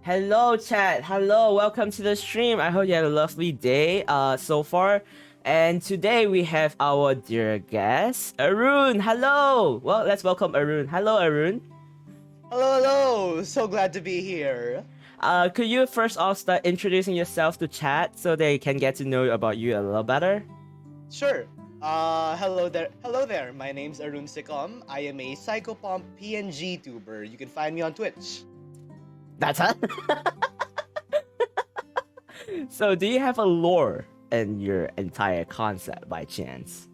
Hello, chat. Hello, welcome to the stream. I hope you had a lovely day so far. And today we have our dear guest, Arun. Hello. Well, let's welcome Arun. Hello, Arun. Hello. So glad to be here. Could you first off start introducing yourself to chat so they can get to know about you a little better? Sure. Hello there. Hello there. My name's ARUNE SYCHOM. I am a psychopomp PNG tuber. You can find me on Twitch. That's it. So, do you have a lore in your entire concept by chance?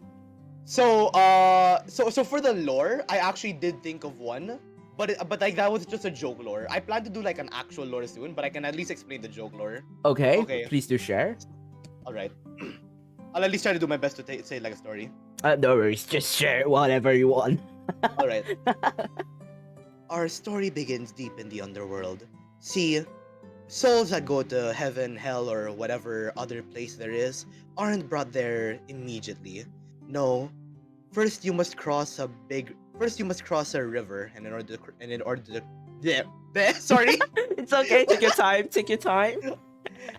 So for the lore, I actually did think of one, but like that was just a joke lore. I plan to do like an actual lore soon, but I can at least explain the joke lore. Okay. Please do share. All right. I'll at least try to do my best to say like a story. No worries. Just share whatever you want. All right. Our story begins deep in the underworld. See, souls that go to heaven, hell, or whatever other place there is aren't brought there immediately. No, first you must cross a river, and sorry. It's okay. Take your time. Take your time.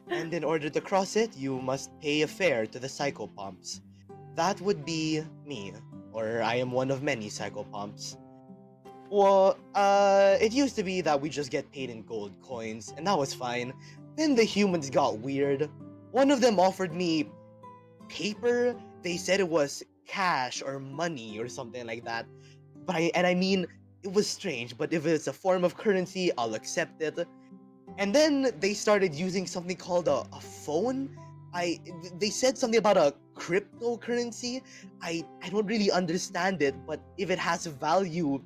And in order to cross it, you must pay a fare to the psychopomps. That would be me, or I am one of many psychopomps. Well, it used to be that we just get paid in gold coins, and that was fine. Then the humans got weird. One of them offered me paper. They said it was cash or money or something like that. I mean, it was strange, but if it's a form of currency, I'll accept it. And then they started using something called a phone. They said something about a cryptocurrency. I don't really understand it, but if it has value,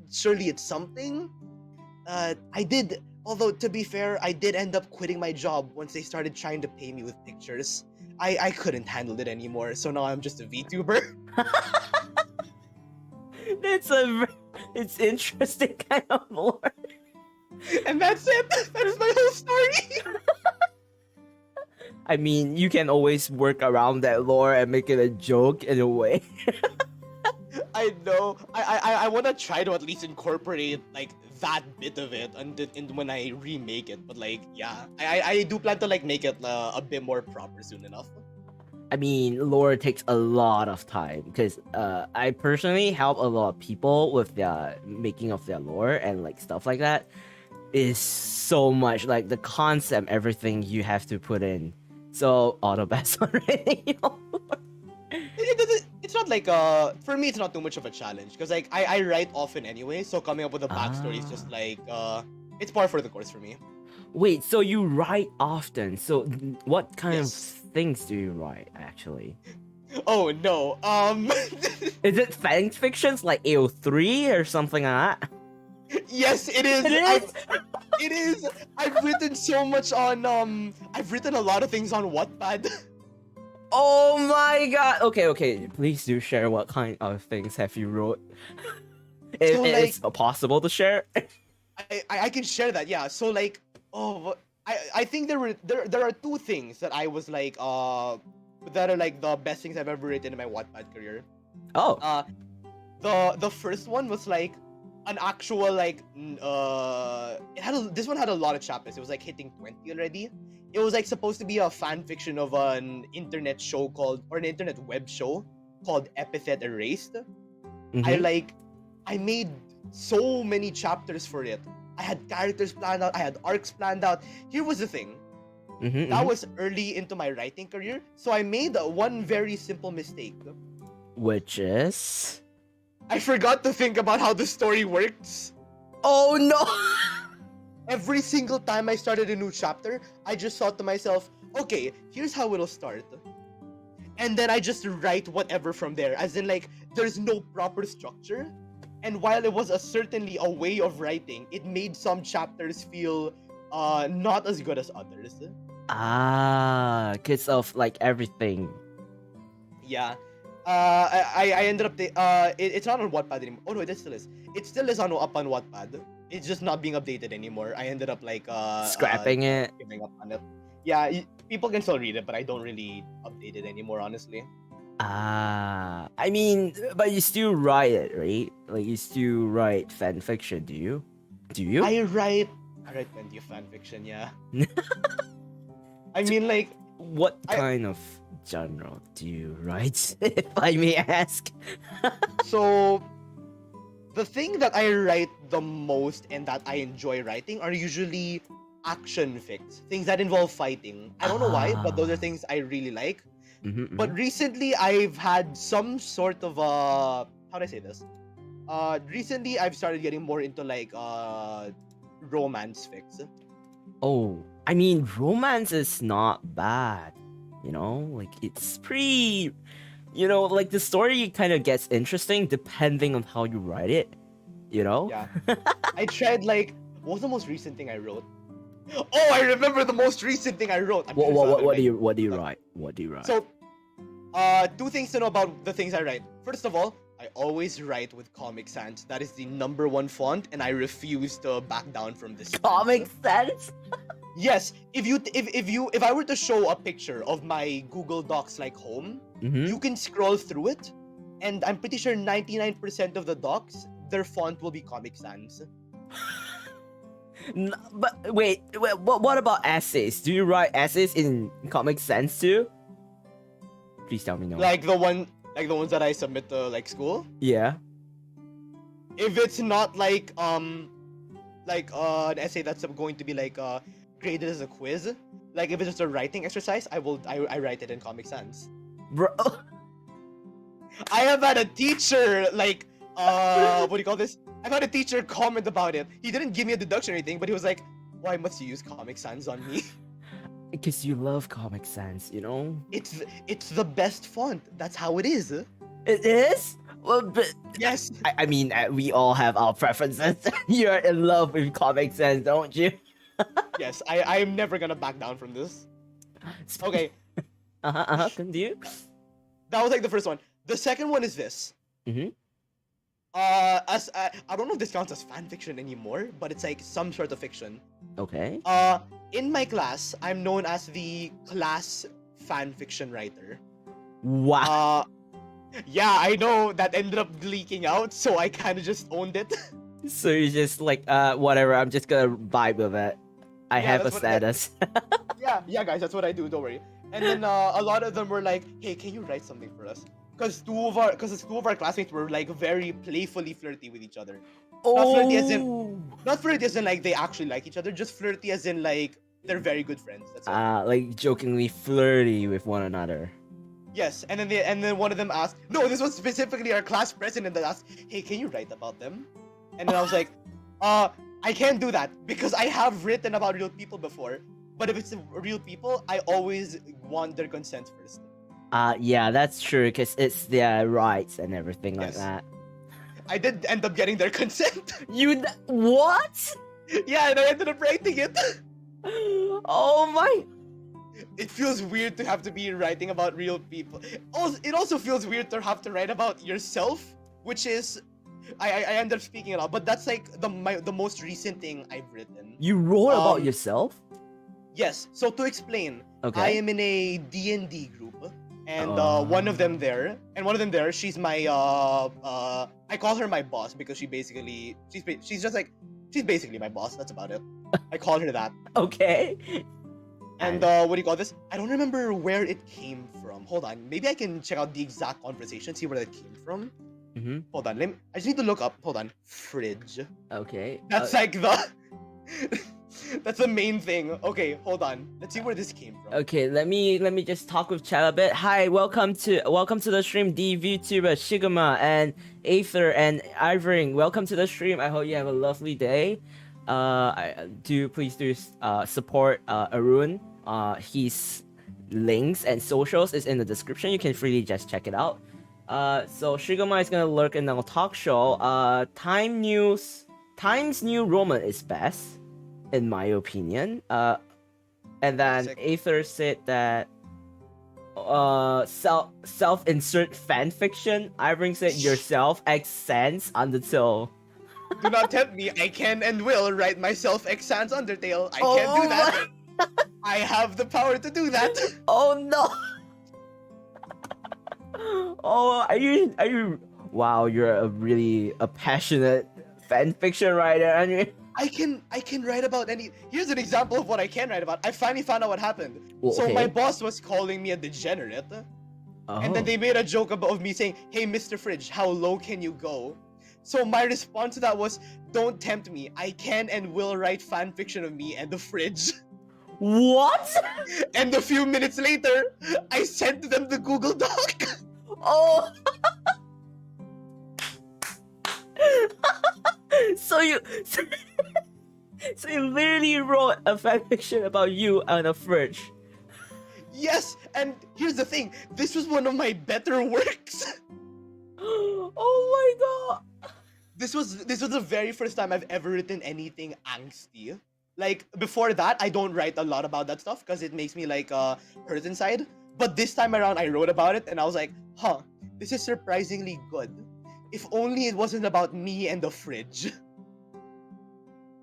surely it's something. Although to be fair, I did end up quitting my job once they started trying to pay me with pictures. I couldn't handle it anymore, so now I'm just a VTuber. It's interesting kind of lore. And that's it. That is my whole story. I mean, you can always work around that lore and make it a joke in a way. I know. I want to try to at least incorporate like that bit of it and when I remake it. But like, yeah, I do plan to like make it a bit more proper soon enough. I mean, lore takes a lot of time because I personally help a lot of people with their making of their lore and like stuff like that. Is so much like the concept, everything you have to put in. So auto best already. It's not like for me it's not too much of a challenge because like I write often anyway, so coming up with a backstory is just like it's par for the course for me. Wait, so you write often? So what kind of Yes. things do you write actually? Oh no. Is it fan fictions like AO3 or something like that? Yes, it is. It is? It is. I've written so much on I've written a lot of things on Wattpad. Oh my god. Okay. Please do share what kind of things have you wrote. If So, it's possible to share. I can share that, yeah. So like I think there are two things that I was like that are like the best things I've ever written in my Wattpad career. Oh. The first one was like an actual like this one had a lot of chapters. It was like hitting 20 already. It was like supposed to be a fan fiction of an internet show an internet web show called Epithet Erased. Mhm. I made so many chapters for it. I had characters planned out, I had arcs planned out. Here was the thing. That was early into my writing career, so I made one very simple mistake. Which is. I forgot to think about how the story works. Oh no! Every single time I started a new chapter, I just thought to myself, okay, here's how it'll start. And then I just write whatever from there, as in like, there's no proper structure. And while it was certainly a way of writing, it made some chapters feel not as good as others. Cause of like everything. Yeah. I ended up it's not on Wattpad anymore. Oh no, it still is. It still is up on Wattpad. It's just not being updated anymore. I ended up like Scrapping it. giving up on it. Yeah, people can still read it, but I don't really update it anymore, honestly. I mean, but you still write it, right? Like you still write fan fiction, do you? Do you? I write I write plenty of fanfiction, yeah. I mean, like, What I- kind of genre do you write, if I may ask? so the thing that I write the most and that I enjoy writing are usually action fics, things that involve fighting. I don't know why, but those are Ah. things I really like. Mhm, But mhm. recently, I've had some sort of how do I say this? Recently I've started getting more into like romance fics. Oh, I mean, romance is not bad. You know, like it's pretty. You know, like the story kind of gets interesting depending on how you write it. You know? Yeah, I tried like what was the most recent thing I wrote? Oh, I remember the most recent thing I wrote. I'm What sure it's not what gonna what do make you what do you stuff. write? What do you write? So, two things to know about the things I write. First of all, I always write with Comic Sans. That is the #1 font, and I refuse to back down from this. stance. Comic Sans? Yes, if I were to show a picture of my Google Docs like home, Mm-hmm. you can scroll through it, and I'm pretty sure 99% of the docs, their font will be Comic Sans. But wait, what about essays? Do you write essays in Comic Sans too? Please tell me no. Like the ones that I submit to like school. Yeah. If it's not like an essay that's going to be like graded as a quiz, like if it's just a writing exercise, I write it in Comic Sans. Bro. I have had a teacher like what do you call this? I've had a teacher comment about it. He didn't give me a deduction or anything, but he was like, "Why must you use Comic Sans on me?" Because you love Comic Sans, you know? It's the best font. That's how it is. It is? Well, but Yes. I mean, we all have our preferences. You're in love with Comic Sans, don't you? Yes. I'm never gonna back down from this. Okay. Continue. That was like the first one. The second one is this. Mhm. As I don't know if this counts as fan fiction anymore, but it's like some sort of fiction. Okay. In my class, I'm known as the class fan fiction writer. Wow. Yeah, I know that ended up leaking out, so I kind of just owned it. So you're just like, whatever, I'm just gonna vibe with it. I Yeah, have a that's what- yeah. status. Yeah, guys, that's what I do. Don't worry. And then a lot of them were like, "Hey, can you write something for us?" Because two of our classmates were like very playfully flirty with each other. flirty as in- Oh. Not flirty as in like they actually like each other, just flirty as in like they're very good friends. That's it. Like jokingly flirty with one another. Yes, and then one of them asked, no, this was specifically our class president that asked, "Hey, can you write about them?" And then I was like, I can't do that because I have written about real people before. But if it's real people, I always want their consent first. Yeah, that's true, because it's their rights and everything like Yes. that. I did end up getting their consent. What? Yeah, and I ended up writing it. Oh my. It feels weird to have to be writing about real people. It also feels weird to have to write about yourself, which is, I end up speaking it out. But that's like the most recent thing I've written. You wrote about Um, yourself? Yes. So to explain, Okay. I am in a D&D group, and Oh. one of them there, she's my I call her my boss because she's basically my boss. That's about it. I call her that. Okay. And what do you call this? I don't remember where it came from. Hold on, maybe I can check out the exact conversation, see where that came from. Mm-hmm. Hold on, I just need to look up. Hold on, fridge. Okay. That's like the. That's the main thing. Okay, hold on. Let's see where this came from. Okay, let me just talk with chat a bit. Hi, welcome to the stream, the VTuber Shiguma and Aether and Ivoring. Welcome to the stream. I hope you have a lovely day. Please do support Arun. His links and socials is in the description. You can freely just check it out. So Shiguma is gonna lurk in our talk show. Times New Roman is best, in my opinion. And then Sick. Aether said that self-insert fanfiction. Ivoring said yourself accents Undertale. Do not tempt me. I can and will write myself Sans Undertale. I can't do that. I have the power to do that. Oh no! Oh, are you? Wow, you're a passionate fanfiction writer, aren't you? I can write about any. Here's an example of what I can write about. I finally found out what happened. Well, So okay. my boss was calling me a degenerate, and then Oh. they made a joke of me saying, "Hey, Mr. Fridge, how low can you go?" So my response to that was, "Don't tempt me. I can and will write fan fiction of me and the fridge." What? And a few minutes later, I sent them the Google Doc. Oh. So you, so you literally wrote a fanfiction about you on a fridge. Yes, and here's the thing. This was one of my better works. Oh my god. This was the very first time I've ever written anything angsty. Like before that, I don't write a lot about that stuff because it makes me like hurt inside. But this time around, I wrote about it and I was like, huh, this is surprisingly good. If only it wasn't about me and the fridge.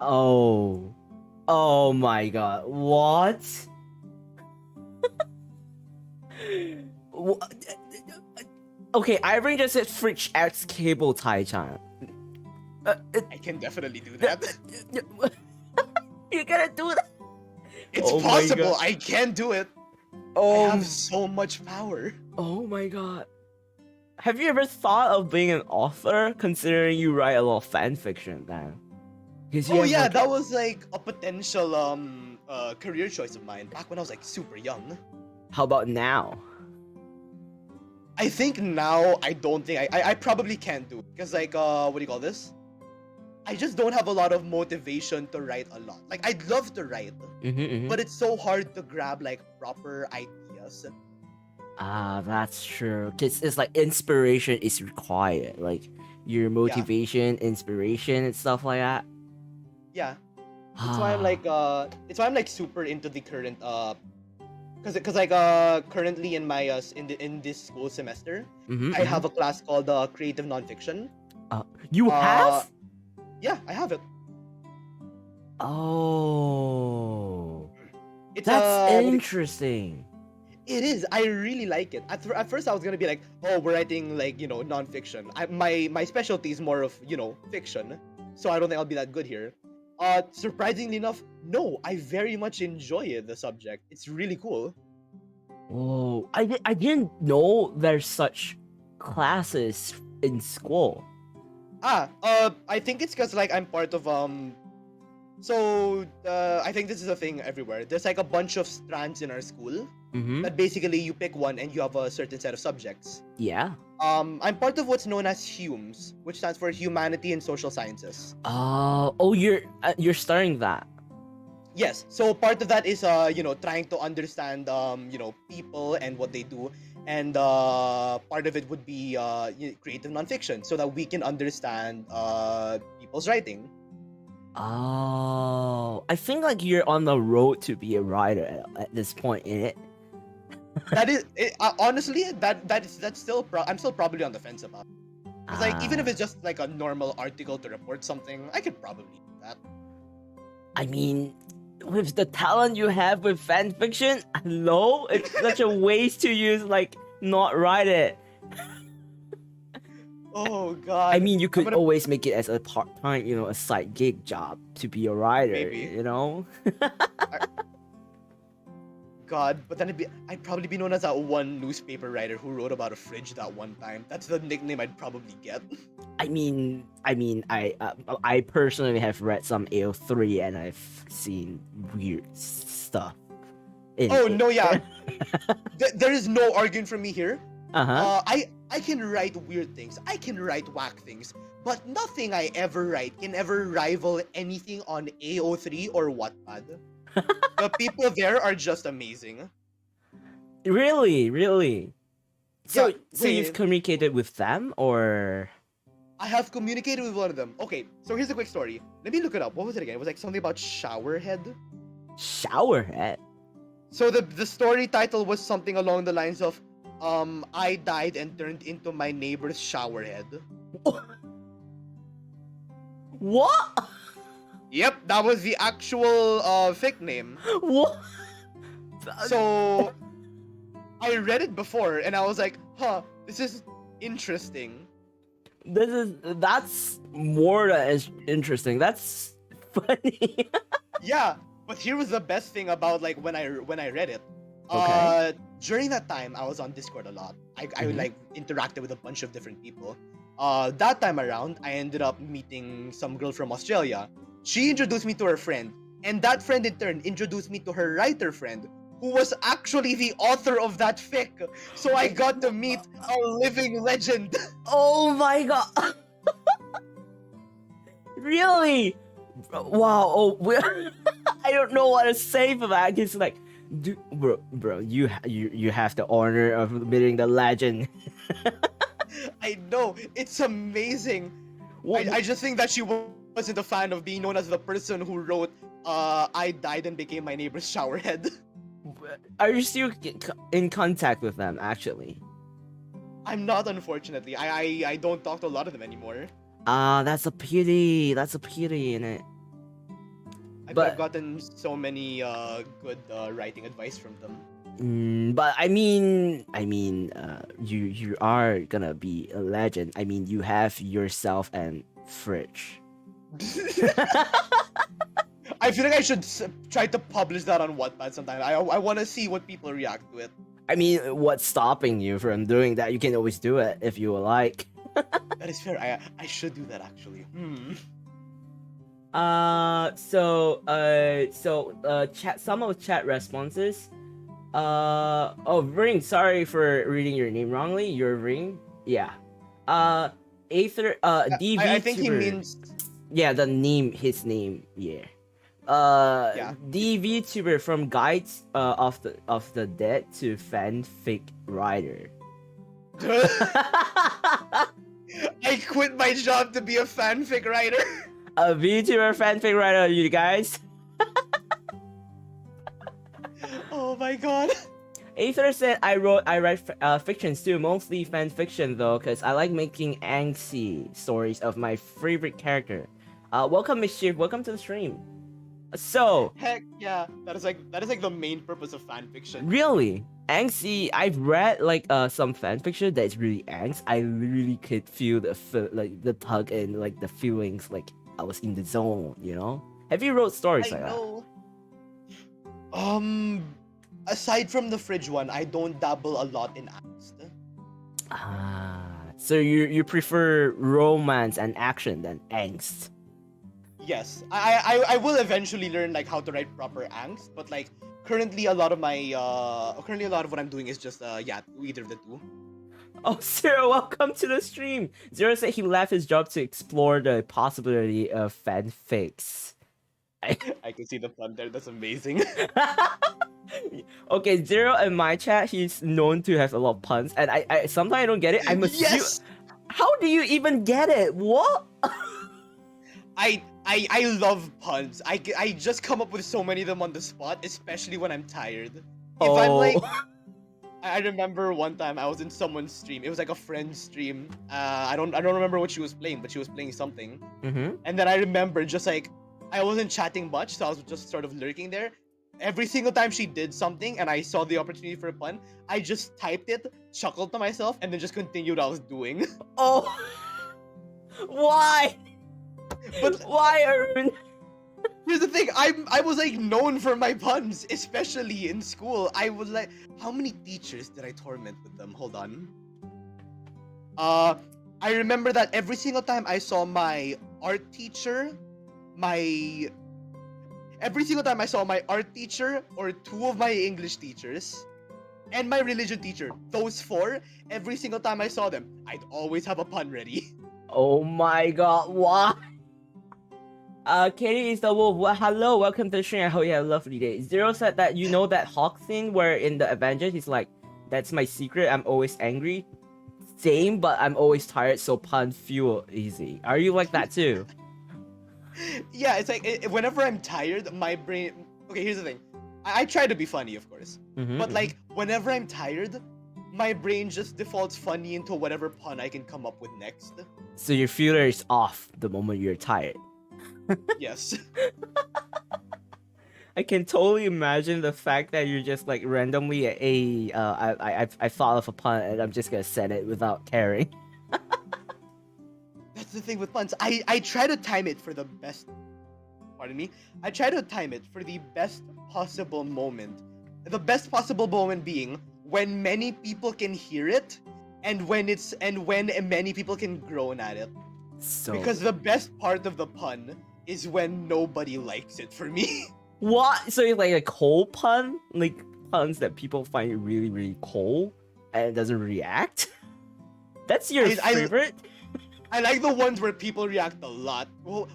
Oh. Oh my god. What? Okay, Irene just said fridge X cable tie-chan. I can definitely do that. You gotta do that. It's Oh my possible. God. I can do it. I Oh, have so much power. oh my god. Have you ever thought of being an author, considering you write a lot of fan fiction then? Oh yeah, that was like a potential career choice of mine back when I was like super young. How about now? I think now I don't think I probably can't do it because like what do you call this? I just don't have a lot of motivation to write a lot. Like I'd love to write, but it's so hard to grab like proper ideas. Ah, that's true. Cause it's like inspiration is required. Like your motivation, inspiration, and stuff like that. Yeah. That's why I'm like it's why I'm like super into the current because like currently in my in this school semester I have a class called creative nonfiction. You have? Yeah, I have it. Oh, It's that's interesting. It is. I really like it. At first, I was gonna be like, "Oh, we're writing like nonfiction." My specialty is more of fiction, so I don't think I'll be that good here. Surprisingly enough, no, I very much enjoy the subject. It's really cool. Oh, I didn't know there's such classes in school. I think it's because like I'm part of So I think this is a thing everywhere. There's like a bunch of strands in our school that basically you pick one and you have a certain set of subjects. Yeah. I'm part of what's known as HUMS, which stands for Humanity and Social Sciences. Oh, you're starting that. Yes. So part of that is trying to understand people and what they do, and part of it would be creative nonfiction, so that we can understand people's writing. Oh, I think like you're on the road to be a writer at this point in it. That is honestly that's still I'm still probably on the fence about. Because like even if it's just like a normal article to report something, I could probably do that. I mean, with the talent you have with fan fiction, hello, it's such a waste to use like not write it. Oh god. I mean, you could always make it as a part-time, a side gig job to be a writer, Maybe. God, but then I'd probably be known as that one newspaper writer who wrote about a fridge that one time. That's the nickname I'd probably get. I personally have read some AO3 and I've seen weird stuff. No, yeah. There is no arguing from me here. I can write weird things. I can write whack things. But nothing I ever write can ever rival anything on AO3 or Wattpad. The people there are just amazing. Really? So, Yeah, so you've communicated with them, or? I have communicated with one of them. Okay, so here's a quick story. Let me look it up. What was it again? It was like something about showerhead. Showerhead? So the story title was something along the lines of, I died and turned into my neighbor's showerhead. What? Yep, that was the actual fic name. What? So I read it before and I was like, huh, this is interesting. That's more than interesting. That's funny. Yeah, but here was the best thing about like when I read it. Okay. During that time, I was on Discord a lot. I Mhm. like interacted with a bunch of different people. That time around, I ended up meeting some girl from Australia. She introduced me to her friend, and that friend in turn introduced me to her writer friend, who was actually the author of that fic. So I got to meet a living legend. Oh my god. Really? Wow. Oh, I don't know what to say for that. It's like, bro, you have the honor of meeting the legend. I know, it's amazing. I just think that she wasn't a fan of being known as the person who wrote I died and became my neighbor's showerhead. Are you still in contact with them, actually? I'm not, unfortunately. I don't talk to a lot of them anymore. That's a pity. That's a pity in it. I've gotten so many good writing advice from them. But I mean, you are gonna be a legend. I mean, you have yourself and Fridge. I feel like I should try to publish that on Wattpad sometime. I want to see what people react to it. I mean, what's stopping you from doing that? You can always do it if you would like. That is fair. I should do that actually. Chat. Some of chat responses. Ring. Sorry for reading your name wrongly. Your Ring. Yeah. Aether. DV. I think he means. Yeah, the name. His name. Yeah. The VTuber from Guides of the Dead to fanfic writer. I quit my job to be a fanfic writer. A VTuber fanfic writer, you guys. Oh my god. Aether said I write fictions too, mostly fan fiction though, cause I like making angsty stories of my favorite character. Welcome Mischief, welcome to the stream. So heck yeah, that is like the main purpose of fanfiction. Really? Angsty, I've read like some fanfiction that's really angst. I literally could feel the tug and like the feelings, like I was in the zone, you know? Have you wrote stories like that? Aside from the Fridge one, I don't dabble a lot in angst. So you prefer romance and action than angst? Yes, I will eventually learn like how to write proper angst, but like currently a lot of what I'm doing is just either of the two. Oh, Zero, welcome to the stream. Zero said he left his job to explore the possibility of fanfics. I can see the fun there. That's amazing. Okay, Zero in my chat, he's known to have a lot of puns, and I sometimes I don't get it. I'm assuming. Yes. How do you even get it? What? I love puns. I just come up with so many of them on the spot, especially when I'm tired. If I'm like, I remember one time I was in someone's stream. It was like a friend's stream. I don't remember what she was playing, but she was playing something. And then I remember just like I wasn't chatting much, so I was just sort of lurking there. Every single time she did something and I saw the opportunity for a pun, I just typed it, chuckled to myself, and then just continued what I was doing. Oh, why? But why, Arun? Here's the thing, I was like known for my puns, especially in school. I was like, how many teachers did I torment with them? Hold on. I remember that every single time I saw my art teacher, or two of my English teachers, and my religion teacher, those four, every single time I saw them, I'd always have a pun ready. Oh my god, why? Katie is the wolf. Well, hello, welcome to the stream. I hope you have a lovely day. Zero said that you know that Hawk thing where in the Avengers he's like, that's my secret, I'm always angry. Same, but I'm always tired, so pun feel easy. Are you like that too? Yeah, it's like whenever I'm tired, my brain. Okay, here's the thing. I try to be funny, of course, but like whenever I'm tired, my brain just defaults funny into whatever pun I can come up with next. So your filter is off the moment you're tired. Yes. I can totally imagine the fact that you're just like randomly I thought of a pun and I'm just gonna send it without caring. That's the thing with puns. I try to time it for the best pardon me, I try to time it for the best possible moment. The best possible moment being when many people can hear it, and when many people can groan at it. So Because the best part of the pun is when nobody likes it for me. what? So it's like a cold pun, like puns that people find really really cold and it doesn't react. That's your favorite? I like the ones where people react a lot. What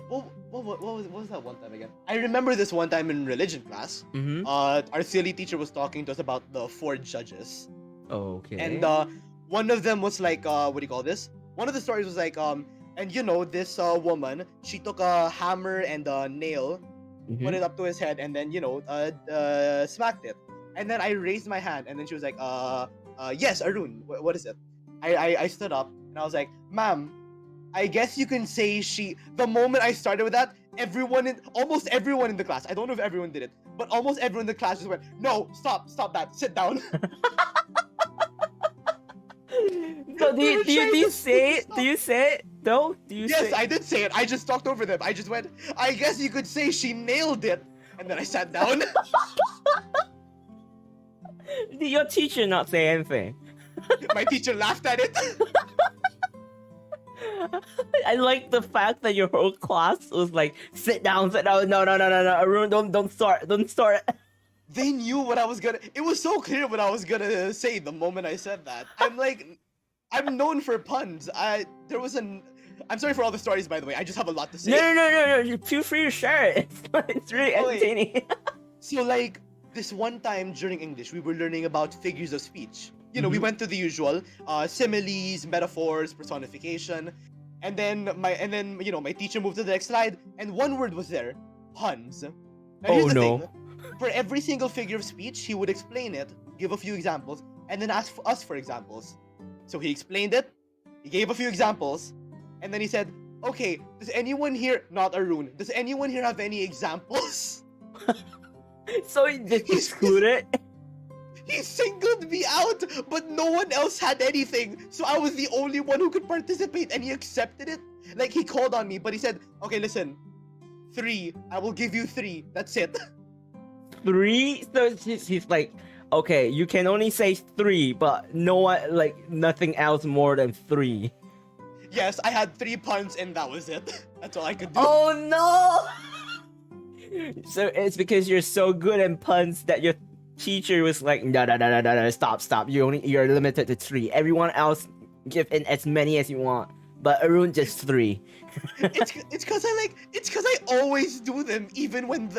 was that one time again? I remember this one time in religion class. Mm-hmm. Our silly teacher was talking to us about the 4 judges. Okay. And one of them was like, what do you call this? One of the stories was like, and you know, this woman, she took a hammer and a nail, put it up to his head, and then, you know, smacked it. And then I raised my hand, and then she was like, yes, Arun, what is it? I stood up, and I was like, ma'am, I guess you can say she... The moment I started with that, almost everyone in the class, I don't know if everyone did it, but almost everyone in the class just went, no, stop that, sit down. So do you say it? Do you say it? No? Yes, I did say it. I just talked over them. I just went, I guess you could say she nailed it. And then I sat down. Did your teacher not say anything? My teacher laughed at it. I like the fact that your whole class was like, sit down. No, Arun, don't start. They knew what I was gonna... It was so clear what I was gonna say the moment I said that. I'm known for puns. I'm sorry for all the stories, by the way. I just have a lot to say. No. Feel free to share it. It's really entertaining. So, like, this one time during English, we were learning about figures of speech. You know, we went to the usual similes, metaphors, personification, and then my teacher moved to the next slide, and one word was there: puns. Now, here's the thing. For every single figure of speech, he would explain it, give a few examples, and then ask us for examples. So he explained it, he gave a few examples, and then he said, okay, does anyone here, not Arun, does anyone here have any examples? So he just excluded? He singled me out, but no one else had anything. So I was the only one who could participate, and he accepted it. Like, he called on me, but he said, okay, listen, 3, I will give you 3, that's it. 3? So he's like, okay, you can only say 3, but no one, like, nothing else more than 3. Yes, I had 3 puns and that was it. That's all I could do. Oh no! So it's because you're so good at puns that your teacher was like, no, stop. You're limited to 3. Everyone else give in as many as you want, but Arun just 3. it's cause I always do them, even when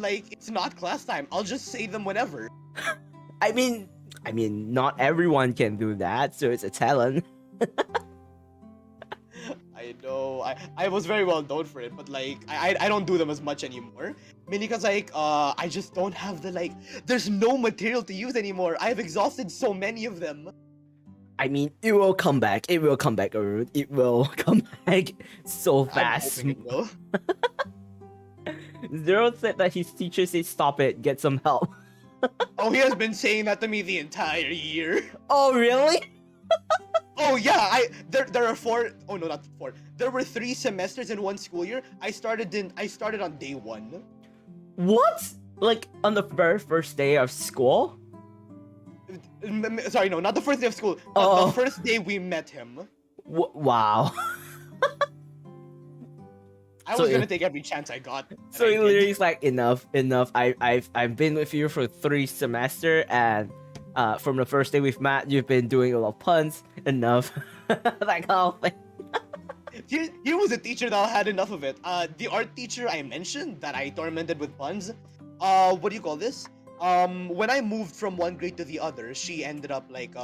like it's not class time. I'll just say them whenever. I mean, not everyone can do that, so it's a talent. I know. I was very well known for it, but like I don't do them as much anymore. Mainly because like I just don't have the like. There's no material to use anymore. I've exhausted so many of them. I mean, it will come back. It will come back, Arun. It will come back so fast. I'm hoping it will. Zero said that his teacher said, "Stop it. Get some help." Oh, he has been saying that to me the entire year. Oh, really? Oh yeah, there are 4. Oh no, not 4. There were 3 semesters in one school year. I started on day 1. What? Like on the very first day of school? Sorry, no, not the first day of school. But the first day we met him. Wow. I was gonna take every chance I got. So he literally is like, enough. I've been with you for 3 semesters, and from the first day we've met, you've been doing a lot of puns. Enough. That kind of thing. Here was a teacher that had enough of it. The art teacher I mentioned that I tormented with puns. What do you call this? When I moved from one grade to the other, she ended up like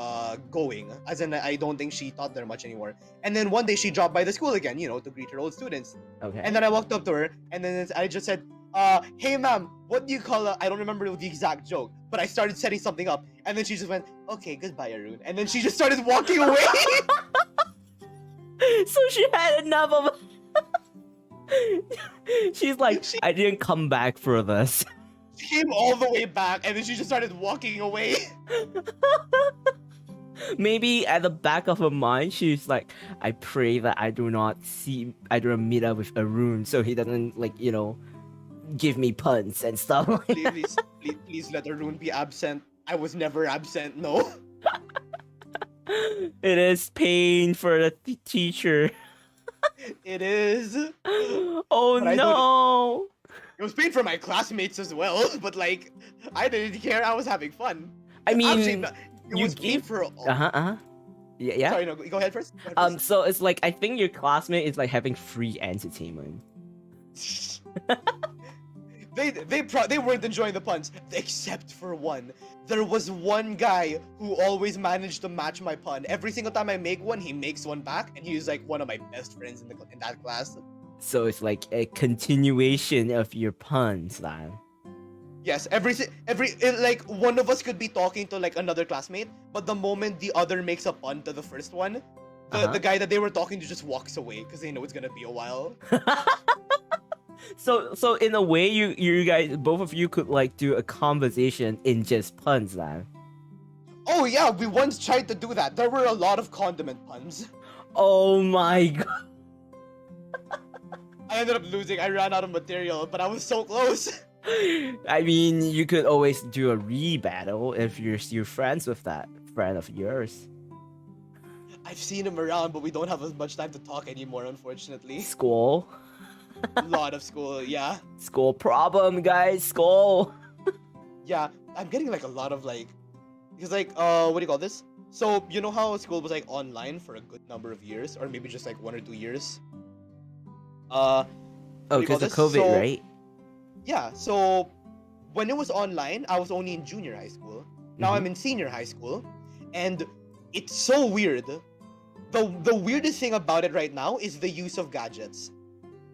going. As in, I don't think she taught there much anymore. And then one day she dropped by the school again, you know, to greet her old students. Okay. And then I walked up to her, and then I just said, hey ma'am, what do you call I don't remember the exact joke, but I started setting something up, and then she just went, okay, goodbye, Arun. And then she just started walking away. So she had enough of She's like, I didn't come back for this. She came all the way back, and then she just started walking away. Maybe at the back of her mind, she's like, I pray that I do not meet up with Arun, so he doesn't, like, you know, give me puns and stuff. Please let Arun be absent. I was never absent. No. It is pain for the teacher. It is. Oh But I no! It was pain for my classmates as well. But like, I didn't care. I was having fun. I mean, Actually, no, it you was pain gave. for all. Yeah. Sorry, no. Go ahead first. Go ahead first. So it's like I think your classmate is like having free entertainment. They weren't enjoying the puns, except for one. There was one guy who always managed to match my pun. Every single time I make one, he makes one back, and he's like one of my best friends in that class. So it's like a continuation of your puns, then. Yes, like one of us could be talking to like another classmate, but the moment the other makes a pun to the first one, the guy that they were talking to just walks away because they know it's gonna be a while. So in a way, you guys, both of you could like do a conversation in just puns, then. Oh yeah, we once tried to do that. There were a lot of condiment puns. Oh my god. I ended up losing. I ran out of material, but I was so close. I mean, you could always do a re-battle if you're still friends with that friend of yours. I've seen him around, but we don't have as much time to talk anymore, unfortunately. School. A lot of school, yeah. School problem, guys. School. Yeah, I'm getting like a lot of like, because like, what do you call this? So you know how school was like online for a good number of years, or maybe just like 1 or 2 years. Oh, because of COVID, right? Yeah. So when it was online, I was only in junior high school. Now I'm in senior high school, and it's so weird. The weirdest thing about it right now is the use of gadgets.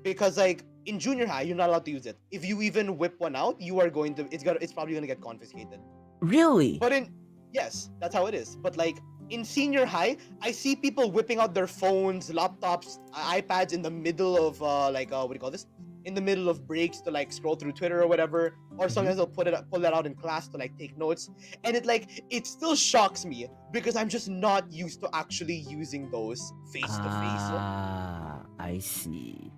Because like in junior high, you're not allowed to use it. If you even whip one out, you are going to it's probably gonna get confiscated. Really? But yes, that's how it is. But like in senior high, I see people whipping out their phones, laptops, iPads in the middle of what do you call this? In the middle of breaks to like scroll through Twitter or whatever. Or sometimes they'll pull that out in class to like take notes. And it still shocks me because I'm just not used to actually using those face to face. Ah, I see.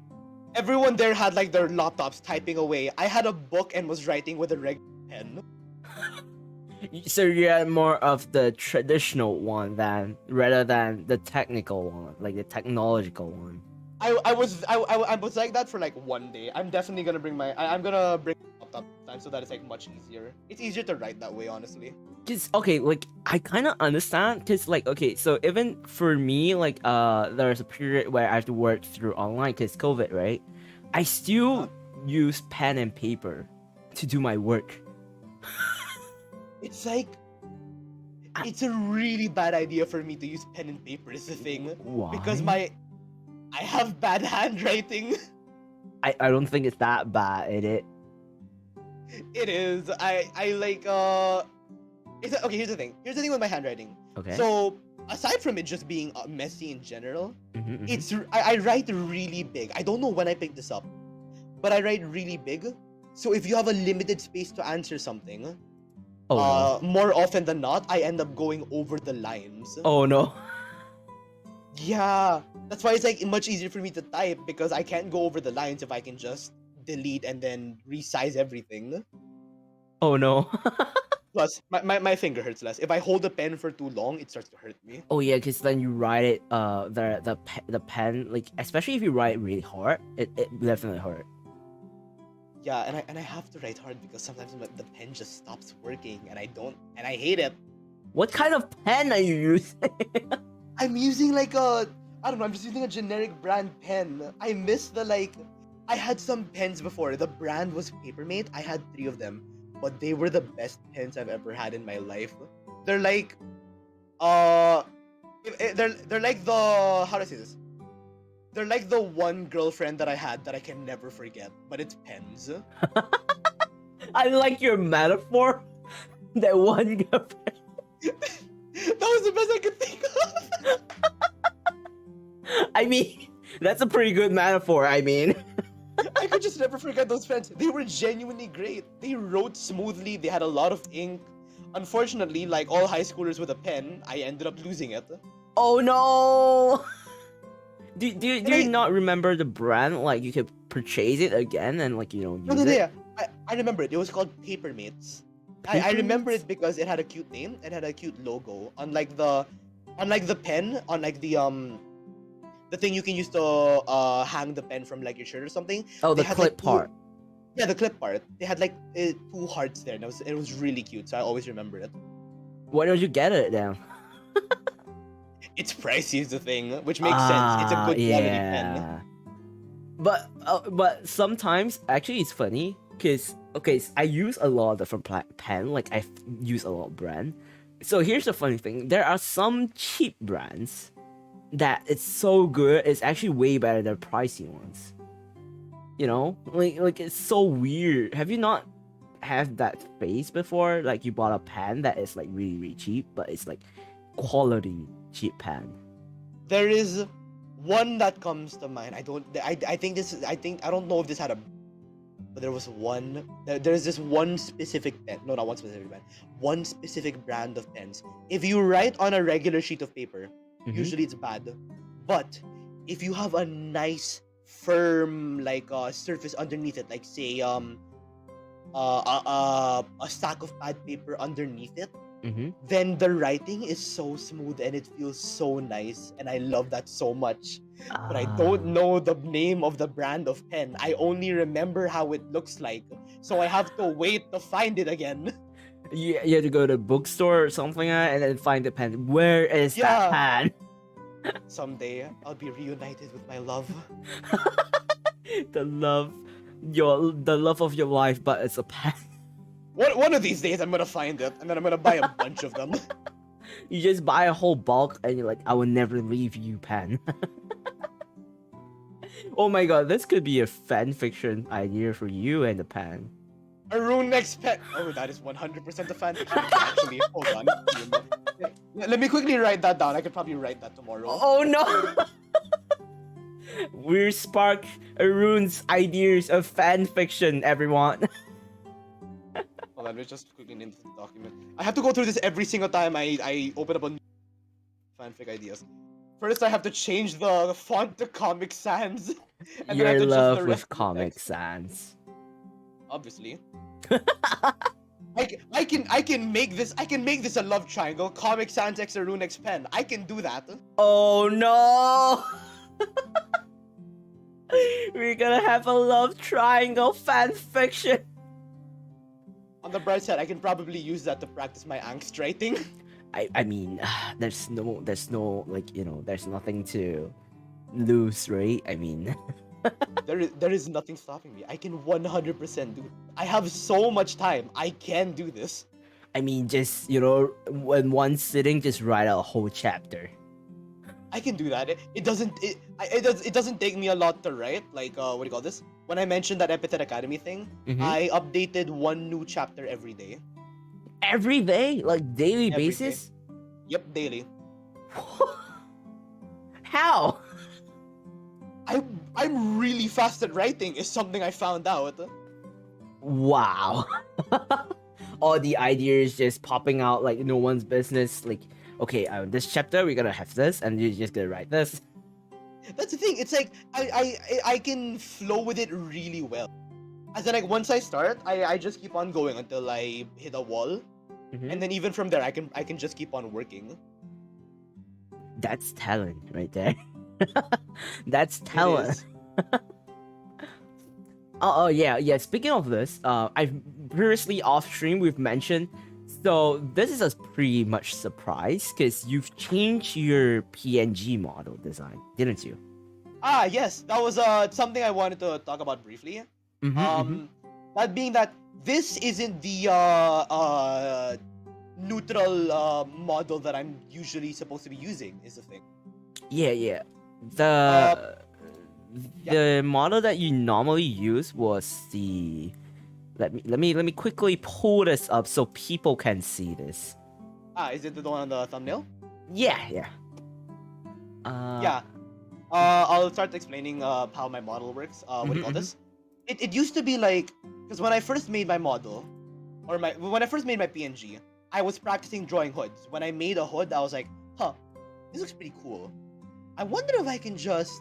Everyone there had like their laptops typing away. I had a book and was writing with a regular pen. So you're more of the traditional one rather than the technical one, like the technological one. I was like that for like 1 day. I'm definitely gonna bring I'm gonna bring my laptop this time so that it's like much easier. It's easier to write that way, honestly. Cause okay, like I kind of understand. Cause like okay, so even for me, like there's a period where I have to work through online cause COVID, right? I still use pen and paper to do my work. It's like it's a really bad idea for me to use pen and paper. Is the thing. Why? Because I have bad handwriting. I don't think it's that bad, is it? It is. I like okay, here's the thing. Here's the thing with my handwriting. Okay. So aside from it just being messy in general, I write really big. I don't know when I picked this up, but I write really big. So if you have a limited space to answer something, more often than not, I end up going over the lines. Oh no. Yeah, that's why it's like much easier for me to type because I can't go over the lines if I can just delete and then resize everything. Oh no. Plus, my finger hurts less. If I hold the pen for too long, it starts to hurt me. Oh yeah, because then you write it. The pen, like especially if you write really hard, it definitely hurt. Yeah, and I have to write hard because sometimes the pen just stops working and I hate it. What kind of pen are you using? I'm using like I don't know. I'm just using a generic brand pen. I miss I had some pens before. The brand was Papermate. I had 3 of them. But they were the best pens I've ever had in my life. They're like, they're like the, how do I say this? They're like the one girlfriend that I had that I can never forget, but it's pens. I like your metaphor. That one girlfriend. That was the best I could think of. I mean, that's a pretty good metaphor. I mean. I could just never forget those pens. They were genuinely great. They wrote smoothly. They had a lot of ink. Unfortunately, like all high schoolers with a pen, I ended up losing it. Oh no! Do you not remember the brand? Like you could purchase it again and like No, use it. yeah. I remember it. It was called Papermates. I remember it because it had a cute name. It had a cute logo. Unlike the pen, unlike the thing you can use to hang the pen from like your shirt or something. Oh, they the had, clip like, part. Yeah, the clip part. They had like 2 hearts there, and it was really cute. So I always remember it. Why don't you get it then? It's pricey is the thing, which makes sense. It's a good quality pen. But sometimes actually it's funny because I use a lot of different pen. Like I use a lot of brand. So here's the funny thing: there are some cheap brands that it's so good, it's actually way better than pricey ones. You know, like it's so weird. Have you not had that phase before? Like you bought a pen that is like really really cheap, but it's like quality cheap pen. There is one that comes to mind. I think I don't know if this had a, but there was one. There's this one specific pen. No, not one specific pen. One specific brand of pens. If you write on a regular sheet of paper, usually it's bad. But if you have a nice firm like surface underneath it, like say a stack of pad paper underneath it, then the writing is so smooth and it feels so nice, and I love that so much. But I don't know the name of the brand of pen. I only remember how it looks like, so I have to wait to find it again. You have to go to a bookstore or something and then find the pen. Where is that pen? Someday I'll be reunited with my love. the love of your life, but it's a pen. One of these days I'm gonna find it, and then I'm gonna buy a bunch of them. You just buy a whole bulk, and you're like, I will never leave you, pen. Oh my god, this could be a fan fiction idea for you and the pen. ARUNE X pen. Oh, that is 100% a fan fiction. Actually, hold on. Let me quickly write that down. I could probably write that tomorrow. Oh no! We spark ARUNE's ideas of fan fiction, everyone. Hold on, let's just quickly name the document. I have to go through this every single time I open up a new fanfic ideas. First, I have to change the font to Comic Sans. And Your then I have to love the with rest of the Comic text. Sans. Obviously. I can make this a love triangle. Comic Sans X ARUNE X pen. I can do that. Oh no! We're gonna have a love triangle fan fiction. On the bright side, I can probably use that to practice my angst writing. I mean, there's no like, you know, there's nothing to lose, right? I mean, there is nothing stopping me. I can 100% do it. I have so much time. I can do this. I mean, just, you know, in one sitting, just write a whole chapter. I can do that. It doesn't take me a lot to write. Like what do you call this? When I mentioned that Epithet Academy thing, I updated one new chapter every day. Every day, like daily Every basis. day. Yep, daily. How? I'm really fast at writing. Is something I found out. Wow. All the ideas just popping out like no one's business. Like, okay, this chapter we're gonna have this, and you're just gonna write this. That's the thing. It's like I can flow with it really well. As in, like, once I start, I just keep on going until I hit a wall, and then even from there, I can just keep on working. That's talent right there. That's talent. Oh yeah. Speaking of this, I've previously off stream we've mentioned. So this is a pretty much surprise because you've changed your PNG model design, didn't you? Ah, yes, that was something I wanted to talk about briefly. That being that this isn't the neutral model that I'm usually supposed to be using, is the thing. Yeah. The model that you normally use was the. Let me quickly pull this up so people can see this. Ah, is it the one on the thumbnail? Yeah. Yeah. I'll start explaining how my model works. What do you call this? It used to be like, because when I first made my model, or when I first made my PNG, I was practicing drawing hoods. When I made a hood, I was like, huh, this looks pretty cool. I wonder if I can just.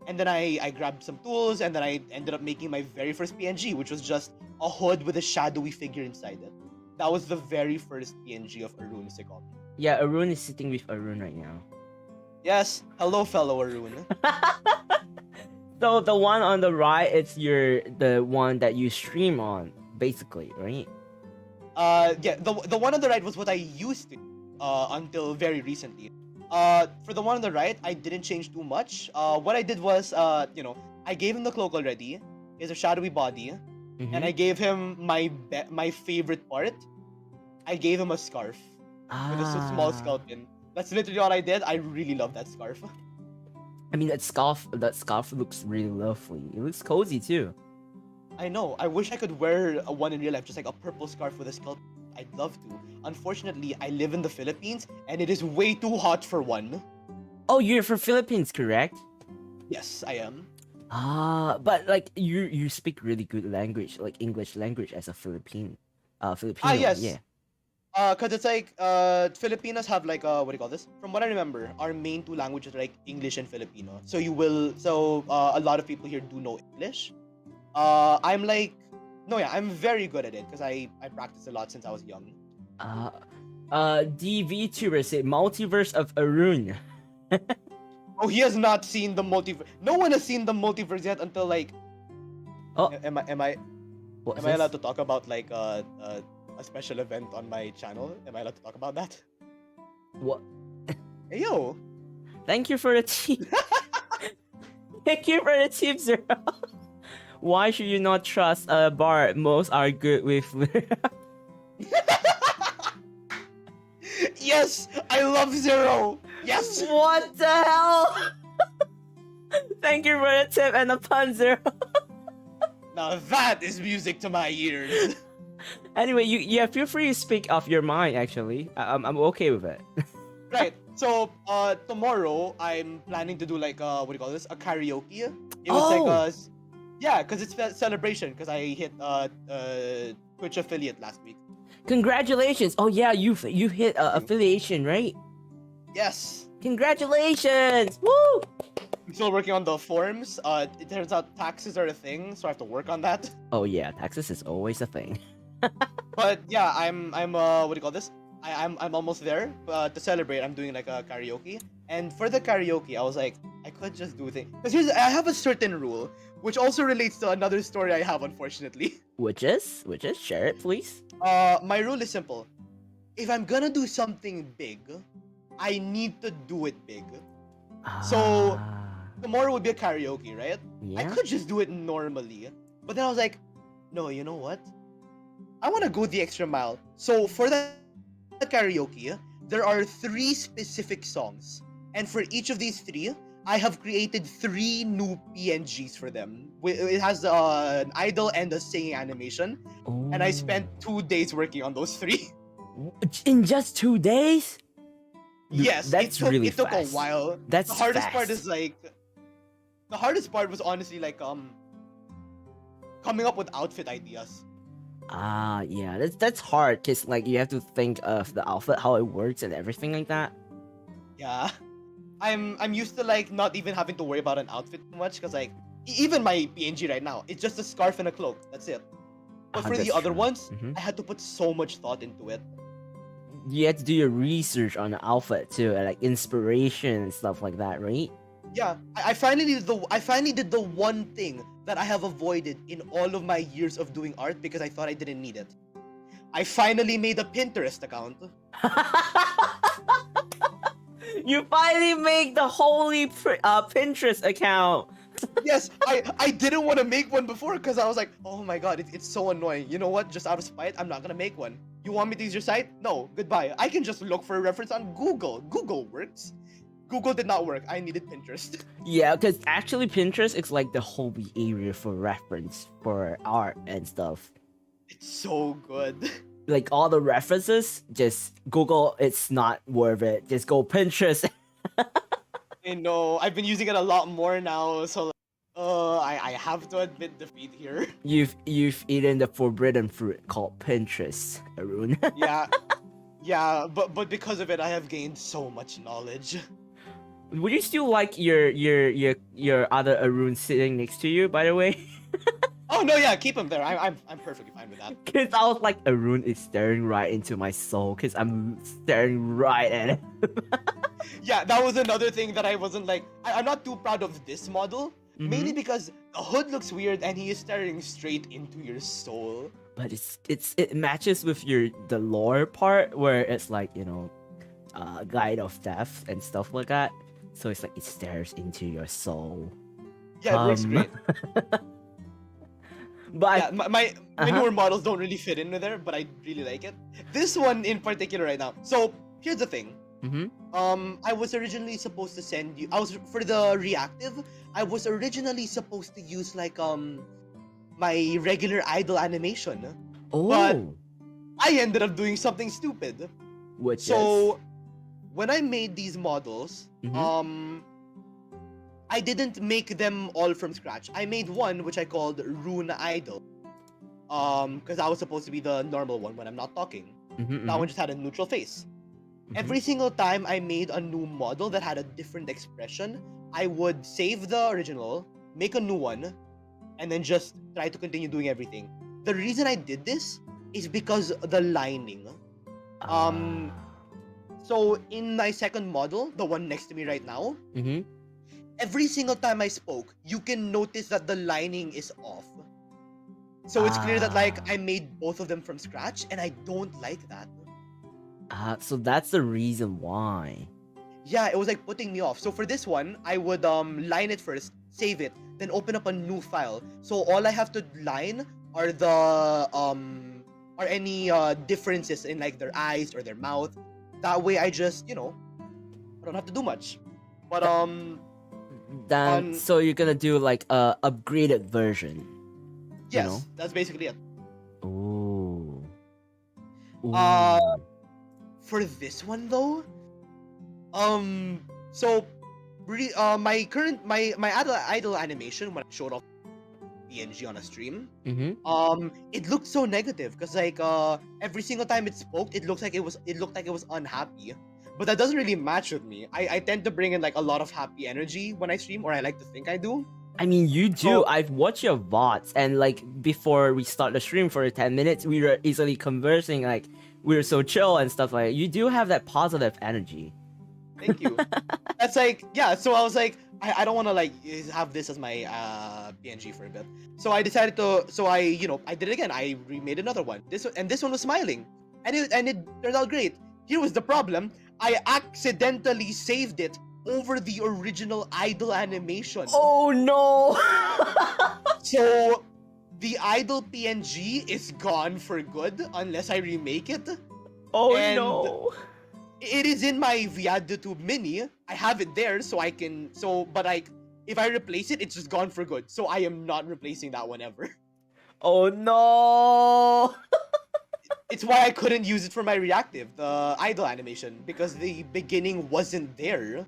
And then I grabbed some tools, and then I ended up making my very first PNG, which was just a hood with a shadowy figure inside it. That was the very first PNG of ARUNE SYCHOM. Yeah, Arun is sitting with Arun right now. Yes, hello, fellow ARUNE. So the one on the right, it's the one that you stream on, basically, right? Yeah, the one on the right was what I used to until very recently. For the one on the right, I didn't change too much. What I did was, I gave him the cloak already. He has a shadowy body, and I gave him my favorite part. I gave him a scarf with a small skull pin. That's literally all I did. I really love that scarf. I mean, that scarf looks really lovely. It looks cozy too. I know. I wish I could wear one in real life, just like a purple scarf with a skull. I'd love to. Unfortunately, I live in the Philippines, and it is way too hot for one. Oh, you're from Philippines, correct? Yes, I am. But like you speak really good language, like English language as a Filipino. Yes. Yeah. Cause it's like Filipinos have like what do you call this? From what I remember, our main two languages are like English and Filipino. So a lot of people here do know English. I'm very good at it because I practiced a lot since I was young. The VTuber say multiverse of Arun. Oh, he has not seen the multiverse. No one has seen the multiverse yet until like. Oh. Am I allowed to talk about like a special event on my channel? Am I allowed to talk about that? What? Hey yo! Thank you for the tip. Thank you for the tip, Zero. Why should you not trust a bar? Most are good with. Yes, I love Zero. Yes. What the hell? Thank you for the tip and the pun, Zero. Now that is music to my ears. Anyway, feel free to speak off your mind. Actually, I'm okay with it. Right. So tomorrow I'm planning to do like what do you call this? A karaoke. It was like because it's a celebration because I hit Twitch affiliate last week. Congratulations! Oh yeah, you hit affiliation, right? Yes. Congratulations! Woo! I'm still working on the forms. It turns out taxes are a thing, so I have to work on that. Oh yeah, taxes is always a thing. But yeah, I'm what do you call this? I'm almost there. To celebrate, I'm doing like a karaoke. And for the karaoke, I was like, I could just do things. Because I have a certain rule, which also relates to another story I have, unfortunately. Which is? Share it, please. My rule is simple. If I'm gonna do something big, I need to do it big. So tomorrow would be a karaoke, right? Yeah. I could just do it normally. But then I was like, no, you know what? I want to go the extra mile. So for the karaoke, there are 3 specific songs. And for each of these 3, I have created 3 new PNGs for them. It has an idol and a singing animation. Oh. And I spent 2 days working on those 3. In just 2 days? Yes, it took a while. That's the hardest fast. part is like the hardest part was honestly like coming up with outfit ideas. Yeah, that's hard because like you have to think of the outfit, how it works, and everything like that. Yeah, I'm used to like not even having to worry about an outfit too much because like even my PNG right now, it's just a scarf and a cloak. That's it. But for the other ones, I had to put so much thought into it. You had to do your research on the outfit too, and like inspiration and stuff like that, right? Yeah, I finally did the one thing that I have avoided in all of my years of doing art because I thought I didn't need it. I finally made a Pinterest account. You finally made the holy Pinterest account. Yes, I didn't want to make one before because I was like, oh my god, it's so annoying. You know what? Just out of spite, I'm not gonna make one. You want me to use your site? No, goodbye. I can just look for a reference on Google. Google works. Google did not work. I needed Pinterest. Yeah, because actually Pinterest is like the holy area for reference for art and stuff. It's so good. Like all the references, just Google, it's not worth it. Just go Pinterest. I know. I've been using it a lot more now, so I have to admit defeat here. You've eaten the forbidden fruit called Pinterest, Arun. Yeah, but because of it, I have gained so much knowledge. Would you still like your other Arun sitting next to you, by the way? Oh no, yeah, keep him there. I'm perfectly fine with that. Cause I was like, Arun is staring right into my soul, cause I'm staring right at it. Yeah, that was another thing that I wasn't like. I'm not too proud of this model, mainly because the hood looks weird and he is staring straight into your soul. But it matches with the lore part where it's like, guide of death and stuff like that. So it's like it stares into your soul. Yeah, it works great. But Yeah, my newer models don't really fit into there, but I really like it. This one in particular right now. So here's the thing. I was originally supposed to send you. For the reactive. I was originally supposed to use like my regular idle animation. But I ended up doing something stupid. Which when I made these models, I didn't make them all from scratch. I made one which I called Rune Idol. Because I was supposed to be the normal one when I'm not talking. That one just had a neutral face. Every single time I made a new model that had a different expression, I would save the original, make a new one, and then just try to continue doing everything. The reason I did this is because the lining. So in my second model, the one next to me right now, every single time I spoke, you can notice that the lining is off. So it's clear that like I made both of them from scratch, and I don't like that. So that's the reason why. Yeah, it was like putting me off. So for this one, I would line it first, save it, then open up a new file. So all I have to line are the are any differences in like their eyes or their mouth. That way I just, I don't have to do much. But so you're gonna do like a upgraded version. Yes, that's basically it. Ooh. For this one though, my idle animation when I showed off PNG on a stream, it looked so negative because like every single time it spoke, it looked like it was unhappy. But that doesn't really match with me. I tend to bring in like a lot of happy energy when I stream, or I like to think I do. I mean, you do. I've watched your VODs, and like before we start the stream for 10 minutes, we were easily conversing, like we were so chill and stuff like that. You do have that positive energy. Thank you. That's like, yeah, so I was like, I don't want to like have this as my PNG for a bit. So I decided to, I did it again. I remade another one. This one was smiling. And it turned out great. Here was the problem. I accidentally saved it over the original idle animation. Oh no! So the idle PNG is gone for good unless I remake it. Oh no! It is in my VTuber mini. I have it there so I can but if I replace it, it's just gone for good. So I am not replacing that one ever. Oh no! It's why I couldn't use it for my reactive, the idle animation, because the beginning wasn't there.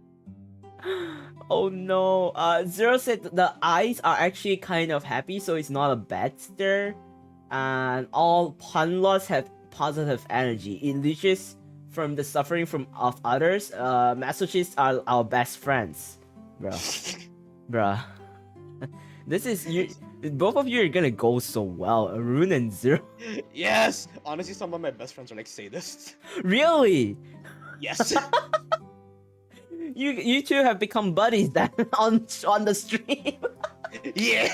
Oh no. Zero said the eyes are actually kind of happy, so it's not a bad stare. And all punlords have positive energy. It leaches from the suffering of others. Masochists are our best friends. Bruh. This is you. Both of you are gonna go so well. Arun and Zero. Yes! Honestly, some of my best friends are like sadists. Really? Yes. You two have become buddies then on the stream. Yeah.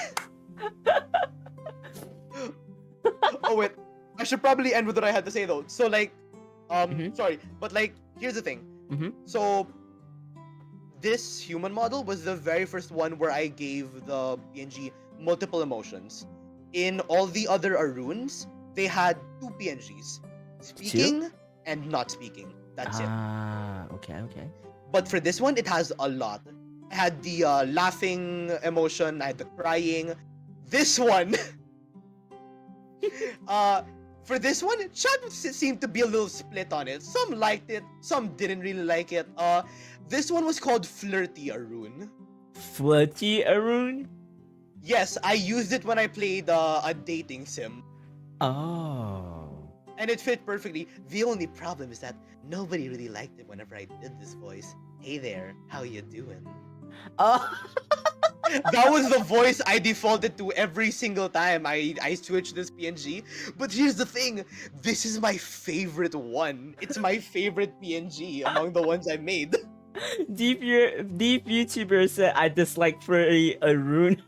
Oh wait, I should probably end with what I had to say though. So like, sorry, but like, here's the thing. So this human model was the very first one where I gave the PNG multiple emotions. In all the other Arunes, they had two PNGs, speaking and not speaking. That's it. Okay. But for this one, it has a lot. I had the laughing emotion, I had the crying. This one, for this one, chat seemed to be a little split on it. Some liked it, some didn't really like it. This one was called Flirty Arune. Flirty Arune? Yes, I used it when I played a dating sim. Oh. And it fit perfectly. The only problem is that nobody really liked it whenever I did this voice. Hey there, how you doing? Oh, That was the voice I defaulted to every single time I switched this PNG. But here's the thing, this is my favorite one. It's my favorite PNG among the ones I made. deep YouTuber said I dislike furry ARUNE.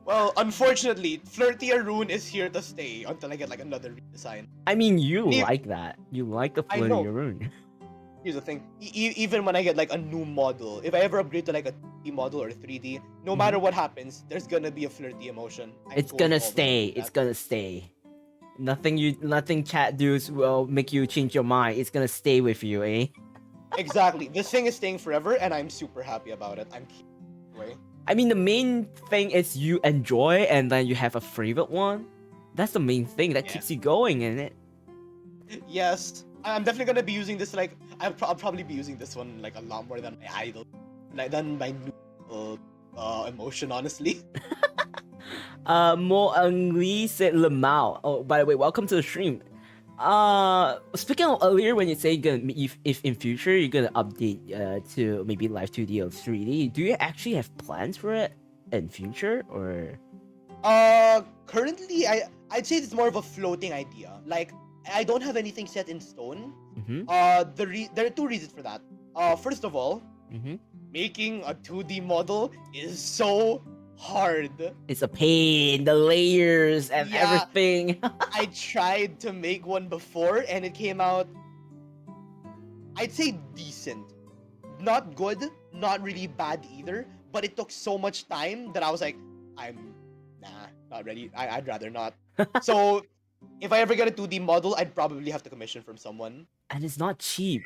Well, unfortunately, Flirty ARUNE is here to stay until I get like another redesign. I mean, you Me- like that. You like the I flirty know. ARUNE. Here's the thing, even when I get like a new model, if I ever upgrade to like a 2D model or 3D, no matter what happens, there's gonna be a flirty emotion. It's gonna stay. It's gonna stay. Nothing chat dudes will make you change your mind. It's gonna stay with you, eh? Exactly. This thing is staying forever, and I'm super happy about it. I'm keeping it away. I mean, the main thing is you enjoy, and then you have a favorite one. That's the main thing that keeps you going in it. Yes, I'm definitely gonna be using this. Like, I'll probably be using this one like a lot more than my idol, like than my new emotion. Honestly. Mo Angli said Lemao. Oh, by the way, welcome to the stream. Speaking of earlier when you say if in future you're gonna update to maybe live 2D or 3D, do you actually have plans for it in future or? Currently, I'd say it's more of a floating idea. Like, I don't have anything set in stone. There are two reasons for that. First of all, making a 2D model is so hard. It's a pain, the layers and everything. I tried to make one before and it came out, I'd say decent. Not good, not really bad either, but it took so much time that I was like, not ready. I'd rather not. So if I ever get a 2D model, I'd probably have to commission from someone. And it's not cheap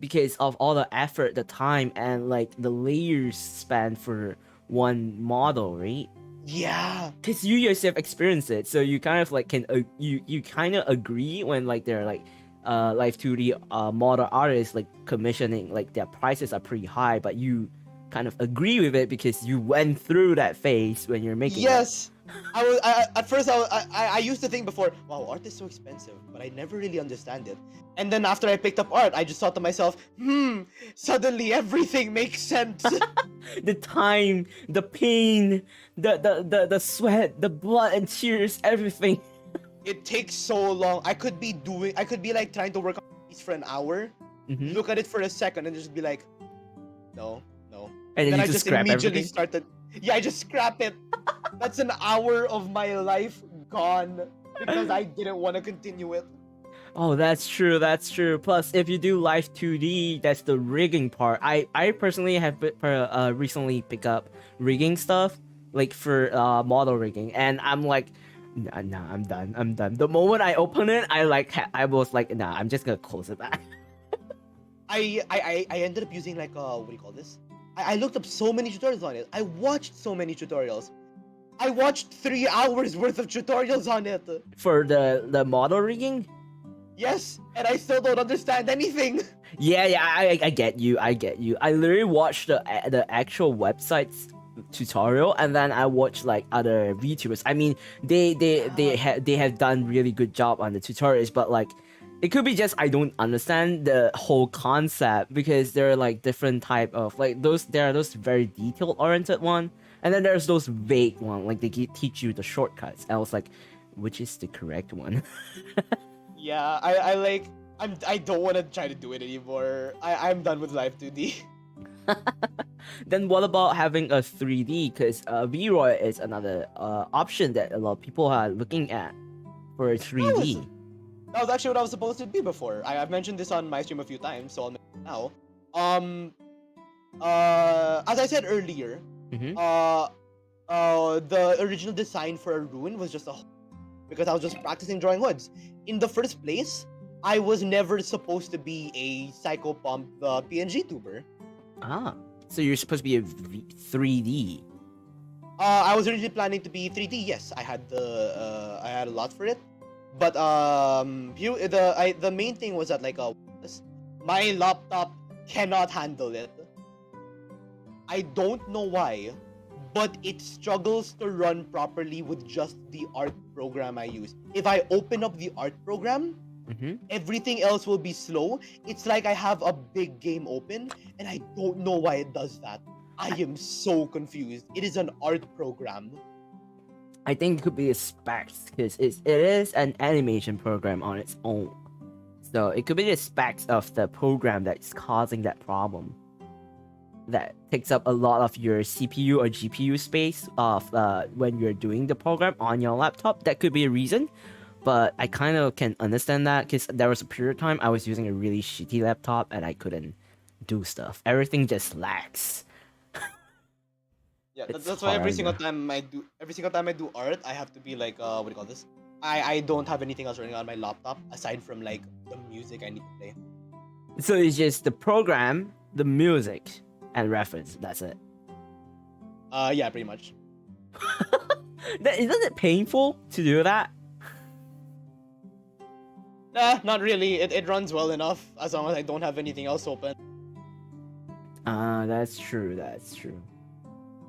because of all the effort, the time, and like the layers spanned for one model, right? Yeah. Because you yourself experience it, so you kind of like can you kind of agree when like they're like live 2D model artists like commissioning, like their prices are pretty high, but you kind of agree with it because you went through that phase when you're making Yes. At first I used to think before, wow, art is so expensive, but I never really understand it. And then after I picked up art, I just thought to myself, suddenly everything makes sense. The time, the pain, the sweat, the blood and tears, everything. It takes so long. I could be like trying to work on this for an hour, look at it for a second, and just be like, no. And then I you just scrap immediately everything? started. Yeah, I just scrap it. That's an hour of my life gone because I didn't want to continue it. Oh, that's true. Plus, if you do live 2D, that's the rigging part. I personally have recently picked up rigging stuff, like for model rigging, and I'm like, nah, I'm done. The moment I open it, I was like, nah, I'm just gonna close it back. I ended up using like what do you call this? I looked up so many tutorials on it. I watched so many tutorials. I watched 3 hours worth of tutorials on it. For the model rigging? Yes, and I still don't understand anything. Yeah, I get you. I literally watched the actual website's tutorial, and then I watched like other VTubers. I mean, they have done really good job on the tutorials, but like, it could be just I don't understand the whole concept because there are like different type of like those. There are those very detail oriented one, and then there's those vague one like they teach you the shortcuts. And I was like, which is the correct one? Yeah, I don't want to try to do it anymore. I'm done with live 2D. Then what about having a 3D? Because V-Roy is another option that a lot of people are looking at for a 3D. That was actually what I was supposed to be before. I've mentioned this on my stream a few times, so I'll mention it now. As I said earlier, the original design for ARUNE was just because I was just practicing drawing hoods. In the first place, I was never supposed to be a Psychopomp PNG tuber. Ah, so you're supposed to be a 3D. I was originally planning to be 3D. Yes, I had a lot for it, but the main thing was that like my laptop cannot handle it. I don't know why, but it struggles to run properly with just the art program I use. If I open up the art program, Everything else will be slow. It's like I have a big game open and I don't know why it does that. I am so confused. It is an art program. I think it could be a specs because it is an animation program on its own. So it could be the specs of the program that's causing that problem. That takes up a lot of your CPU or GPU space of when you're doing the program on your laptop. That could be a reason. But I kind of can understand that because there was a period of time I was using a really shitty laptop and I couldn't do stuff. Everything just lags. Yeah, It's that's why every hard. single time I do art, I have to be like, what do you call this? I don't have anything else running on my laptop aside from like the music I need to play. So it's just the program, the music, and reference. That's it. Yeah, pretty much. Isn't it painful to do that? Nah, not really. It runs well enough as long as I don't have anything else open. That's true. That's true.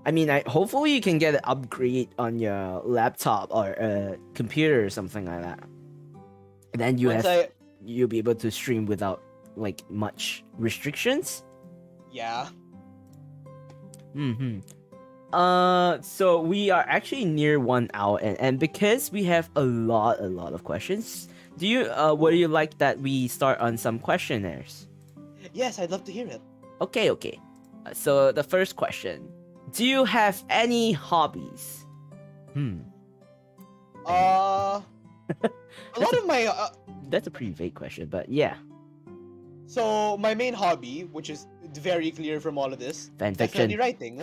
I mean, hopefully you can get an upgrade on your laptop or computer or something like that. And then you'll be able to stream without like much restrictions. Yeah. So we are actually near 1 hour, and because we have a lot of questions, would you like that we start on some questionnaires? Yes, I'd love to hear it. Okay. So the first question: do you have any hobbies? A lot of my That's a pretty vague question, but yeah. So my main hobby, which is very clear from all of this, Fan definitely fiction. writing.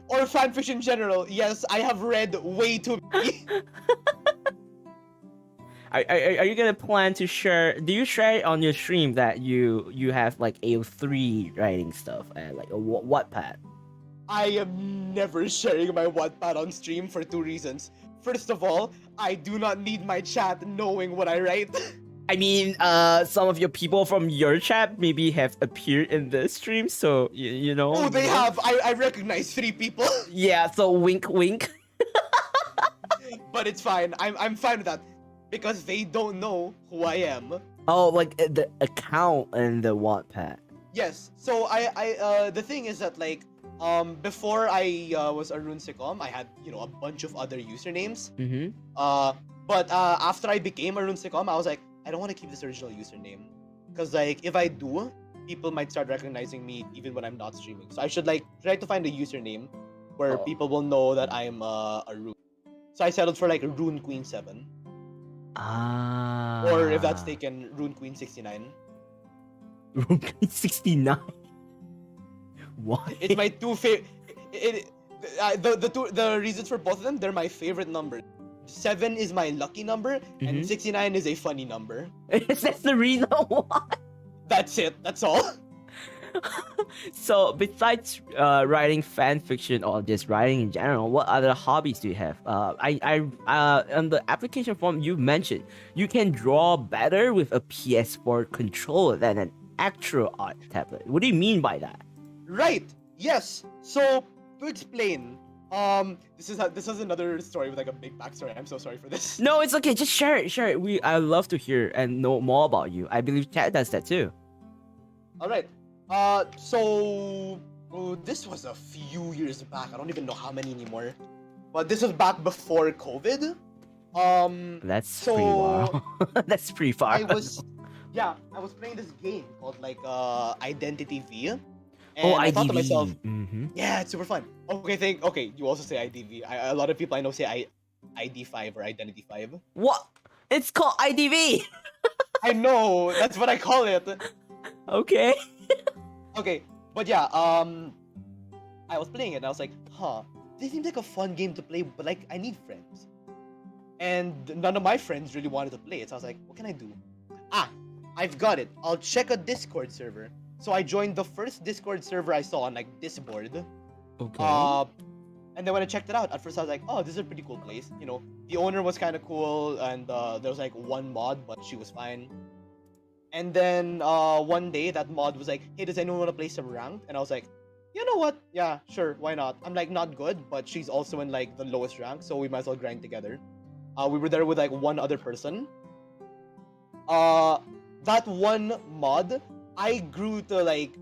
Or fanfiction in general. Yes, I have read way too many. Are you gonna plan to share? Do you share on your stream that you have like AO3 writing stuff and like a Wattpad? I am never sharing my Wattpad on stream for two reasons. First of all, I do not need my chat knowing what I write. I mean, some of your people from your chat maybe have appeared in this stream, so you know. Oh, they have. I recognize 3 people. Yeah, so wink, wink. But it's fine. I'm fine with that because they don't know who I am. Oh, like the account and the Wattpad. Yes. So the thing is that like before I was ARUNE SYCHOM, I had a bunch of other usernames. But after I became ARUNE SYCHOM, I was like, I don't want to keep this original username because like if I do, people might start recognizing me even when I'm not streaming. So I should like try to find a username where people will know that I'm ARUNE. So I settled for like Rune Queen 7. Or if that's taken, Rune Queen 69. Rune Queen 69. Why? It's my two favorite. The reasons for both of them, they're my favorite numbers. 7 is my lucky number, and 69 is a funny number. That's the reason why. That's it. That's all. So, besides writing fan fiction or just writing in general, what other hobbies do you have? On the application form you mentioned you can draw better with a PS4 controller than an actual art tablet. What do you mean by that? Right. Yes. So to explain, this is another story with like a big backstory. I'm so sorry for this. No, it's okay. Just share it. I love to hear and know more about you. I believe Chad does that too. All right. So this was a few years back. I don't even know how many anymore. But this was back before COVID. That's pretty far. That's pretty far. I was playing this game called like Identity V. And I thought to IDV. myself, yeah, it's super fun. Okay, you also say IDV. A lot of people I know say ID5 or Identity 5. What? It's called IDV. I know, that's what I call it. Okay. Okay, but yeah, I was playing it and I was like, this seems like a fun game to play, but like I need friends. And none of my friends really wanted to play it, so I was like, what can I do? I've got it. I'll check a Discord server. So I joined the first Discord server I saw on like Discord. Okay. And then when I checked it out, at first I was like, oh, this is a pretty cool place. The owner was kind of cool, and there was like one mod, but she was fine. And then one day that mod was like, hey, does anyone want to play some ranked? And I was like, you know what? Yeah, sure, why not? I'm like not good, but she's also in like the lowest rank, so we might as well grind together. We were there with like one other person. that one mod, I grew to like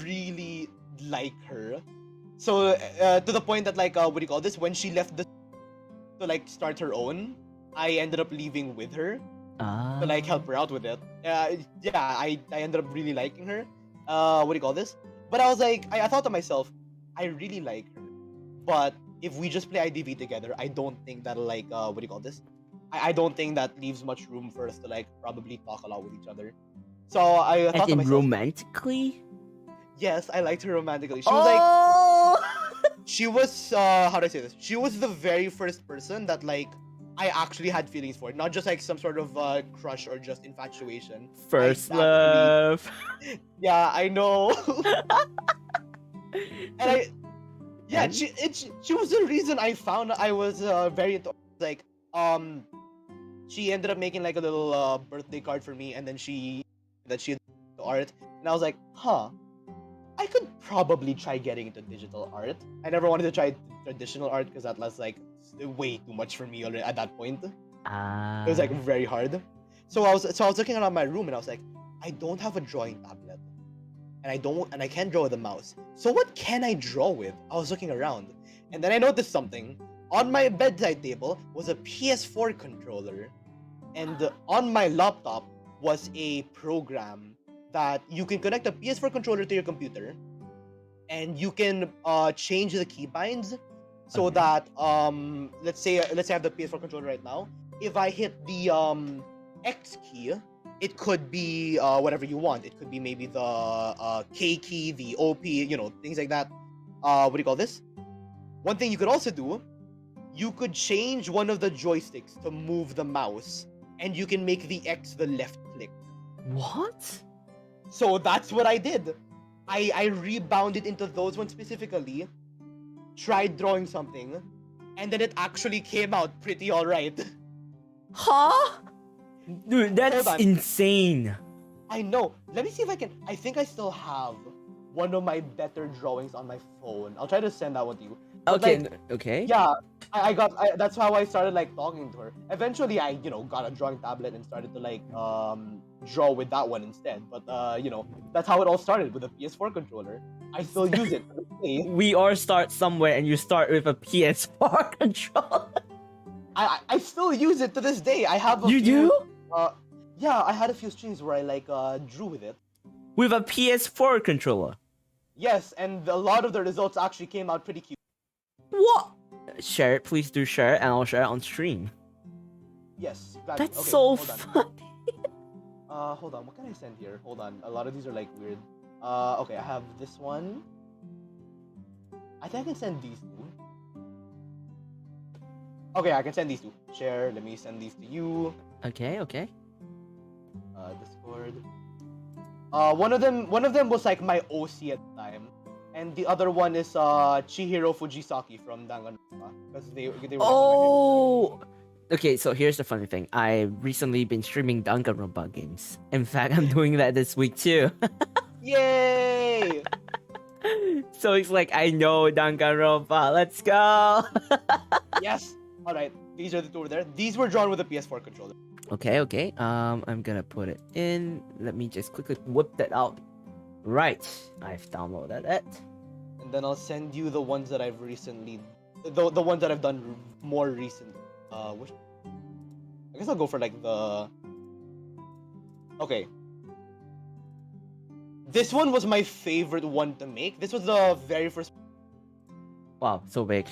really like her. So to the point that like what do you call this? When she left the to like start her own, I ended up leaving with her to like help her out with it. Yeah, I ended up really liking her. What do you call this? But I was like, I thought to myself, I really like her, but if we just play IDV together, I don't think that'll like what do you call this? I don't think that leaves much room for us to like probably talk a lot with each other. So I As thought to in myself, romantically? yes, I liked her romantically. Oh! She was how do I say this? She was the very first person that like I actually had feelings for, not just like some sort of crush or just infatuation. First I actually- love. Yeah, I know. And I, yeah, And? she was the reason I found I was very into, like she ended up making like a little birthday card for me, and then she had art, and I was like, huh, I could probably try getting into digital art. I never wanted to try traditional art because that was like way too much for me already at that point. It was like very hard. So I was looking around my room and I was like, I don't have a drawing tablet, and I can't draw with a mouse. So what can I draw with? I was looking around, and then I noticed something. On my bedside table was a PS4 controller, and on my laptop was a program that you can connect a PS4 controller to your computer, and you can change the keybinds so Okay. that let's say I have the PS4 controller right now. If I hit the X key, it could be whatever you want. It could be maybe the K key, the OP, things like that. What do you call this? One thing you could also do, you could change one of the joysticks to move the mouse, and you can make the X the left click. What? So that's what I did. I rebounded into those ones specifically, tried drawing something, and then it actually came out pretty alright. Huh? Dude, that's on. insane. I know. Let me see if I can. I think I still have one of my better drawings on my phone. I'll try to send that one to you. But, Okay, like, okay. yeah, that's how I started like talking to her. Eventually I got a drawing tablet and started to like draw with that one instead. But that's how it all started, with a PS4 controller. I still use it to this day. We all start somewhere and you start with a PS4 controller. I still use it to this day. I have a You few, do? yeah, I had a few streams where I like drew with it. With a PS4 controller? Yes, and a lot of the results actually came out pretty cute. What? Share it, please do share it, and I'll share it on stream. Yes, gladly. That's Okay, so hold funny. on. Hold on, what can I send here? Hold on, a lot of these are like weird. Okay, I have this one. I think I can send these two. Okay, I can send these two. Share, let me send these to you. Okay, okay. Discord. One of them was like my OC at the time, and the other one is Chihiro Fujisaki from Danganronpa, because they were like, Oh! Okay, so here's the funny thing. I've recently been streaming Danganronpa games. In fact, I'm doing that this week too. Yay! So it's like, I know Danganronpa. Let's go! Yes. All right, these are the two over there. These were drawn with a PS4 controller. Okay, okay. I'm gonna put it in. Let me just quickly whip that out. Right, I've downloaded it. And then I'll send you the ones that I've recently, the ones that I've done more recently. Which, I guess I'll go for like the. Okay. This one was my favorite one to make. This was the very first. Wow, so big.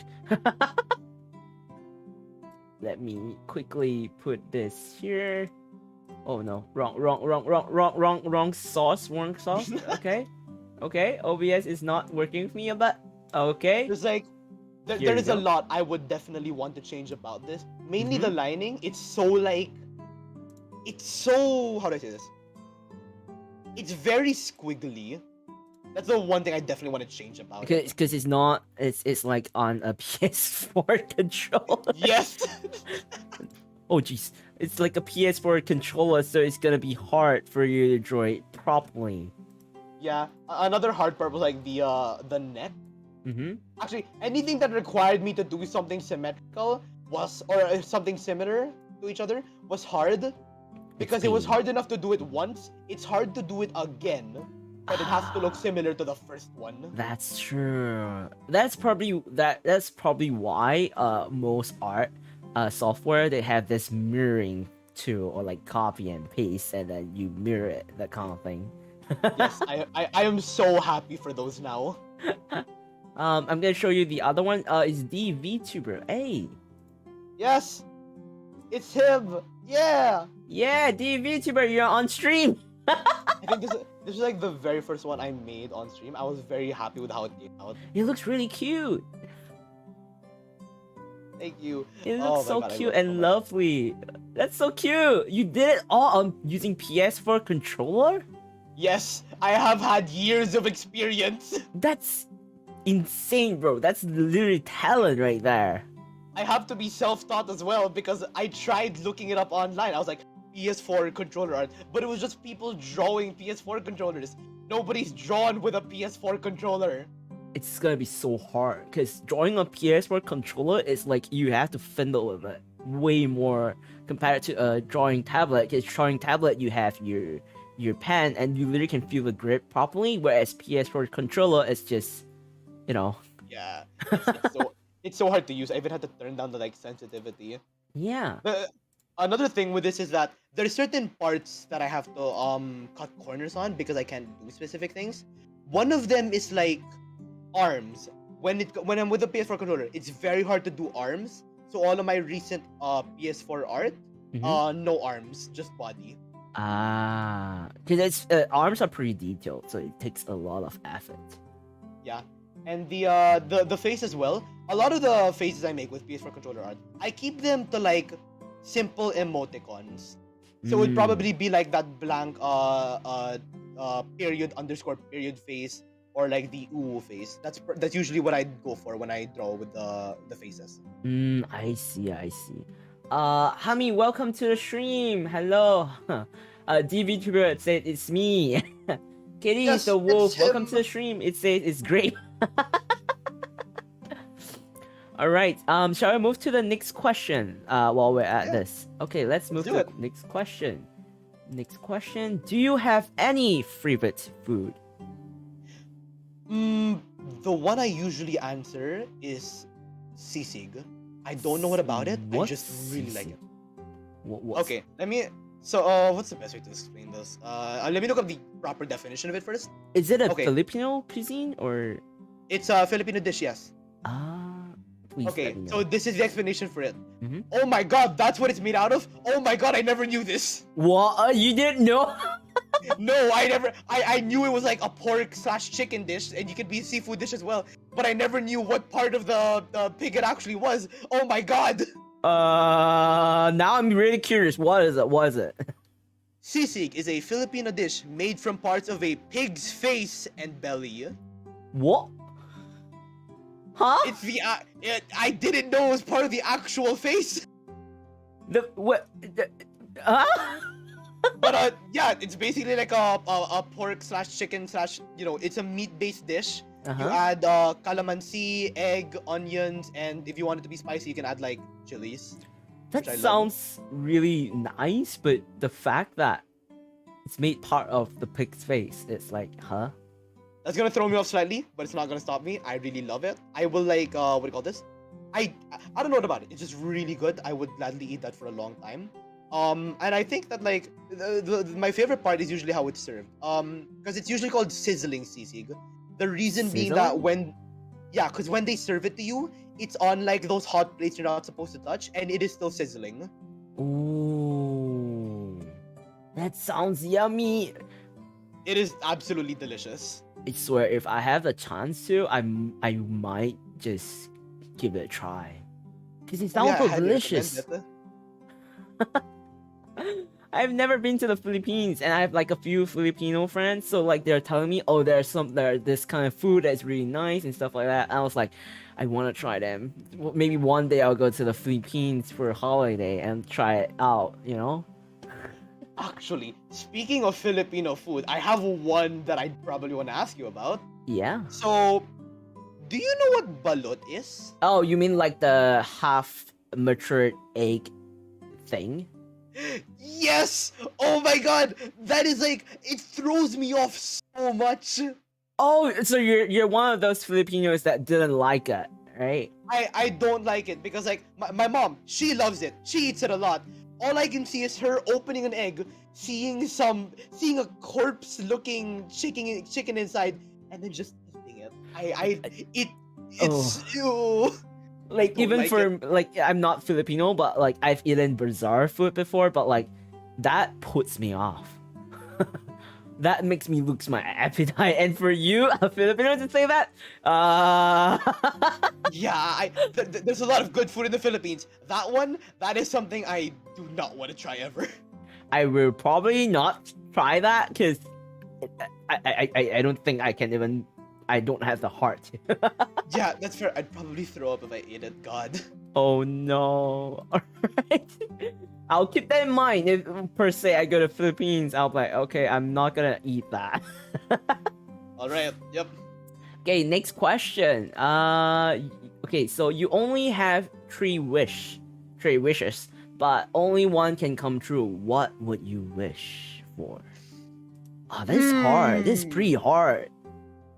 Let me quickly put this here. Oh no, wrong sauce, Okay, okay, OBS is not working with me, but okay. There's like, there Here is you a go. lot I would definitely want to change about this. Mainly the lining. It's so like, it's so, how do I say this? It's very squiggly. That's the one thing I definitely want to change about it. Because it's not, it's like on a PS4 controller. Yes. Oh jeez, it's like a PS4 controller, so it's gonna be hard for you to draw it properly. Yeah. Another hard part was like the neck. Mm-hmm. Actually, anything that required me to do something symmetrical was, or something similar to each other, was hard. Because it was pain. hard enough to do it once, it's hard to do it again, but it has to look similar to the first one. That's true. That's probably why most art software, they have this mirroring tool, or like copy and paste and then you mirror it, that kind of thing. Yes, I am so happy for those now. I'm gonna show you the other one. Is the VTuber. Hey. Yes, it's him. Yeah. Yeah, the VTuber, you're on stream. I think this is like the very first one I made on stream. I was very happy with how it came out. It looks really cute. Thank you. It Oh looks my so God, I cute love it so and much. lovely. That's so cute. You did it all on using PS4 controller? Yes, I have had years of experience. That's insane, bro. That's literally talent right there. I have to be self-taught as well because I tried looking it up online. I was like, PS4 controller art, but it was just people drawing PS4 controllers. Nobody's drawn with a PS4 controller. It's gonna be so hard because drawing a PS4 controller is like you have to fiddle with it way more compared to a drawing tablet. Because drawing tablet, you have your pen and you literally can feel the grip properly, whereas PS4 controller is just, you know. Yeah, it's so hard to use. I even had to turn down the like sensitivity. Yeah. Another thing with this is that there's certain parts that I have to cut corners on because I can't do specific things. One of them is like arms. When I'm with the PS4 controller, it's very hard to do arms. So all of my recent PS4 art, no arms, just body. Because it's arms are pretty detailed, so it takes a lot of effort. Yeah. And the face as well. A lot of the faces I make with PS4 controller art, I keep them to like simple emoticons. So it would probably be like that blank period underscore period face, or like the ooh face. That's usually what I go for when I draw with the faces. I see. Hami, welcome to the stream. Hello. DVTuber said it's me. Kitty Yes, the wolf, it's welcome him. to the stream. It says it's great. Alright, shall I move to the next question while we're at this? Okay, let's move do to it. the next question. Next question. Do you have any favorite food? The one I usually answer is sisig. I don't know what about it. I What's just really like sisig? it. What's Okay, let me. So, what's the best way to explain this? Let me look up the proper definition of it first. Is it a Okay. Filipino cuisine or It's a Filipino dish, yes. please Okay, let me know. so this is the explanation for it. Mhm. Oh my God, that's what it's made out of. Oh my God, I never knew this. What? You didn't know? No, I knew it was like a pork / chicken dish, and you could be a seafood dish as well. But I never knew what part of the pig it actually was. Oh my God. Now I'm really curious. What is it? What is it? Sisig is a Filipino dish made from parts of a pig's face and belly. What? Huh? It's the I didn't know it was part of the actual face. The what? Huh? But yeah, it's basically like a pork / chicken / it's a meat-based dish. You add calamansi, egg, onions, and if you want it to be spicy, you can add like chilies. That which I love. sounds really nice, but the fact that it's made part of the pig's face, it's like, huh? That's gonna throw me off slightly, but it's not gonna stop me. I really love it. I will like what do you call this? I don't know what about it. It's just really good. I would gladly eat that for a long time. And I think that like my favorite part is usually how it's served. Because it's usually called sizzling sisig. The reason being that Sizzling? because when they serve it to you, it's on like those hot plates you're not supposed to touch, and it is still sizzling. Ooh, that sounds yummy. It is absolutely delicious. I swear, if I have the chance to, I might just give it a try. Cause it sounds Yeah, so I highly delicious. recommend it. I've never been to the Philippines, and I have like a few Filipino friends. So like they're telling me, oh, there's this kind of food that's really nice and stuff like that. And I was like, I want to try them. Maybe one day I'll go to the Philippines for a holiday and try it out. You know? Actually, speaking of Filipino food, I have one that I probably want to ask you about. Yeah. So, do you know what balut is? Oh, you mean like the half matured egg thing? Yes! Oh my god! That is like, it throws me off so much. Oh, so you're one of those Filipinos that didn't like it, right? I don't like it because like my mom, she loves it. She eats it a lot. All I can see is her opening an egg, seeing a corpse looking chicken inside, and then just eating it. It's ew. Like don't even like for like I'm not Filipino, but like I've eaten bizarre food before, but like that puts me off. That makes me lose my appetite. And for you, a Filipino, to say that, Yeah, there's a lot of good food in the Philippines. That is something I do not want to try ever. I will probably not try that because I don't think I can even. I don't have the heart. Yeah, that's fair. I'd probably throw up if I ate it. God. Oh no! Alright, I'll keep that in mind. If per se I go to Philippines, I'll be like, okay, I'm not gonna eat that. All right. Yep. Okay, next question. Okay, so you only have three wishes, but only one can come true. What would you wish for? Oh, this is hard. This is pretty hard.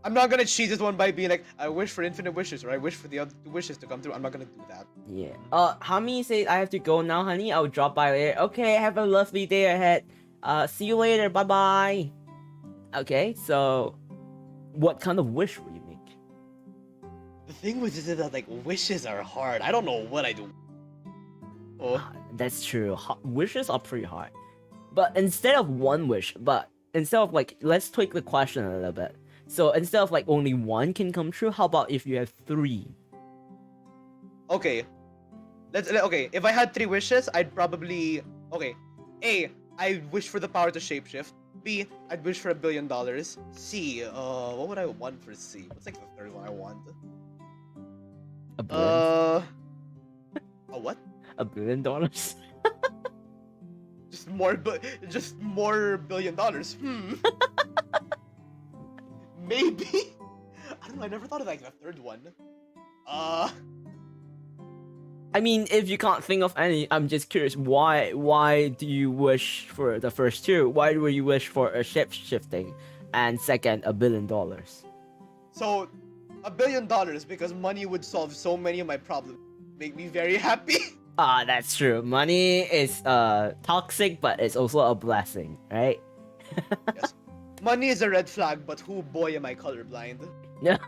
I'm not gonna cheat this one by being like, I wish for infinite wishes, or I wish for the other two wishes to come through. I'm not gonna do that. Yeah. Hami says I have to go now, honey. I'll drop by later. Okay, have a lovely day ahead. See you later. Bye bye. Okay, so what kind of wish will you make? The thing with this is that like wishes are hard. I don't know what I do. Oh. That's true. Wishes are pretty hard. But instead of one wish, instead of like, let's tweak the question a little bit. So instead of like only one can come true, how about if you have three? Okay. Okay, if I had three wishes, I'd probably A, I wish for the power to shapeshift. B, I'd wish for $1 billion. C, what would I want for C? What's like the third one I want? $1 billion? A what? $1 billion? Just more $1 billion. Maybe. I don't know. I never thought of like the third one. I mean, if you can't think of any, I'm just curious. Why do you wish for the first two? Why do you wish for a shape shifting, and second, $1 billion? So, $1 billion because money would solve so many of my problems. Make me very happy. That's true. Money is toxic, but it's also a blessing, right? Yes. Money is a red flag, but who boy am I colorblind? Yeah.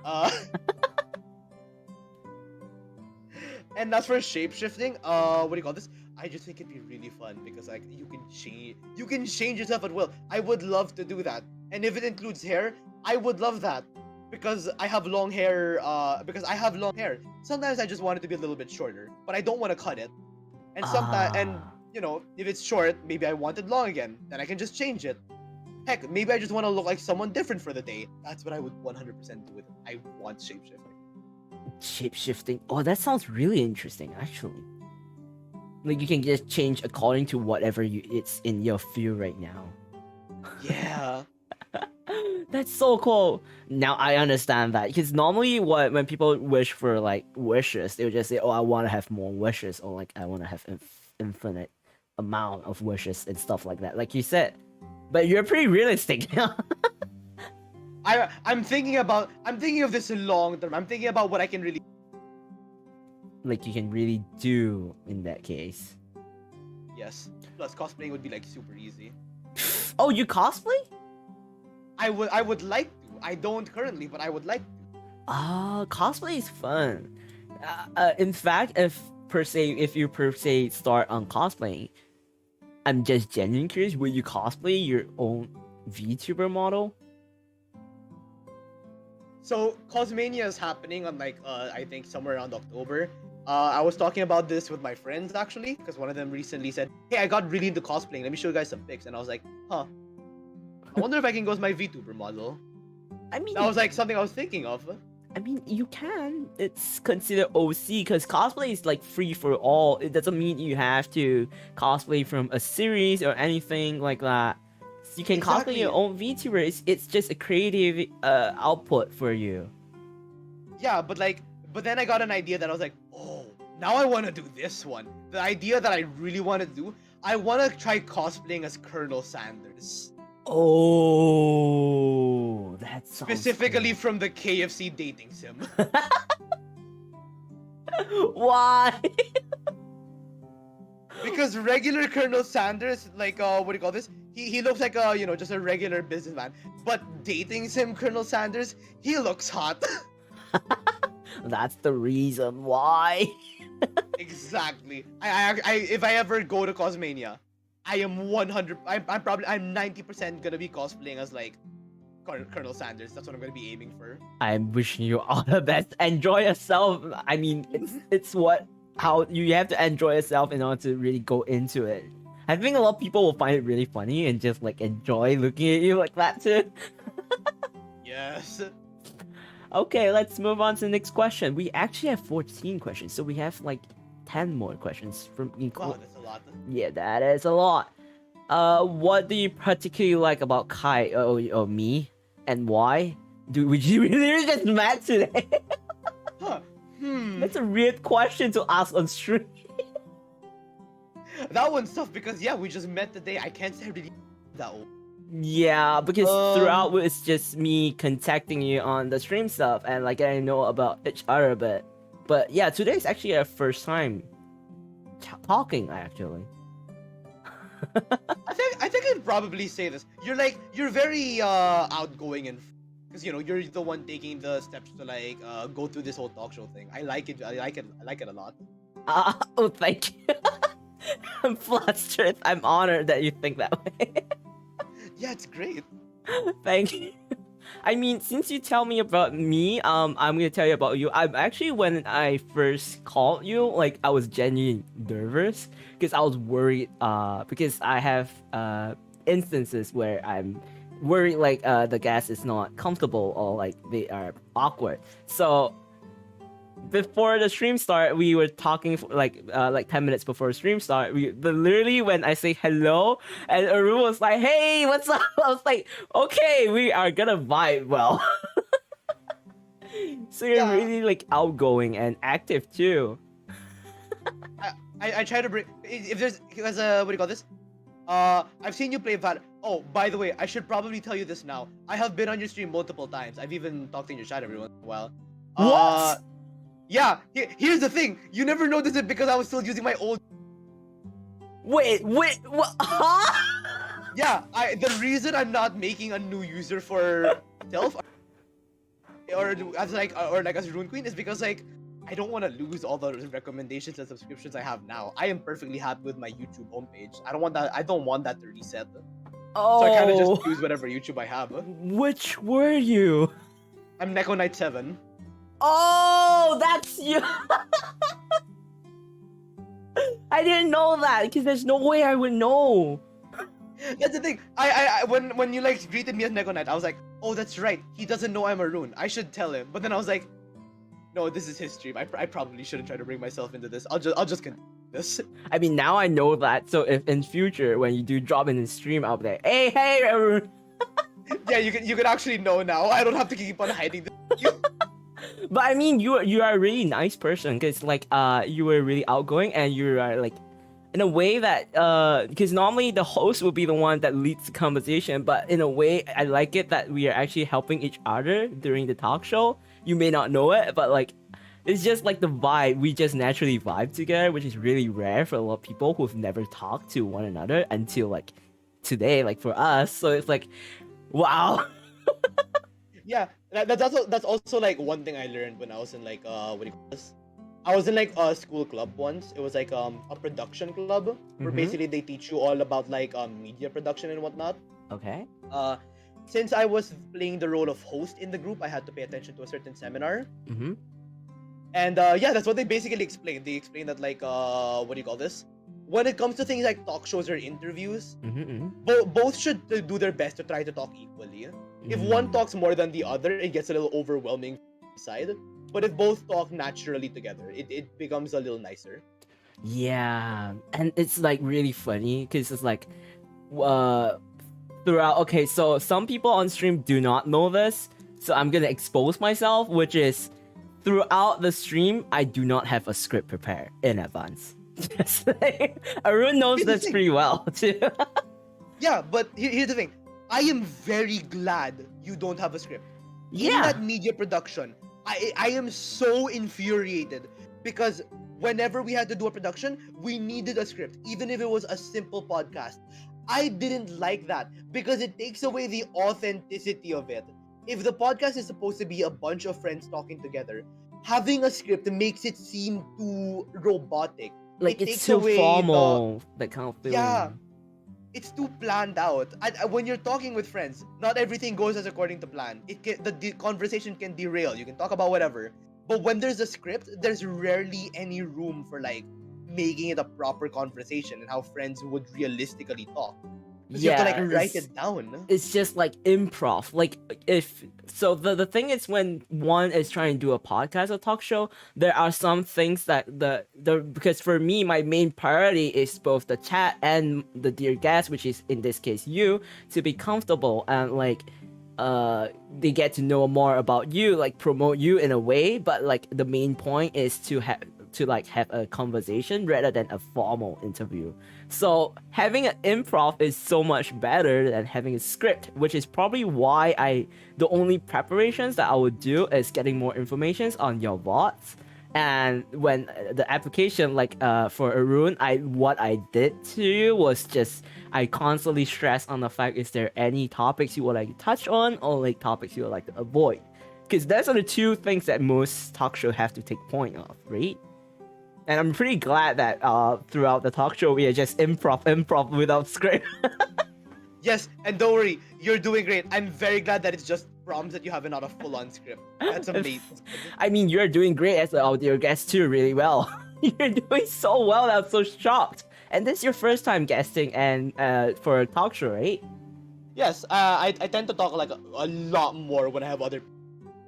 And as for shapeshifting, what do you call this? I just think it'd be really fun because like you can change yourself at will. I would love to do that. And if it includes hair, I would love that. Because I have long hair, Sometimes I just want it to be a little bit shorter, but I don't want to cut it. And sometimes, you know, if it's short, maybe I want it long again. Then I can just change it. Heck, maybe I just want to look like someone different for the day. That's what I would 100% do with it. I want shapeshifting. Shapeshifting. Oh, that sounds really interesting, actually. Like you can just change according to whatever it's in your field right now. Yeah. That's so cool. Now I understand that because normally when people wish for like wishes, they would just say, "Oh, I want to have more wishes," or like, "I want to have infinite amount of wishes" and stuff like that. Like you said, but you're pretty realistic. I'm thinking of this long term. I'm thinking about what I can really like you can really do in that case. Yes. Plus cosplaying would be like super easy. Oh, you cosplay? I would like to. I don't currently, but I would like to. Cosplay is fun. In fact, if you per se start on cosplaying, I'm just genuinely curious, will you cosplay your own VTuber model? So Cosmania is happening on like I think somewhere around October. I was talking about this with my friends actually, because one of them recently said, "Hey, I got really into cosplaying. Let me show you guys some pics." And I was like, "Huh. I wonder if I can go as my VTuber model." I mean, that was like something I was thinking of. I mean, you can. It's considered OC because cosplay is like free for all. It doesn't mean you have to cosplay from a series or anything like that. So you can cosplay your own VTuber. It's just a creative output for you. Yeah, but then I got an idea that I was like, oh, now I want to do this one. The idea that I really want to do, I want to try cosplaying as Colonel Sanders. Oh, that's Specifically from the KFC dating sim. Why? Because regular Colonel Sanders, like, what do you call this? He looks like a, you know, just a regular businessman. But dating sim Colonel Sanders, he looks hot. That's the reason why. Exactly. If I ever go to Cosmania, I am 100. I'm 90% gonna be cosplaying as like Colonel Sanders. That's what I'm gonna be aiming for. I'm wishing you all the best. Enjoy yourself. I mean, it's how you have to enjoy yourself in order to really go into it. I think a lot of people will find it really funny and just like enjoy looking at you like that too. Yes. Okay, let's move on to the next question. We actually have 14 questions, so we have like 10 more questions from Wow, that's a lot. Yeah, that is a lot. What do you particularly like about Kai or me, and why? Would you really just mad today? Huh. That's a weird question to ask on stream. That one's tough because yeah, we just met today. I can't say really that old. Yeah, because throughout it's just me contacting you on the stream stuff and like I know about each other a bit. But yeah, today's actually our first time talking actually. I think I'd probably say this. You're very outgoing and because you know you're the one taking the steps to like go through this whole talk show thing. I like it a lot. Oh, thank you. I'm flustered. I'm honored that you think that way. Yeah, it's great. Thank you. I mean, since you tell me about me, I'm gonna tell you about you. I'm actually, when I first called you, like I was genuinely nervous because I was worried. Because I have instances where I'm worried like the guest is not comfortable or like they are awkward. So before the stream start, we were talking for like 10 minutes before the stream start. Literally when I say hello, and Arun was like, "Hey, what's up?" I was like, "Okay, we are gonna vibe well." So you're really like outgoing and active too. I try to bring if there's because what do you call this? I've seen you play Valorant. Oh, by the way, I should probably tell you this now. I have been on your stream multiple times. I've even talked in your chat every once in a while. What? Yeah, here's the thing. You never noticed it because I was still using my old. Wait, what? Huh? Yeah, the reason I'm not making a new user for self or as Rune Queen is because like I don't want to lose all the recommendations and subscriptions I have now. I am perfectly happy with my YouTube homepage. I don't want that to reset. Oh. So I kind of just use whatever YouTube I have. Which were you? I'm Neko Knight 7. Oh, that's you. I didn't know that because there's no way I would know. That's the thing. When you like greeted me as Neko Knight, I was like, oh, that's right. He doesn't know I'm Arun. I should tell him. But then I was like, no, this is his stream. I probably shouldn't try to bring myself into this. I'll just continue this. I mean, now I know that. So if in future when you do drop in the stream, I'll be like, hey, Arun. Yeah, you can actually know now. I don't have to keep on hiding this. But I mean, you are a really nice person because like you were really outgoing and you are like in a way that because normally the host will be the one that leads the conversation, but in a way I like it that we are actually helping each other during the talk show. You may not know it, but like it's just like the vibe. We just naturally vibe together, which is really rare for a lot of people who've never talked to one another until like today, like for us. So it's like, wow. Yeah, that's also like one thing I learned when I was in like what do you call this? I was in like a school club once. It was like a production club where basically they teach you all about like media production and whatnot. Okay. Since I was playing the role of host in the group, I had to pay attention to a certain seminar. And yeah, that's what they basically explained. They explained that like what do you call this? When it comes to things like talk shows or interviews, both should do their best to try to talk equally. If one talks more than the other, it gets a little overwhelming side. But if both talk naturally together, it becomes a little nicer. Yeah, and it's like really funny because it's like throughout. Okay, so some people on stream do not know this, so I'm gonna expose myself, which is throughout the stream, I do not have a script prepared in advance. Just like, Arun knows Here's the this thing. pretty well too. Yeah, but here's the thing. I am very glad you don't have a script. In Yeah. that media production, I am so infuriated because whenever we had to do a production, we needed a script, even if it was a simple podcast. I didn't like that because it takes away the authenticity of it. If the podcast is supposed to be a bunch of friends talking together, having a script makes it seem too robotic. Like It it's takes too away formal, that kind of feeling. Yeah. It's too planned out. And when you're talking with friends, not everything goes as according to plan. The conversation can derail. You can talk about whatever. But when there's a script, there's rarely any room for like making it a proper conversation and how friends would realistically talk. You have to like write it down. It's just like improv. Like if so, the thing is when one is trying to do a podcast or talk show, there are some things that the because for me my main priority is both the chat and the dear guest, which is in this case you, to be comfortable and like they get to know more about you, like promote you in a way, but like the main point is to have a conversation rather than a formal interview. So having an improv is so much better than having a script, which is probably why the only preparations that I would do is getting more information on your bots. And when the application, like for Arun, what I did to you was just I constantly stress on the fact, is there any topics you would like to touch on or like topics you would like to avoid? Because those are the two things that most talk show have to take point of, right? And I'm pretty glad that throughout the talk show we are just improv without script. Yes, and don't worry, you're doing great. I'm very glad that it's just prompts that you have and not a full-on script. That's amazing. I mean, you're doing great as an audio guest too, really well. You're doing so well that I'm so shocked. And this is your first time guesting and for a talk show, right? Yes, I tend to talk like a lot more when I have other.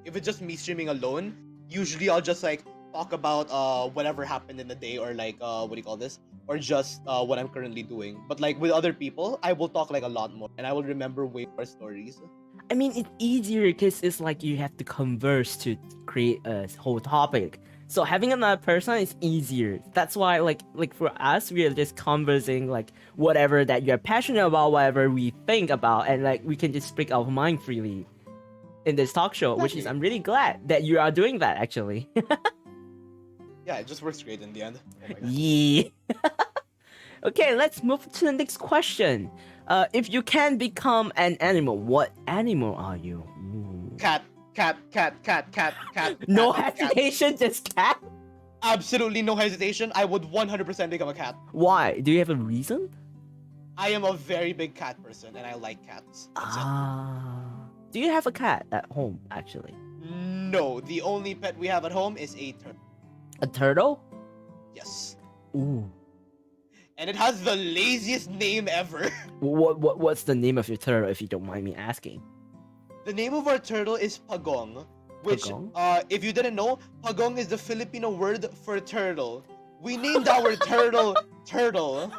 If it's just me streaming alone, usually I'll just like talk about whatever happened in the day or like what do you call this? Or just what I'm currently doing. But like with other people, I will talk like a lot more and I will remember way more stories. I mean, it's easier because it's like you have to converse to create a whole topic. So having another person is easier. That's why like for us, we are just conversing like whatever that you're passionate about, whatever we think about, and like we can just speak our mind freely in this talk show, which is I'm really glad that you are doing that actually. Yeah, it just works great in the end. Oh my God. Yeah. Okay, let's move to the next question. If you can become an animal, what animal are you? Ooh. Cat. No cat. hesitation, just cat? Absolutely no hesitation. I would 100% become a cat. Why? Do you have a reason? I am a very big cat person and I like cats. That's it. Do you have a cat at home, actually? No, the only pet we have at home is a turtle. A turtle? Yes. Ooh. And it has the laziest name ever. What's the name of your turtle, if you don't mind me asking? The name of our turtle is Pagong, which, Pagong? if you didn't know, Pagong is the Filipino word for turtle. We named our turtle Turtle.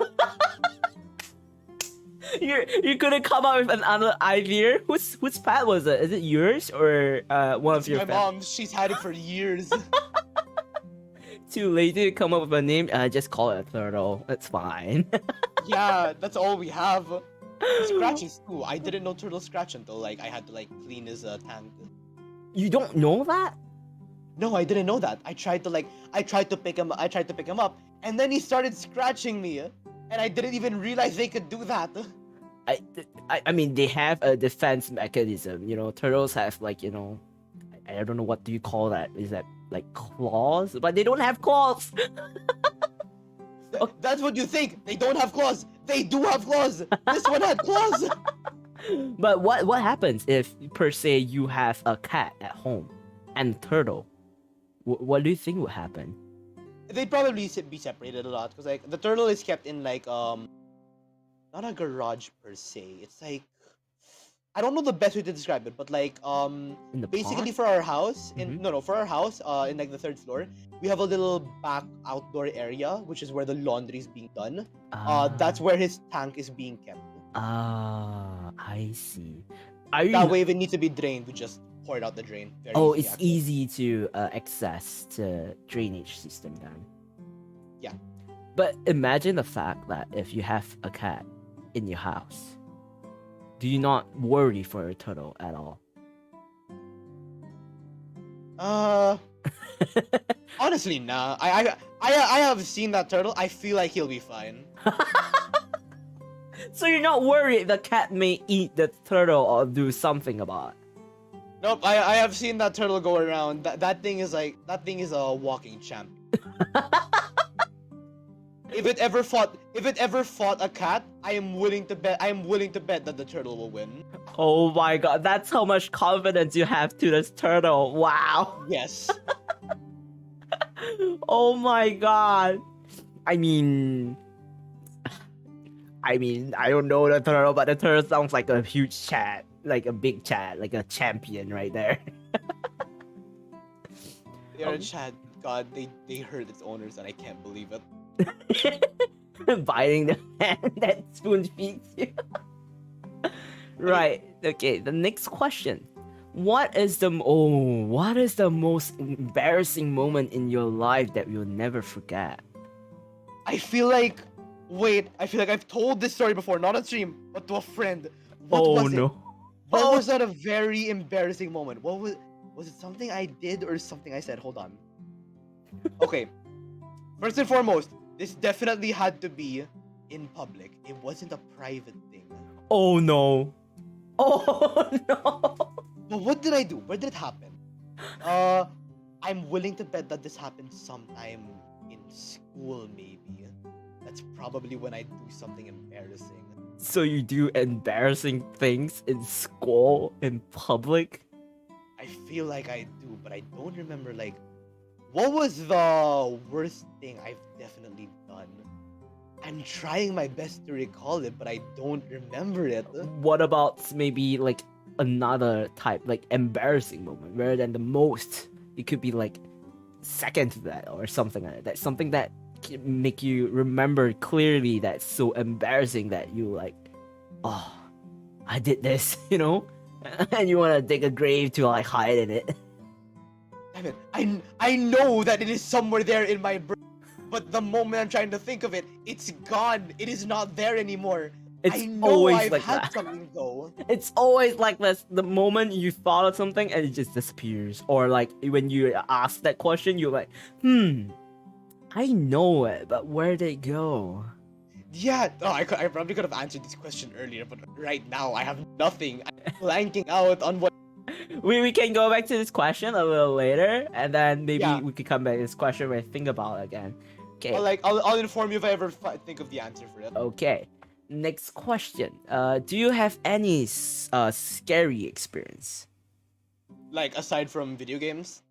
You couldn't come up with another idea? Whose pet was it? Is it yours or one of your My pets? mom, she's had it for years. Too lazy to come up with a name? Just call it a turtle. It's fine. Yeah, that's all we have. He scratches too. I didn't know turtles scratch until like I had to like clean his tank. You don't know that? No, I didn't know that. I tried to pick him up, and then he started scratching me, and I didn't even realize they could do that. I mean, they have a defense mechanism. You know, turtles have like, you know, I don't know, what do you call that? Is that like claws? But they don't have claws. That's what you think. They don't have claws. They do have claws. This one had claws. But what happens if, per se, you have a cat at home and a turtle? What do you think would happen? They'd probably be separated a lot because like the turtle is kept in like not a garage per se. It's like I don't know the best way to describe it, but like In the basically park? for our house Mhm. for our house in like the third floor, we have a little back outdoor area which is where the laundry is being done. That's where his tank is being kept. I see. Are you That way if it needs to be drained, we just pour it out the drain. Very Oh, easy it's access. easy to access the drainage system then. Yeah. But imagine the fact that if you have a cat in your house, do you not worry for a turtle at all? Honestly, nah. I have seen that turtle. I feel like he'll be fine. So you're not worried the cat may eat the turtle or do something about it? Nope, I have seen that turtle go around. That thing is a walking champ. If it ever fought a cat, I am willing to bet that the turtle will win. Oh my god, that's how much confidence you have to this turtle. Wow. Yes. Oh my god. I mean, I don't know the turtle, but the turtle sounds like a huge chat, like a big chat, like a champion right there. They are Chad. God, they hurt its owners, and I can't believe it. Biting the hand that spoon feeds you. Right. Okay. The next question. What is the most embarrassing moment in your life that you'll never forget? I feel like I've told this story before, not on stream, but to a friend. What was it? What was that a very embarrassing moment? Was it something I did or something I said? Hold on. Okay. First and foremost, this definitely had to be in public. It wasn't a private thing. Oh no. Oh no. But what did I do? Where did it happen? I'm willing to bet that this happened sometime in school, maybe. That's probably when I do something embarrassing. So you do embarrassing things in school, in public? I feel like I do, but I don't remember, like, what was the worst thing I've definitely done? I'm trying my best to recall it, but I don't remember it. What about maybe like another type, like embarrassing moment, rather than the most? It could be like second to that or something like that. That's something that can make you remember clearly that's so embarrassing that you like, oh, I did this, you know? And you want to dig a grave to like hide in it. I know that it is somewhere there in my brain, but the moment I'm trying to think of it, it's gone. It is not there anymore. It's I know always I've like had that. something though. It's always like this. The moment you thought of something and it just disappears, or like when you ask that question, you're like, I know it, but where did it go? Yeah, I probably could have answered this question earlier, but right now I have nothing. I'm blanking out on what. We can go back to this question a little later, and then maybe Yeah. we could come back to this question when I think about it again. Okay. I'll inform you if I ever think of the answer for it. Okay. Next question. Do you have any scary experience? Like aside from video games.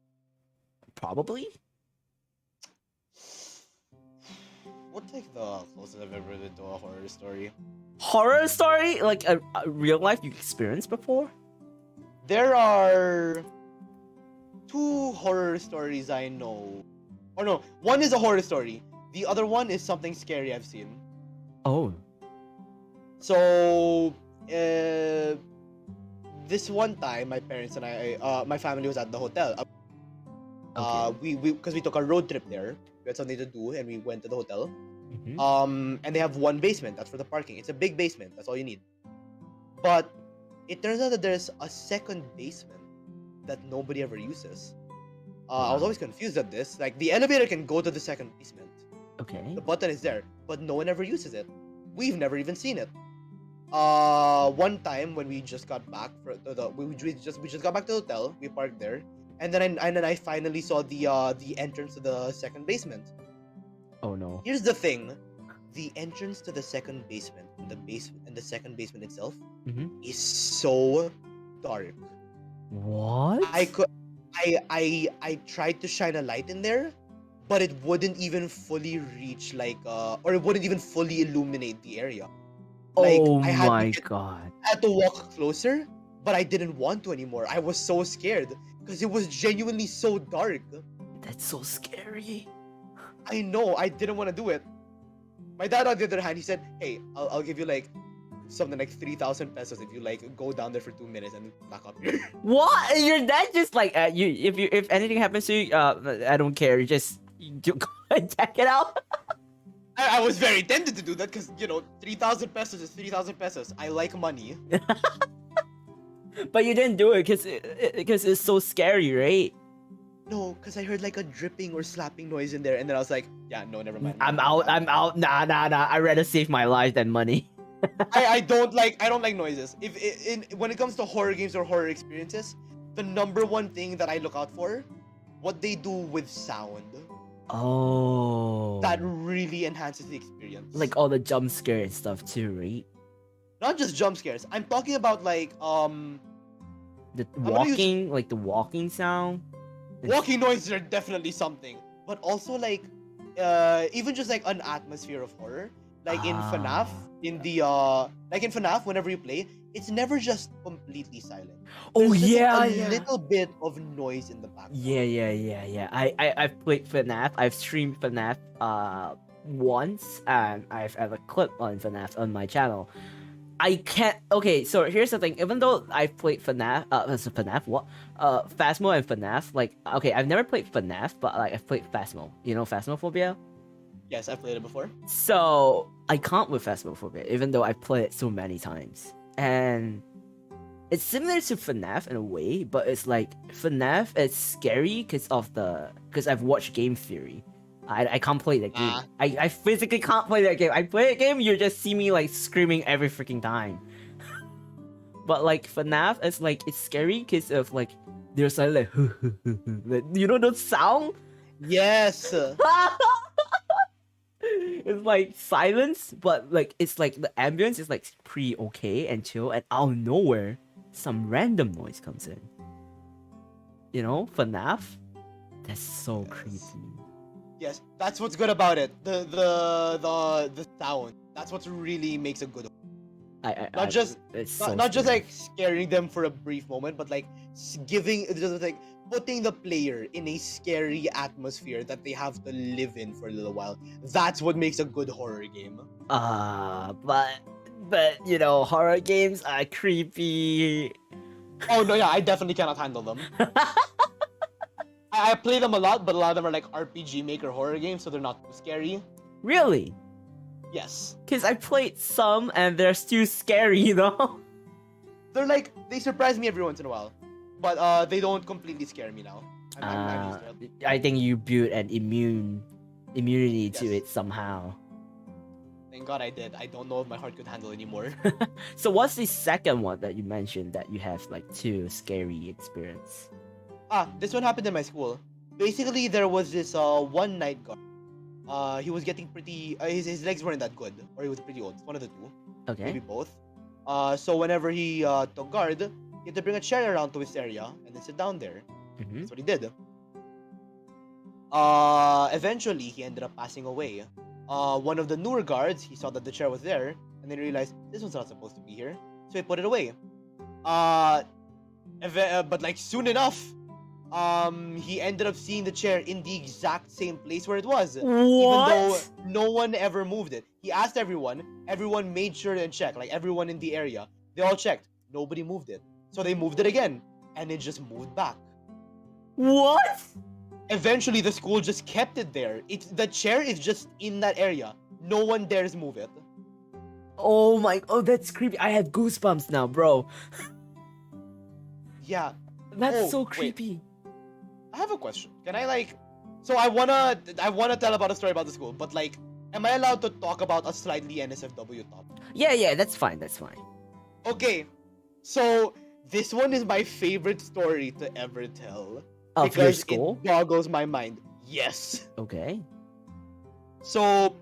Probably. What's like the closest I've ever been to a horror story? Horror story, like a real life you experienced before? There are 2 horror stories I know. Or no, one is a horror story. The other one is something scary I've seen. Oh. So, this one time, my parents and my family was at the hotel. Because we took a road trip there. We had something to do, and we went to the hotel. Mm-hmm. And they have one basement. That's for the parking. It's a big basement. That's all you need. But it turns out that there's a second basement that nobody ever uses. I was always confused at this. Like, the elevator can go to the second basement. Okay. The button is there, but no one ever uses it. We've never even seen it. One time when we just got back we just got back to the hotel. We parked there, and then I finally saw the entrance to the second basement. Oh no. Here's the thing: the entrance to the second basement, and the second basement itself, is so dark. What? I tried to shine a light in there, but it wouldn't even fully reach or it wouldn't even fully illuminate the area. Like, oh I my god. I had to walk closer, but I didn't want to anymore. I was so scared because it was genuinely so dark. That's so scary. I know, I didn't want to do it. My dad, on the other hand, he said, "Hey, I'll give you like something like 3,000 pesos if you like go down there for 2 minutes and back up here. What? Your dad just like you if anything happens to you, I don't care. You go and check it out. I was very tempted to do that because 3,000 pesos is 3,000 pesos. I like money. But you didn't do it because it's so scary, right? No, because I heard like a dripping or slapping noise in there, and then I was like, yeah, no, never mind. I'm out. Nah. I'd rather save my life than money. I don't like noises. When it comes to horror games or horror experiences, the number one thing that I look out for, what they do with sound. Oh. That really enhances the experience. Like all the jump scare and stuff too, right? Not just jump scares. I'm talking about like the walking, like the walking sound. Walking noises are definitely something, but also like even just like an atmosphere of horror. Like in FNAF, in FNAF, whenever you play, it's never just completely silent. Oh There's just, yeah, like, a little bit of noise in the background. Yeah. I've played FNAF. I've streamed FNAF once, and I've have a clip on FNAF on my channel. I can't. Okay, so here's the thing. Even though I've played FNAF, Phasmo and FNAF. Like, okay, I've never played FNAF, but like I've played Phasmo. You know Phasmophobia? Yes, I've played it before. So I can't with Phasmophobia, even though I've played it so many times. And it's similar to FNAF in a way, but it's like FNAF it's scary because I've watched game theory. I can't play that game. I physically can't play that game. I play a game, you just see me like screaming every freaking time. But like FNAF, it's scary because of like there's like you know the sound? Yes. It's like silence, but like it's like the ambience is like pretty okay and chill, and out of nowhere, some random noise comes in. You know, FNAF? That's so creepy. Yes, that's what's good about it. The sound. That's what really makes a good. Not just like scaring them for a brief moment, but like putting the player in a scary atmosphere that they have to live in for a little while. That's what makes a good horror game. But you know, horror games are creepy. Oh no, yeah, I definitely cannot handle them. I play them a lot, but a lot of them are like RPG Maker horror games, so they're not too scary. Really? Yes. Because I played some and they're still scary, you know? They surprise me every once in a while. But they don't completely scare me now. I'm used to it. I think you built an immunity to it somehow. Thank God I did. I don't know if my heart could handle anymore. So what's the second one that you mentioned that you have like two scary experience? This one happened in my school. Basically, there was this one night guard. He was getting pretty. His legs weren't that good, or he was pretty old. One of the two. Okay. Maybe both. So whenever he took guard, he had to bring a chair around to his area and then sit down there. Mm-hmm. That's what he did. Eventually, he ended up passing away. One of the newer guards, he saw that the chair was there, and then realized this one's not supposed to be here, so he put it away. But like soon enough, he ended up seeing the chair in the exact same place where it was. What? Even though no one ever moved it. He asked everyone. Everyone made sure and checked. Like everyone in the area, they all checked. Nobody moved it. So they moved it again, and it just moved back. What? Eventually, the school just kept it there. The chair is just in that area. No one dares move it. Oh my! Oh, that's creepy. I have goosebumps now, bro. Yeah. That's so wait. creepy. I have a question. Can I like? So I wanna tell about a story about the school, but like, am I allowed to talk about a slightly NSFW topic? Yeah, that's fine. That's fine. Okay. So this one is my favorite story to ever tell. Of your Because school? it boggles my mind. Yes. Okay. So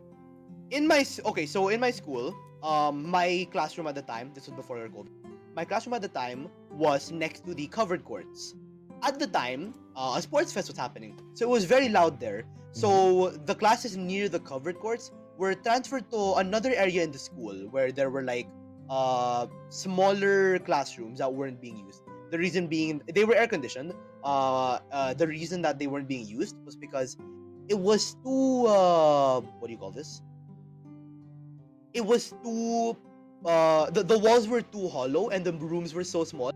in my school, my classroom at the time, this was before COVID. My classroom at the time was next to the covered courts. At the time, a sports fest was happening, so it was very loud there. So the classes near the covered courts were transferred to another area in the school where there were like smaller classrooms that weren't being used. The reason being they were air conditioned. The reason that they weren't being used was because it was too what do you call this? It was too the walls were too hollow and the rooms were so small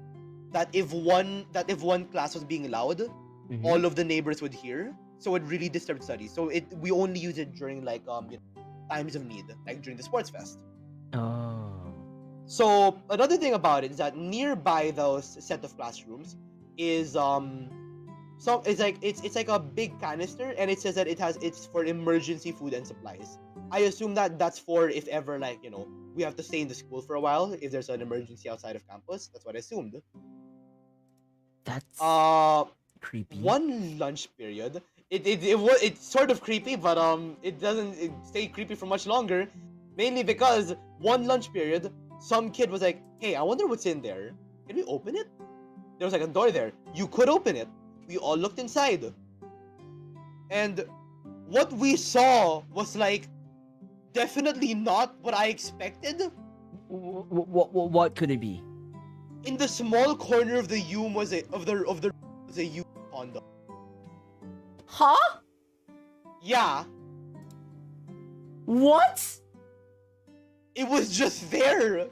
that if one class was being loud, Mhm. all of the neighbors would hear. So it really disturbed studies. So we only use it during like times of need, like during the sports fest. Oh. So another thing about it is that nearby those set of classrooms is it's like a big canister, and it says that it's for emergency food and supplies. I assume that that's for if ever like we have to stay in the school for a while if there's an emergency outside of campus. That's what I assumed. That's creepy. One lunch period. It's sort of creepy, but it doesn't stay creepy for much longer. Mainly because one lunch period, some kid was like, "Hey, I wonder what's in there. Can we open it?" There was like a door there. You could open it. We all looked inside, and what we saw was like definitely not what I expected. What could it be? In the small corner of the room was a used condom. Huh? Yeah, What? it was just there.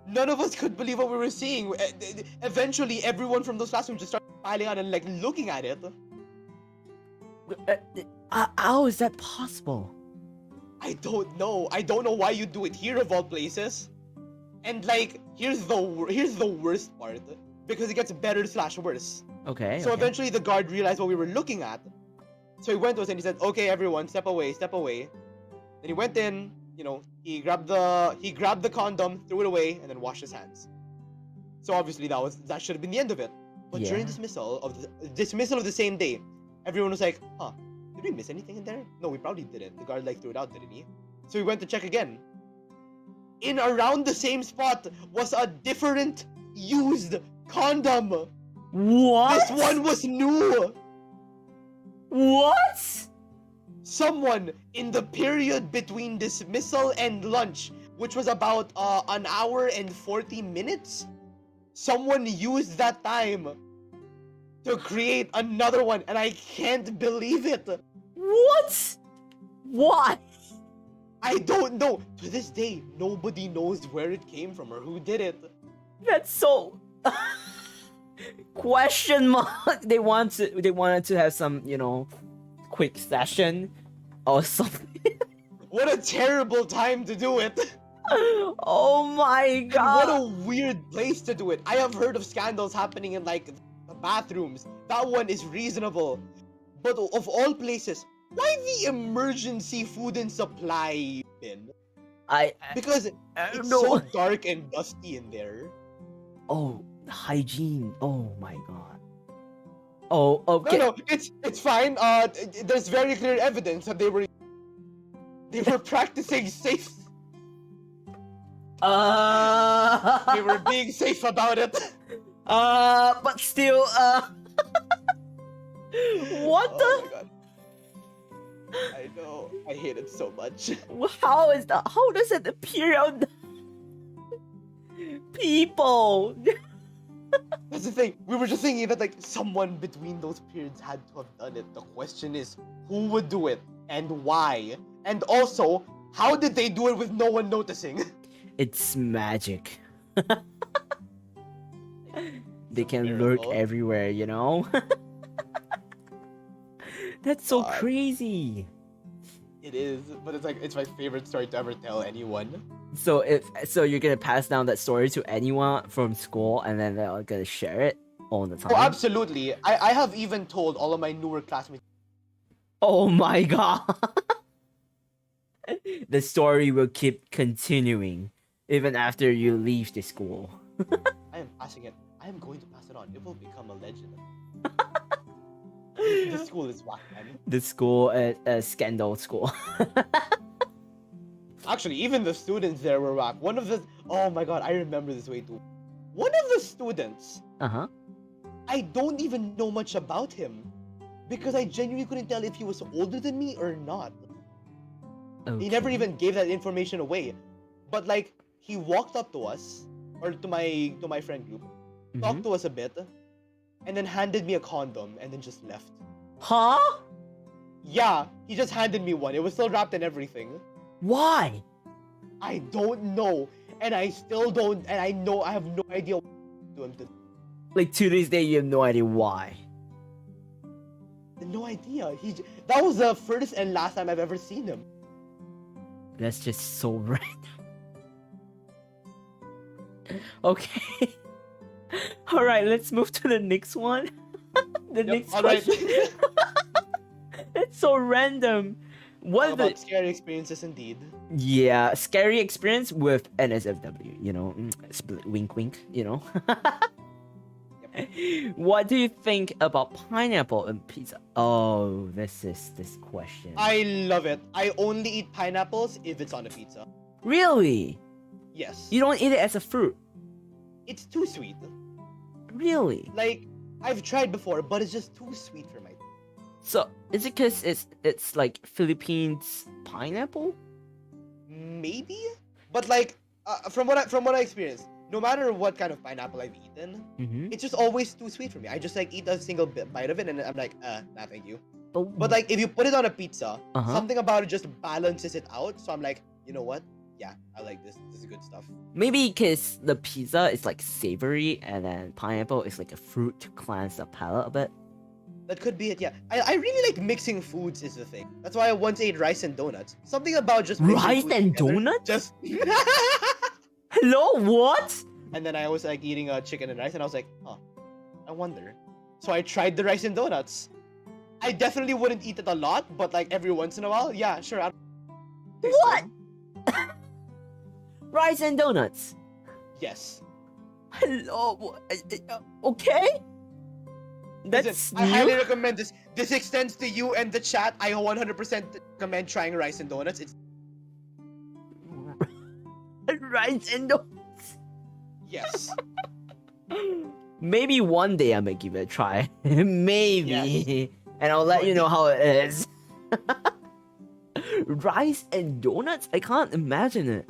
None of us could believe what we were seeing. Eventually, everyone from those classrooms just started piling out and like looking at it. How is that possible? I don't know. I don't know why you do it here of all places. And like, here's the worst part, because it gets better / worse. Okay. So okay. eventually, the guard realized what we were looking at. So he went to us and he said, "Okay, everyone, step away, step away." Then he went in. He grabbed the condom, threw it away, and then washed his hands. So obviously that should have been the end of it. But during Yeah. dismissal of the same day, everyone was like, "Huh, did we miss anything in there?" No, we probably didn't. The guard like threw it out, didn't he? So we went to check again. In around the same spot was a different used condom. What? This one was new. What? Someone in the period between dismissal and lunch, which was about an hour and 40 minutes, someone used that time to create another one, and I can't believe it. What? Why? I don't know. To this day, nobody knows where it came from or who did it. That's so. Question mark. They wanted to have some, quick session or something. What a terrible time to do it. Oh my And god. what a weird place to do it. I have heard of scandals happening in like the bathrooms. That one is reasonable. But of all places, why the emergency food and supply bin? Because I it's don't know. so dark and dusty in there. Oh, hygiene. Oh my god. Oh, okay. No, it's fine. There's very clear evidence that they were practicing safe. They were being safe about it. But still, what Oh my god. I know. I hate it so much. How is that? How does it appear on the people? That's the thing. We were just thinking that like someone between those periods had to have done it. The question is, who would do it and why? And also, how did they do it with no one noticing? It's magic. They can miracle. lurk everywhere, That's so God. crazy. It is, but it's my favorite story to ever tell anyone. So you're gonna pass down that story to anyone from school, and then they're gonna share it all the time. Oh, absolutely. I have even told all of my newer classmates. Oh my god. The story will keep continuing even after you leave the school. I am passing it. I am going to pass it on. It will become a legend. The school is whack, man. The school, scandal school. Actually, even the students there were whack. Oh my god, I remember this way too. One of the students, Uh-huh. I don't even know much about him. Because I genuinely couldn't tell if he was older than me or not. Okay. He never even gave that information away. But like, he walked up to us, or to my friend group, talked to us a bit, and then handed me a condom, and then just left. Huh? Yeah, he just handed me one. It was still wrapped and everything. Why? I don't know, and I still don't, and I know I have no idea what to do him to. Like to this day, you have no idea why. No idea. That was the first and last time I've ever seen him. That's just so random. Okay. All right, let's move to the next one. The next question. It's so random. What about scary experiences indeed. Yeah, scary experience with NSFW, you know, wink wink, you know. What do you think about pineapple and pizza? Oh, this question. I love it. I only eat pineapples if it's on a pizza. Really? Yes. You don't eat it as a fruit? It's too sweet. Really? Like, I've tried before, but it's just too sweet for my. So, is it because it's like Philippines pineapple? Maybe, but like from what I experienced, no matter what kind of pineapple I've eaten, it's just always too sweet for me. I just like eat a single bite of it, and I'm like, nah, thank you. But like, if you put it on a pizza, something about it just balances it out. So I'm like, you know what? Yeah, I like this. This is good stuff. Maybe because the pizza is like savory, and then pineapple is like a fruit to cleanse the palate a bit. That could be it, yeah. I really like mixing foods is the thing. That's why I once ate rice and donuts. Something about just mixing rice and together, donuts? Just Hello, what? And then I was like eating chicken and rice, and I was like, huh, I wonder. So I tried the rice and donuts. I definitely wouldn't eat it a lot, but like every once in a while, yeah, sure. What? Rice and donuts? Yes. Hello. Okay. That's Listen, I highly recommend this. This extends to you and the chat. I 100% recommend trying rice and donuts. It's rice and donuts. Yes. Maybe one day I may give it a try. Maybe. Yes. And I'll let you know how it is. Rice and donuts? I can't imagine it.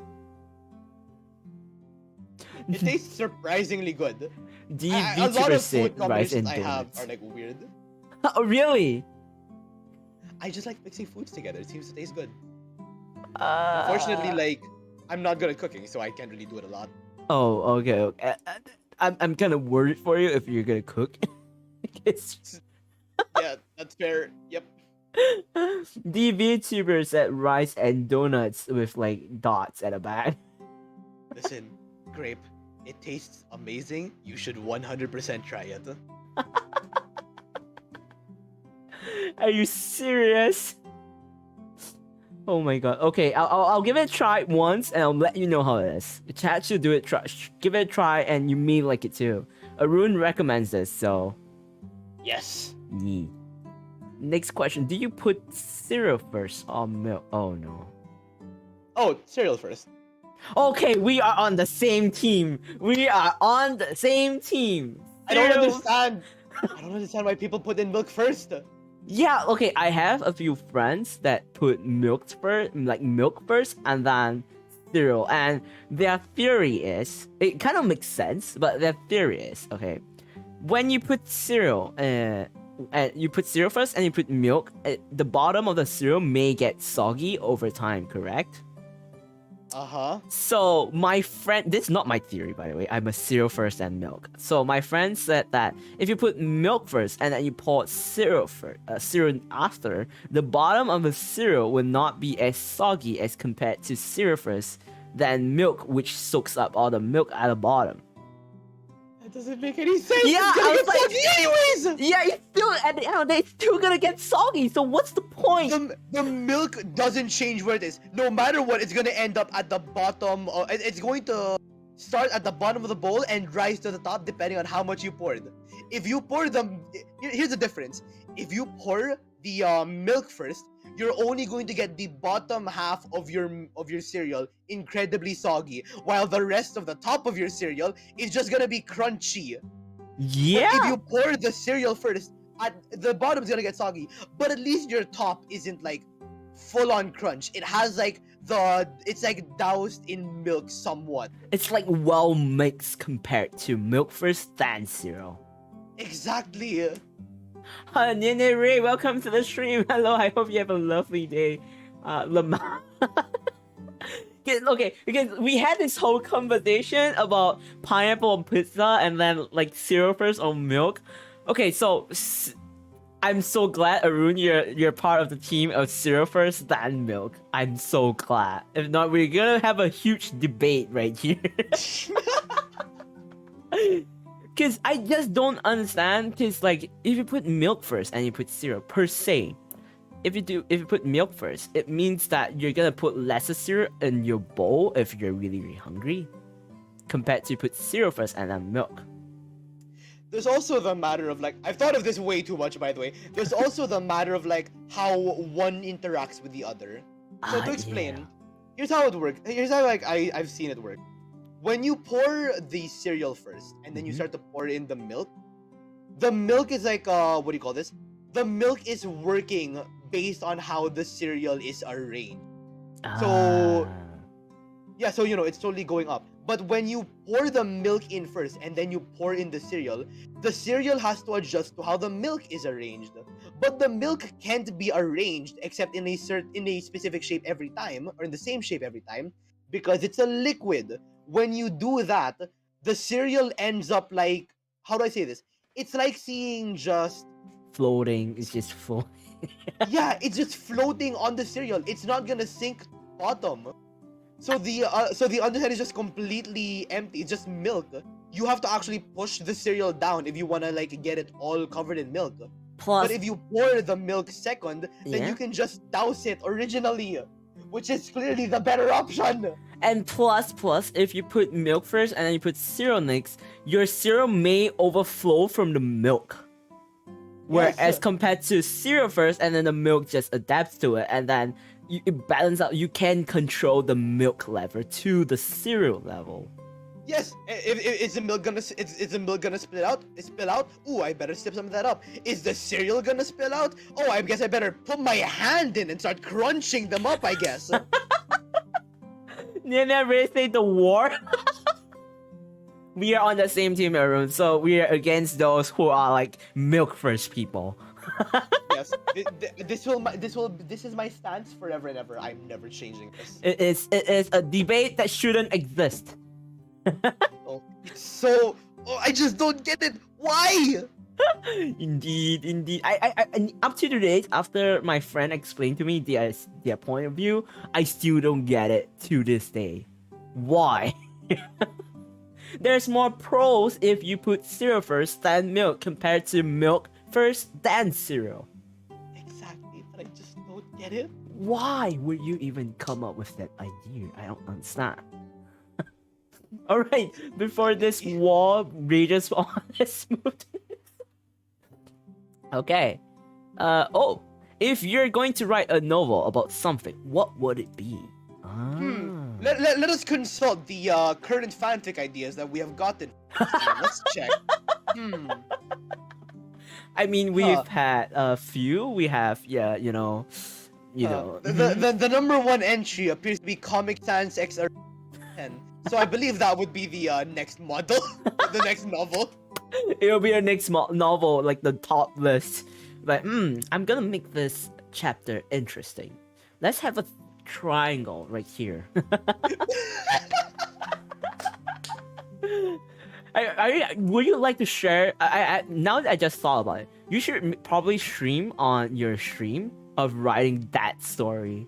It tastes surprisingly good. The a lot VTuber of food rice and combinations I have donuts are like weird. Oh, really? I just like mixing foods together. It seems to taste good. Unfortunately, Unfortunately, like, I'm not good at cooking, so I can't really do it a lot. Oh, okay. I'm kind of worried for you if you're gonna cook. Yeah, that's fair. Yep. The VTuber said rice and donuts with like dots at the back. Listen, Grape, it tastes amazing. You should 100% try it. Are you serious? Oh my god. Okay, I'll give it a try once and I'll let you know how it is. The chat should do it. Give it a try and you may like it too. Arun recommends this, so yes. Yeah. Next question: do you put cereal first or milk? Oh no. Oh, cereal first. Okay, we are on the same team. We are on the same team. I don't understand. I don't understand why people put in milk first. Yeah, okay, I have a few friends that put milk first and then cereal. And their theory is, it kind of makes sense, but their theory is, okay, when you put cereal, and you put cereal first and you put milk, the bottom of the cereal may get soggy over time, correct? Uh-huh. So my friend, this is not my theory, by the way. I'm a cereal first and milk. So my friend said that if you put milk first and then you pour cereal after, the bottom of the cereal will not be as soggy as compared to cereal first than milk, which soaks up all the milk at the bottom. That doesn't make any sense. Yeah, it's gonna I get was soggy anyways. Yeah, it's still at the end of the day, it's still gonna get soggy. So what's the point? The milk doesn't change where it is. No matter what, it's gonna end up at the bottom. It's going to start at the bottom of the bowl and rise to the top depending on how much you poured. If you pour here's the difference. If you pour the milk first, you're only going to get the bottom half of your cereal incredibly soggy, while the rest of the top of your cereal is just gonna be crunchy. Yeah. But if you pour the cereal first, the bottom's gonna get soggy, but at least your top isn't like full on crunch. It has like it's like doused in milk somewhat. It's like well mixed compared to milk first then cereal. Exactly. Hi, Nene Ray, welcome to the stream. Hello, I hope you have a lovely day. Lamar. Okay, because we had this whole conversation about pineapple on pizza and then like cereal first on milk. Okay, so I'm so glad, Arun, you're part of the team of cereal first than milk. I'm so glad. If not, we're gonna have a huge debate right here. Cause I just don't understand. Cause like if you put milk first and you put cereal per se, if you put milk first, it means that you're gonna put lesser cereal in your bowl if you're really, really hungry, compared to put cereal first and then milk. There's also the matter of like, I've thought of this way too much, by the way. There's also the matter of like how one interacts with the other. So to explain, Yeah. here's how it works. Here's how like I've seen it work. When you pour the cereal first and then you start to pour in the milk is like what do you call this? The milk is working based on how the cereal is arranged. So yeah, so it's totally going up. But when you pour the milk in first and then you pour in the cereal has to adjust to how the milk is arranged. But the milk can't be arranged except in a specific shape every time, or in the same shape every time, because it's a liquid. When you do that, the cereal ends up like, how do I say this? It's like seeing just floating. It's just floating. yeah, it's just floating on the cereal. It's not gonna sink bottom. So the underside is just completely empty. It's just milk. You have to actually push the cereal down if you wanna like get it all covered in milk. Plus, But if you pour the milk second, then Yeah. you can just douse it originally, which is clearly the better option. and plus, if you put milk first and then you put cereal next, your cereal may overflow from the milk. Whereas Yes. compared to cereal first and then the milk just adapts to it and then it balances out. You can control the milk level to the cereal level. Yes, is the milk gonna spill out? Ooh, I better sip some of that up. Is the cereal gonna spill out? Oh, I guess I better put my hand in and start crunching them up, I guess. Nina really say the war. We are on the same team, Arun, so we are against those who are like milk first people. Yes, this is my stance forever and ever. I'm never changing this. It is a debate that shouldn't exist. Oh, it's so. Oh, I just don't get it. Why? Indeed. I up to date, after my friend explained to me their point of view, I still don't get it to this day. Why? There's more pros if you put cereal first than milk compared to milk first then cereal. Exactly, but I just don't get it. Why would you even come up with that idea? I don't understand. Alright, before this war rages on, let's move to this. Okay. If you're going to write a novel about something, what would it be? Let us consult the current fanfic ideas that we have gotten. Let's check. I mean, we've had a few. We have, the number one entry appears to be Comic Sans XR 10. So I believe that would be the next model, the next novel. It'll be our next novel, like the top list. Like, I'm gonna make this chapter interesting. Let's have a triangle right here. Would you like to share? Now that I just thought about it, you should probably stream on your stream of writing that story.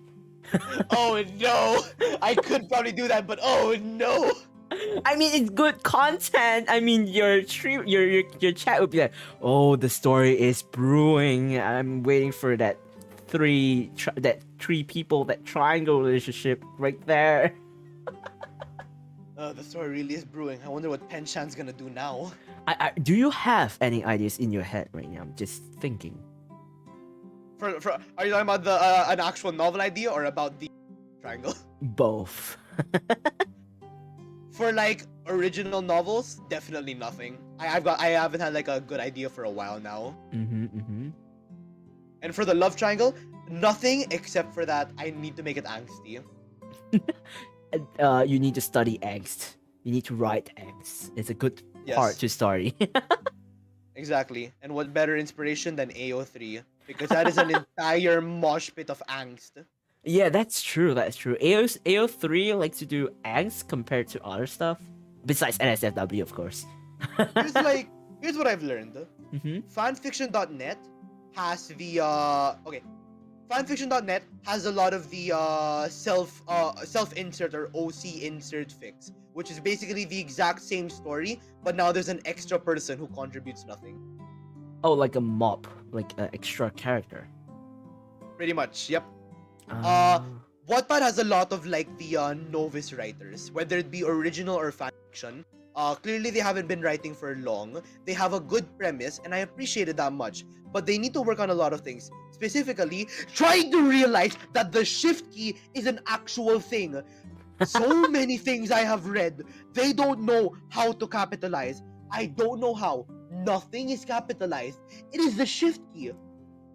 Oh no! I could probably do that, but oh no! I mean, it's good content. I mean, your stream, your chat would be like, "Oh, the story is brewing. I'm waiting for that three people, that triangle relationship right there." The story really is brewing. I wonder what Pen-chan's gonna do now. Do you have any ideas in your head right now? I'm just thinking. Are you talking about the an actual novel idea or about the triangle? Both. For like original novels, definitely nothing. I haven't had like a good idea for a while now. And for the love triangle, nothing except for that I need to make it angsty. You need to study angst. You need to write angst. It's a good Yes. part to study. Exactly. And what better inspiration than AO3? Because that is an entire mosh pit of angst. Yeah, that's true. That's true. AO3 likes to do eggs compared to other stuff. Besides NSFW, of course. Here's like here's what I've learned. Mm-hmm. Fanfiction.net has the okay. Fanfiction.net has a lot of the self insert or OC insert fix, which is basically the exact same story, but now there's an extra person who contributes nothing. Oh, like a mop, like an extra character. Pretty much, yep. Uh, Wattpad has a lot of like the novice writers, whether it be original or fanfiction. Clearly they haven't been writing for long. They have a good premise, and I appreciate it that much. But they need to work on a lot of things. Specifically, trying to realize that the shift key is an actual thing. So many things I have read, they don't know how to capitalize. I don't know how. Nothing is capitalized. It is the shift key.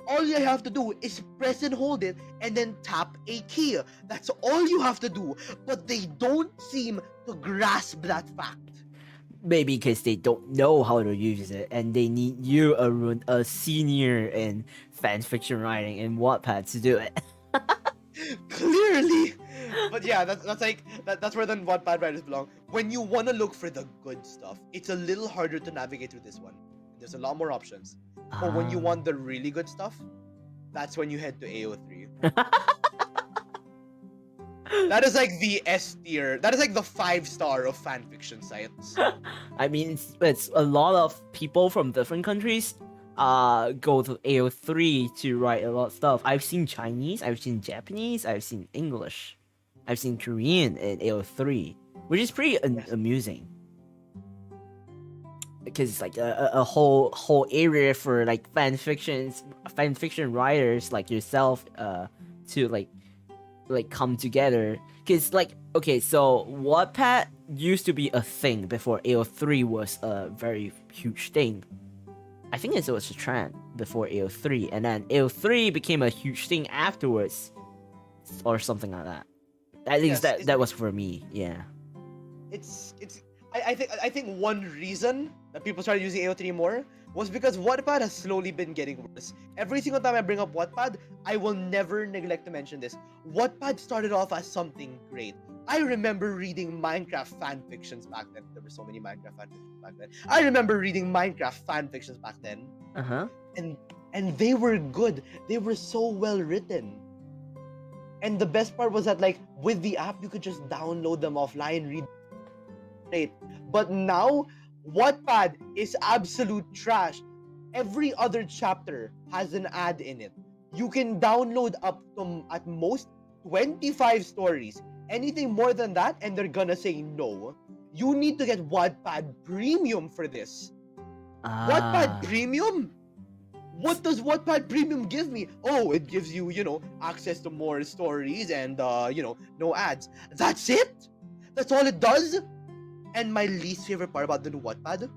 All you have to do is press and hold it and then tap a key. That's all you have to do. But they don't seem to grasp that fact. maybe because they don't know how to use it, and they need you, Arun, a senior in fan fiction writing in Wattpad to do it. Clearly. But yeah, that's where the Wattpad writers belong. When you want to look for the good stuff, it's a little harder to navigate through this one. There's a lot more options. But when you want the really good stuff, that's when you head to AO3. That is like the S tier. That is like the 5-star of fanfiction sites. I mean, it's a lot of people from different countries go to AO3 to write a lot of stuff. I've seen Chinese, I've seen Japanese, I've seen English, I've seen Korean in AO3, which is pretty amusing. Because it's like a whole area for like fan fiction writers like yourself to like come together. Because like, okay, so Wattpad used to be a thing before AO3 was a very huge thing. I think it was a trend before AO3, and then AO3 became a huge thing afterwards, or something like that. At least that was for me. Yeah. I think one reason that people started using AO3 more was because Wattpad has slowly been getting worse. Every single time I bring up Wattpad, I will never neglect to mention this. Wattpad started off as something great. I remember reading Minecraft fanfictions back then. There were so many Minecraft fanfictions back then. I remember reading Minecraft fanfictions back then. And they were good. They were so well written. And the best part was that like with the app you could just download them offline, read. Great. But now Wattpad is absolute trash. Every other chapter has an ad in it. You can download up to at most 25 stories. Anything more than that and they're gonna say no. You need to get Wattpad Premium for this. Wattpad Premium? What does Wattpad Premium give me? Oh, it gives you, access to more stories and, no ads. That's it? That's all it does? And my least favorite part about the new Wattpad?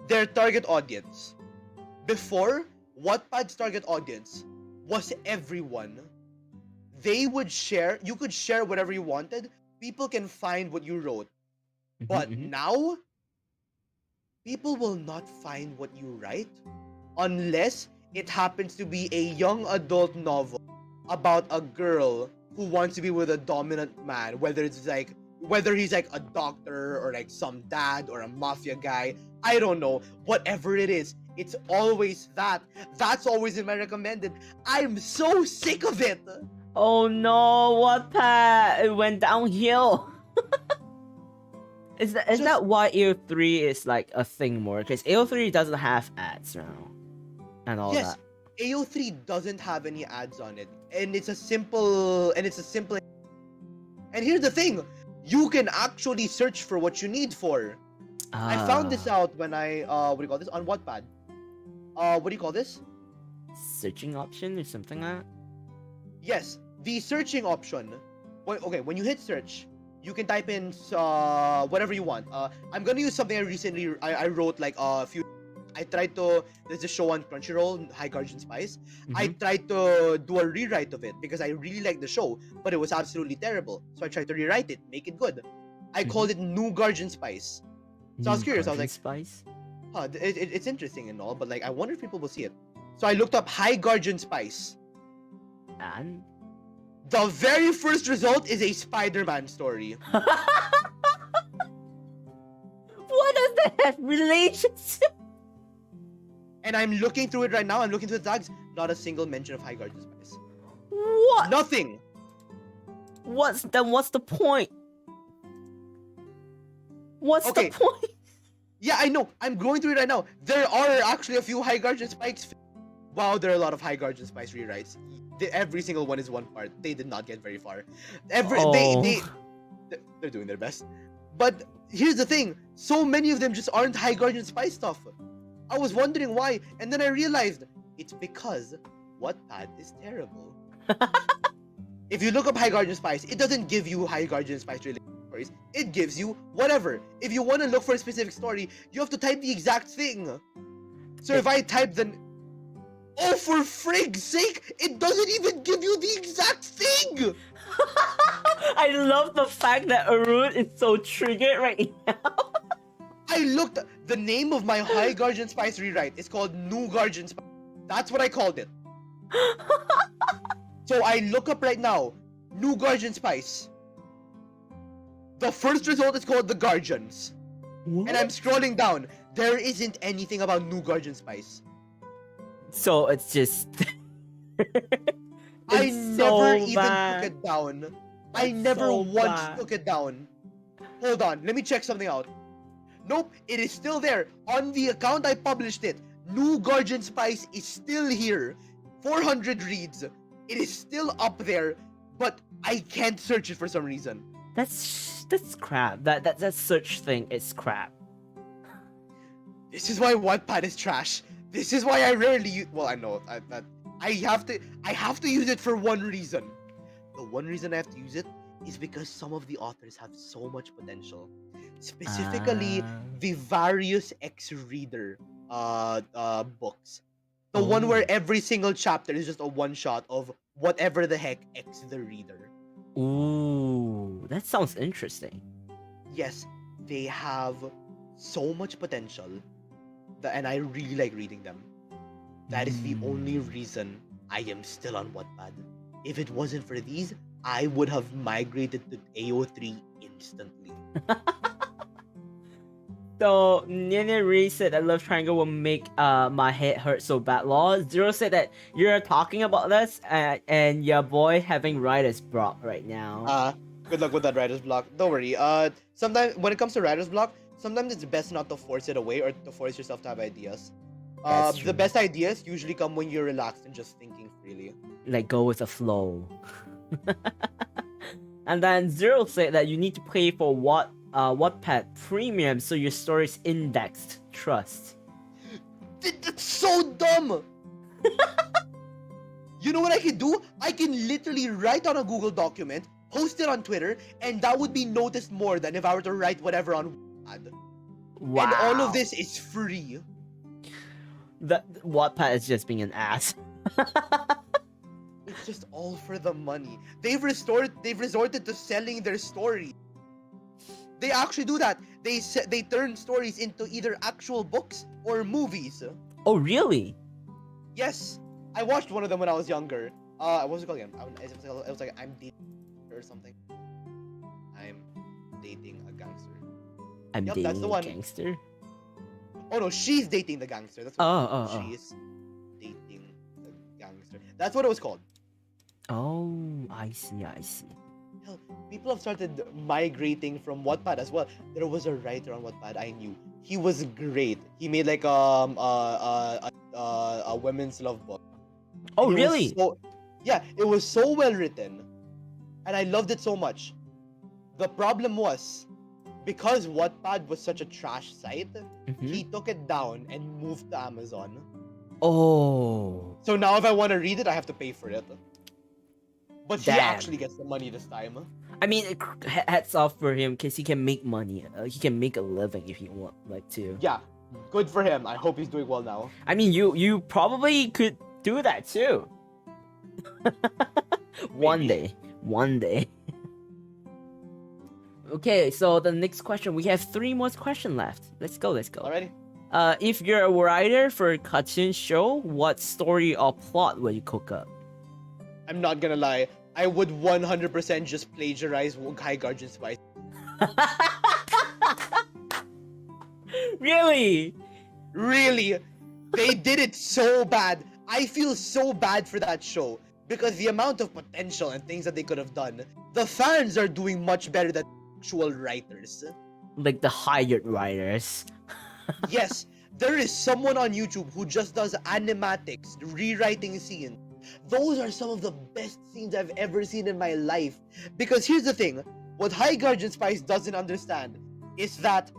Their target audience. Before, Wattpad's target audience was everyone. They would share, you could share whatever you wanted. People can find what you wrote. But now, people will not find what you write unless it happens to be a young adult novel about a girl who wants to be with a dominant man, whether he's like a doctor or like some dad or a mafia guy. I don't know. Whatever it is, it's always that. That's always in my recommended. I'm so sick of it. Oh no, Wattpad! It went downhill. Is that why AO3 is like a thing more? Because AO3 doesn't have ads now, and all that. AO3 doesn't have any ads on it, and it's a simple. And here's the thing: you can actually search for what you need for. I found this out when I what do you call this on Wattpad? What do you call this? Searching option or something like that? Yes, the searching option. When you hit search, you can type in whatever you want. I'm gonna use something I wrote like a few. I tried to. There's a show on Crunchyroll, High Guardian Spice. I tried to do a rewrite of it because I really liked the show, but it was absolutely terrible. So I tried to rewrite it, make it good. I called it New Guardian Spice. So I was curious. I was like, Spice? It's interesting and all, but like I wonder if people will see it. So I looked up High Guardian Spice. And The very first result is a Spider-Man story. What does that have relationship? And I'm looking through it right now. I'm looking through the tags. Not a single mention of High Guardian Spice. What? Nothing. What's the point? What's Okay. the point? Yeah, I know. I'm going through it right now. There are actually a few High Guardian Spikes. Wow, there are a lot of High Guardian Spice rewrites. Every single one is one part. They did not get very far. They're doing their best. But here's the thing. So many of them just aren't High Guardian Spice stuff. I was wondering why, and then I realized it's because Wattpad is terrible. If you look up High Guardian Spice, it doesn't give you High Guardian Spice related stories. It gives you whatever. If you want to look for a specific story, you have to type the exact thing. So if I type the... Oh, for frig's sake! It doesn't even give you the exact thing! I love the fact that Arun is so triggered right now. I looked... The name of my High Guardian Spice rewrite is called New Guardian Spice. That's what I called it. So I look up right now, New Guardian Spice. The first result is called The Guardians. What? And I'm scrolling down. There isn't anything about New Guardian Spice. So it's just... I It's never so even bad. took it down. I That's never so once bad. took it down. Hold on, let me check something out. Nope, it is still there. On the account I published it. New Guardian Spice is still here. 400 reads. It is still up there, but I can't search it for some reason. That's crap. That search thing is crap. This is why Wattpad is trash. This is why I rarely use... Well, I know that I have to use it for one reason. The one reason I have to use it is because some of the authors have so much potential. Specifically, the various X-Reader books. The one where every single chapter is just a one-shot of whatever the heck X the reader. Ooh, that sounds interesting. Yes, they have so much potential, and I really like reading them. That is the only reason I am still on Wattpad. If it wasn't for these, I would have migrated to AO3 instantly. So, Nene Ray said that Love Triangle will make my head hurt so bad. Law Zero said that you're talking about this and your boy having writer's block right now. Good luck with that writer's block. Don't worry. Sometimes when it comes to writer's block, sometimes it's best not to force it away or to force yourself to have ideas. That's true. The best ideas usually come when you're relaxed and just thinking freely. Like, go with the flow. And then Zero said that you need to pay for Wattpad Premium so your story is indexed. Trust. That's so dumb! You know what I can do? I can literally write on a Google document, post it on Twitter, and that would be noticed more than if I were to write whatever on Wattpad. Wow. And all of this is free. Wattpad is just being an ass. It's just all for the money. They've resorted to selling their story. They actually do that. They turn stories into either actual books or movies. Oh, really? Yes, I watched one of them when I was younger. What was it called again? It was like I'm dating or something. I'm dating a gangster. I'm Yep, dating that's the one. a gangster. Oh no, she's dating the gangster. That's what she's dating the gangster. That's what it was called. Oh, I see. Hell, people have started migrating from Wattpad as well. There was a writer on Wattpad I knew. He was great. He made like a women's love book. Oh, And it was really? yeah, it was so well written, and I loved it so much. The problem was, because Wattpad was such a trash site, he took it down and moved to Amazon. Oh. So now if I want to read it, I have to pay for it. But he Damn. actually gets the money this time. I mean, hats off for him because he can make money. He can make a living if he want to. Yeah, good for him. I hope he's doing well now. I mean, you probably could do that too. One day. Okay, so the next question. We have 3 more questions left. Let's go. Alrighty. If you're a writer for a cartoon show, what story or plot will you cook up? I'm not gonna lie. I would 100% just plagiarize High Guardian Spice. Really? Really, they did it so bad. I feel so bad for that show because the amount of potential and things that they could have done, the fans are doing much better than actual writers. Like the hired writers. Yes, there is someone on YouTube who just does animatics, rewriting scenes. Those are some of the best scenes I've ever seen in my life. Because here's the thing, what High Guardian Spice doesn't understand is that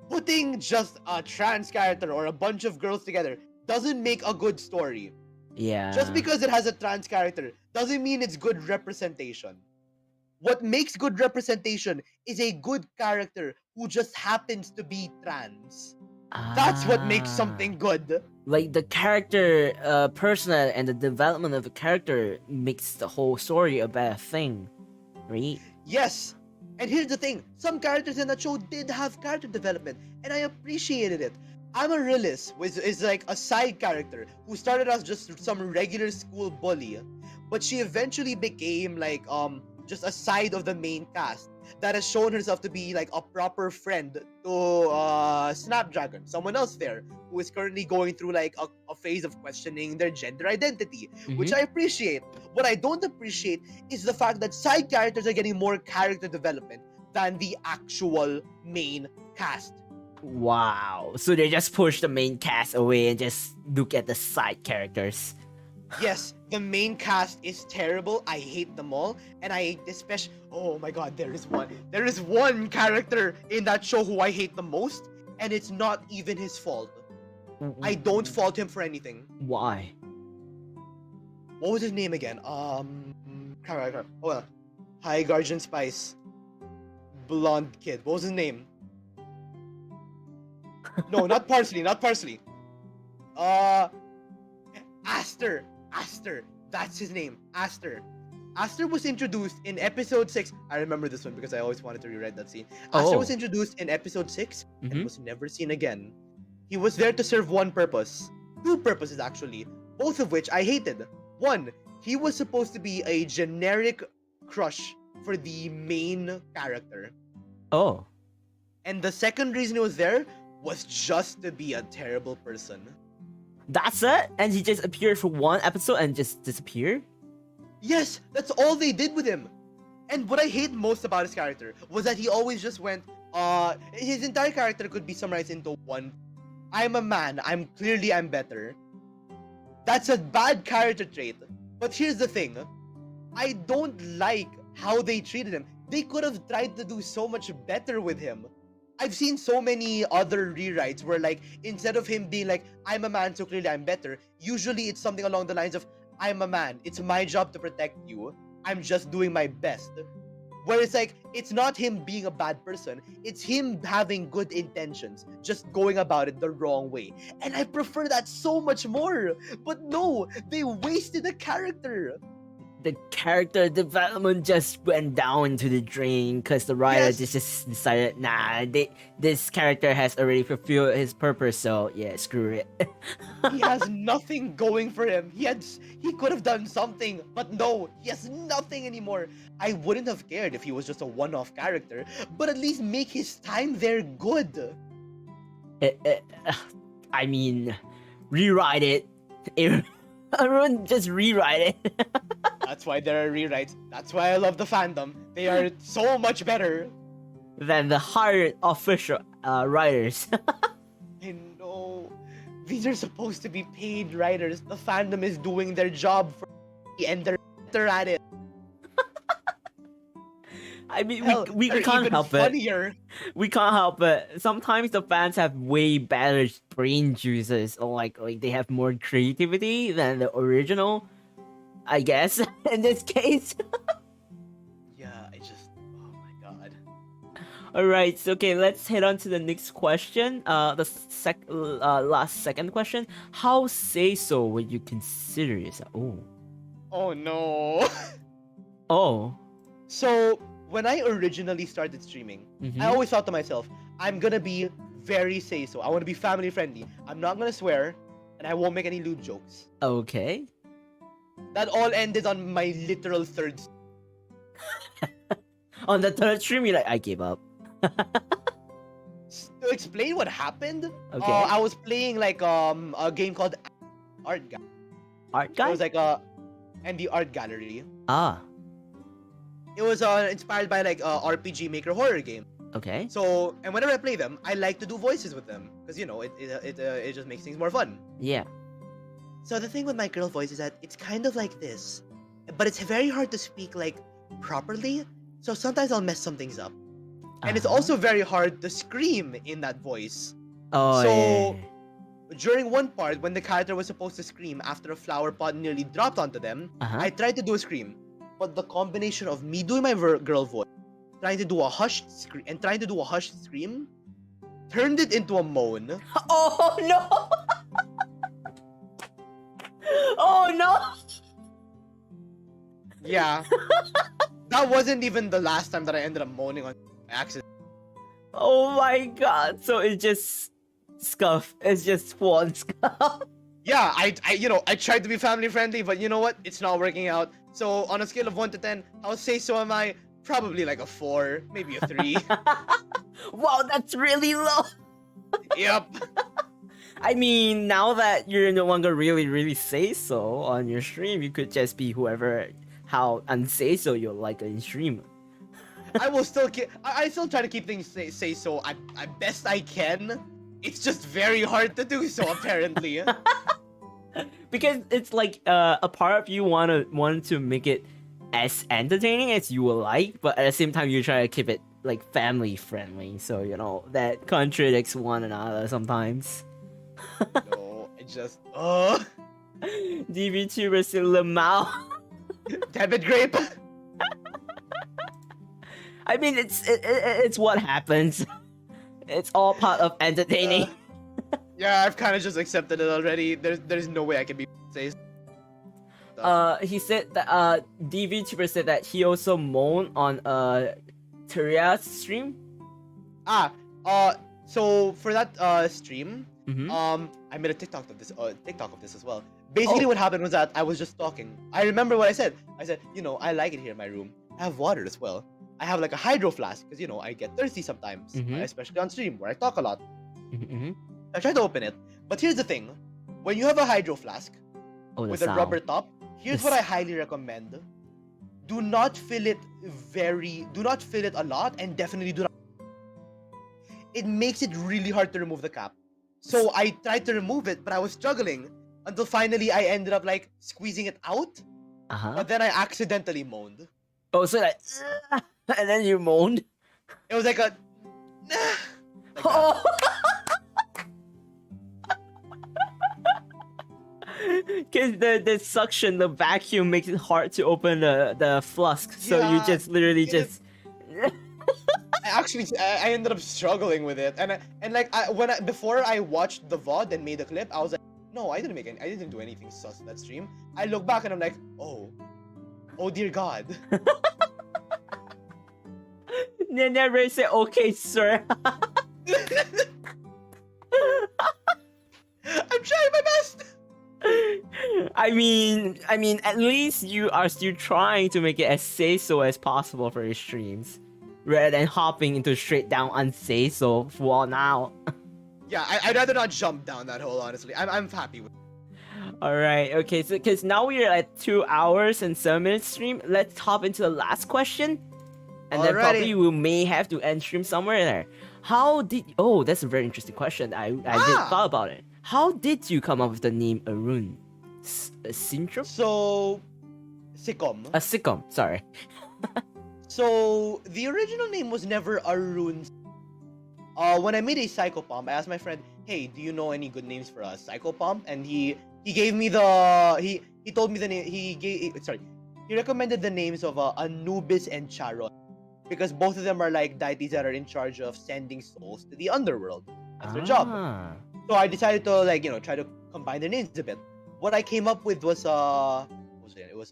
putting just a trans character or a bunch of girls together doesn't make a good story. Yeah. Just because it has a trans character doesn't mean it's good representation. What makes good representation is a good character who just happens to be trans. That's what makes something good. Like the character personnel and the development of the character makes the whole story a better thing, right? Yes. And here's the thing, some characters in that show did have character development, and I appreciated it. Amaryllis is like a side character who started as just some regular school bully, but she eventually became like just a side of the main cast that has shown herself to be like a proper friend to Snapdragon, someone else there who is currently going through like a phase of questioning their gender identity, which I appreciate. What I don't appreciate is the fact that side characters are getting more character development than the actual main cast. Wow. So they just push the main cast away and just look at the side characters. Yes, the main cast is terrible. I hate them all, and I hate especially. Oh my god, there is one character in that show who I hate the most, and it's not even his fault. I don't fault him for anything. Why? What was his name again? High Guardian Spice, blonde kid. What was his name? No, not Parsley. Aster. That's his name. Aster was introduced in episode 6. I remember this one because I always wanted to rewrite that scene. Aster was introduced in episode 6 and was never seen again. He was there to serve one purpose. Two purposes, actually. Both of which I hated. One, he was supposed to be a generic crush for the main character. Oh. And the second reason he was there was just to be a terrible person. That's it? And he just appeared for one episode and just disappeared? Yes, that's all they did with him. And what I hate most about his character was that he always just went, his entire character could be summarized into one. I'm a man, I'm better. That's a bad character trait. But here's the thing, I don't like how they treated him. They could have tried to do so much better with him. I've seen so many other rewrites where like, instead of him being like, I'm a man, so clearly I'm better, usually it's something along the lines of, I'm a man, it's my job to protect you, I'm just doing my best. Where it's like, it's not him being a bad person, it's him having good intentions, just going about it the wrong way. And I prefer that so much more. But no, they wasted the character. The character development just went down into the drain because the writer just decided, nah, this character has already fulfilled his purpose, so yeah, screw it. He has nothing going for him. He could have done something, but no, he has nothing anymore. I wouldn't have cared if he was just a one-off character, but at least make his time there good. I mean, rewrite it. Everyone just rewrite it. That's why there are rewrites. That's why I love the fandom. They are so much better than the hired official writers. I know. These are supposed to be paid writers. The fandom is doing their job for and they're better at it. I mean, we can't help it. We can't help it. Sometimes the fans have way better brain juices, or like they have more creativity than the original, I guess, in this case. Yeah, oh my god. Alright, so okay, let's head on to the next question. The last second question. How say-so would you consider yourself? Oh no. Oh. So, when I originally started streaming, I always thought to myself, I'm gonna be very say-so. I want to be family friendly. I'm not gonna swear, and I won't make any lewd jokes. Okay. That all ended on my literal third. On the third stream, you're like, I gave up. To explain what happened, Okay. I was playing like a game called Art Gallery. Art It guy? was like and the Art Gallery. Ah, It was inspired by like RPG Maker horror game. okay. So, and whenever I play them, I like to do voices with them because you know it just makes things more fun. Yeah. So the thing with my girl voice is that it's kind of like this, but it's very hard to speak like properly. So sometimes I'll mess some things up, and it's Uh-huh. also very hard to scream in that voice. Oh, so yeah. during one part when the character was supposed to scream after a flower pot nearly dropped onto them, Uh-huh. I tried to do a scream, but the combination of me doing my girl voice, trying to do a hushed scream, and trying to do a hushed scream, turned it into a moan. Oh no! Oh no! Yeah, that wasn't even the last time that I ended up moaning on accident. Oh my god! So it's just scuff. It's just one scuff. Yeah, I tried to be family friendly, but you know what? It's not working out. So on a scale of 1 to 10, I'll say so am I. Probably like a 4, maybe a 3. Wow, that's really low. Yep. I mean, now that you're no longer really say so on your stream, you could just be whoever, how unsay so you like in stream. I will still I still try to keep things say so I best I can. It's just very hard to do so apparently. Because it's like a part of you want to make it as entertaining as you would like, but at the same time you try to keep it like family friendly. So you know that contradicts one another sometimes. No, I just VTuber still Lamau. debit grape. I mean, it's what happens. It's all part of entertaining. Yeah, I've kind of just accepted it already. There's no way I can be say. He said that DVTuber said that he also moaned on Tyria's stream. So for that stream, Mm-hmm. I made a TikTok of this as well. Basically, what happened was that I was just talking. I remember what I said. I said, you know, I like it here in my room. I have water as well. I have like a hydro flask because you know I get thirsty sometimes, especially on stream where I talk a lot. Mm-hmm. I tried to open it, but here's the thing: when you have a hydro flask with a rubber top, here's what I highly recommend: do not fill it a lot, and definitely do not. It makes it really hard to remove the cap. So I tried to remove it, but I was struggling until finally I ended up like squeezing it out. But then I accidentally moaned. Oh, so like, and then you moaned. It was like a. Like Oh. Because the suction, the vacuum makes it hard to open the flask. So you Yeah, just literally just. I ended up struggling with it, before I watched the VOD and made the clip, I was like, no, I didn't do anything sus that stream. I look back and I'm like, oh dear God. They never say, okay, sir. I'm trying my best. I mean, at least you are still trying to make it as say so as possible for your streams, rather than hopping into straight down unsay so for now. Yeah, I'd rather not jump down that hole, honestly. I'm happy with it. Alright, okay, so because now we are at 2 hours and 7 minutes stream, let's hop into the last question. And then Alrighty. probably we may have to end stream somewhere there. Oh, that's a very interesting question. I didn't thought about it. How did you come up with the name ARUNE? Syndrome? So, Sycom. A Sycom, sorry. So, the original name was never ARUNE. When I made a psychopomp, I asked my friend, hey, do you know any good names for a psychopomp? And he gave me he told me the name, he recommended the names of Anubis and Charon. Because both of them are like deities that are in charge of sending souls to the underworld. That's their job. So I decided to try to combine their names a bit. What I came up with was so it was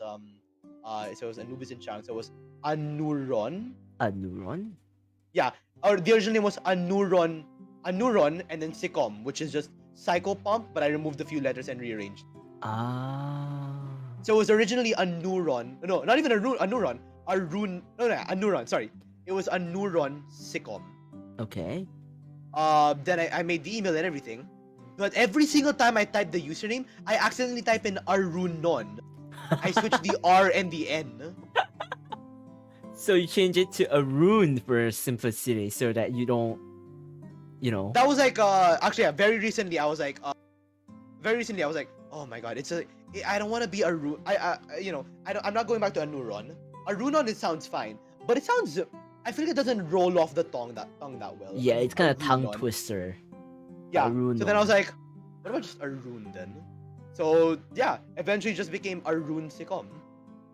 Anubis and Charon. So it was Anuron. Anuron? Yeah. Or the original name was Anuron, and then Sycom, which is just psychopomp, but I removed a few letters and rearranged. So it was originally a neuron. No, not even a neuron. A neuron. Sorry, it was a neuron SYCHOM. Okay. Then I made the email and everything, but every single time I type the username, I accidentally type in ARUNE. I switch the R and the N. So you change it to ARUNE for simplicity, so that you don't, you know. That was like actually very recently. I was like, oh my god, I don't want to be a I'm not going back to a neuron. A neuron, it sounds fine, but it sounds, I feel like it doesn't roll off the tongue that well. Yeah, it's kind of tongue Arunon. twister. Yeah. Arunon. So then I was like, what about just ARUNE then? So yeah, eventually just became ARUNE SYCHOM.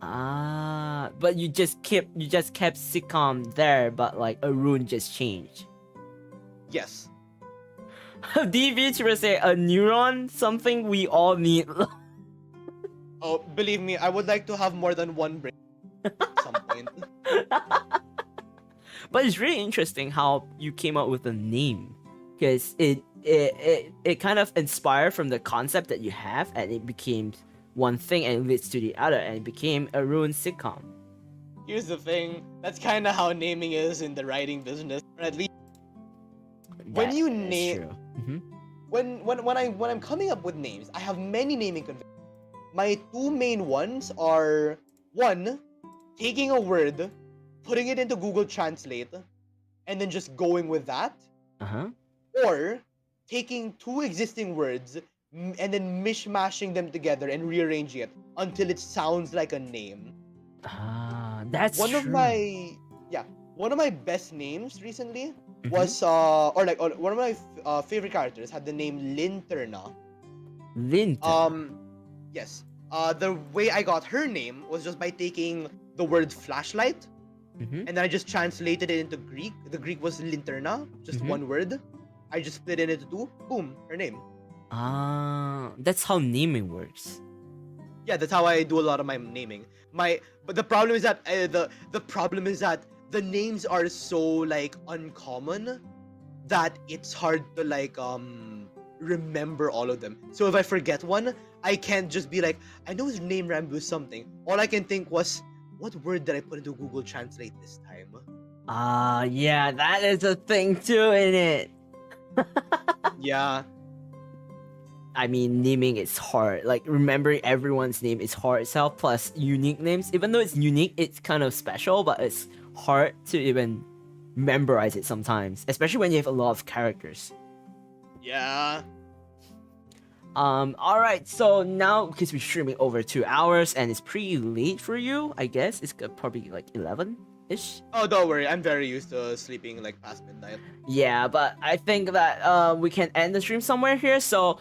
Ah, but you just kept SYCHOM there, but like ARUNE just changed. Yes. The VTuber say a neuron, something we all need. Oh, believe me, I would like to have more than one brain at some point. But it's really interesting how you came up with the name, because it kind of inspired from the concept that you have, and it became one thing and it leads to the other, and it became ARUNE SYCHOM. Here's the thing, that's kind of how naming is in the writing business, or at least when you name. When I'm coming up with names, I have many naming conventions. My two main ones are, one, taking a word, putting it into Google Translate, and then just going with that. Or taking two existing words and then mishmashing them together and rearranging it until it sounds like a name. That's one true. One of my best names recently was one of my favorite characters had the name Linterna. Linterna. Yes. The way I got her name was just by taking the word flashlight, and then I just translated it into Greek. The Greek was Linterna, just one word. I just split it into two. Boom, her name. That's how naming works. Yeah, that's how I do a lot of my naming. But the problem is that the names are so like uncommon that it's hard to like remember all of them. So if I forget one, I can't just be like, I know his name rhymed with something. All I can think was, what word did I put into Google Translate this time? Yeah, that is a thing too, in it. Yeah. I mean, naming is hard. Like, remembering everyone's name is hard itself, plus unique names. Even though it's unique, it's kind of special, but it's hard to even memorize it sometimes, especially when you have a lot of characters. Yeah. Alright, so now, because we're streaming over 2 hours, and it's pretty late for you, I guess. It's probably like 11-ish. Oh, don't worry. I'm very used to sleeping like past midnight. Yeah, but I think that we can end the stream somewhere here, so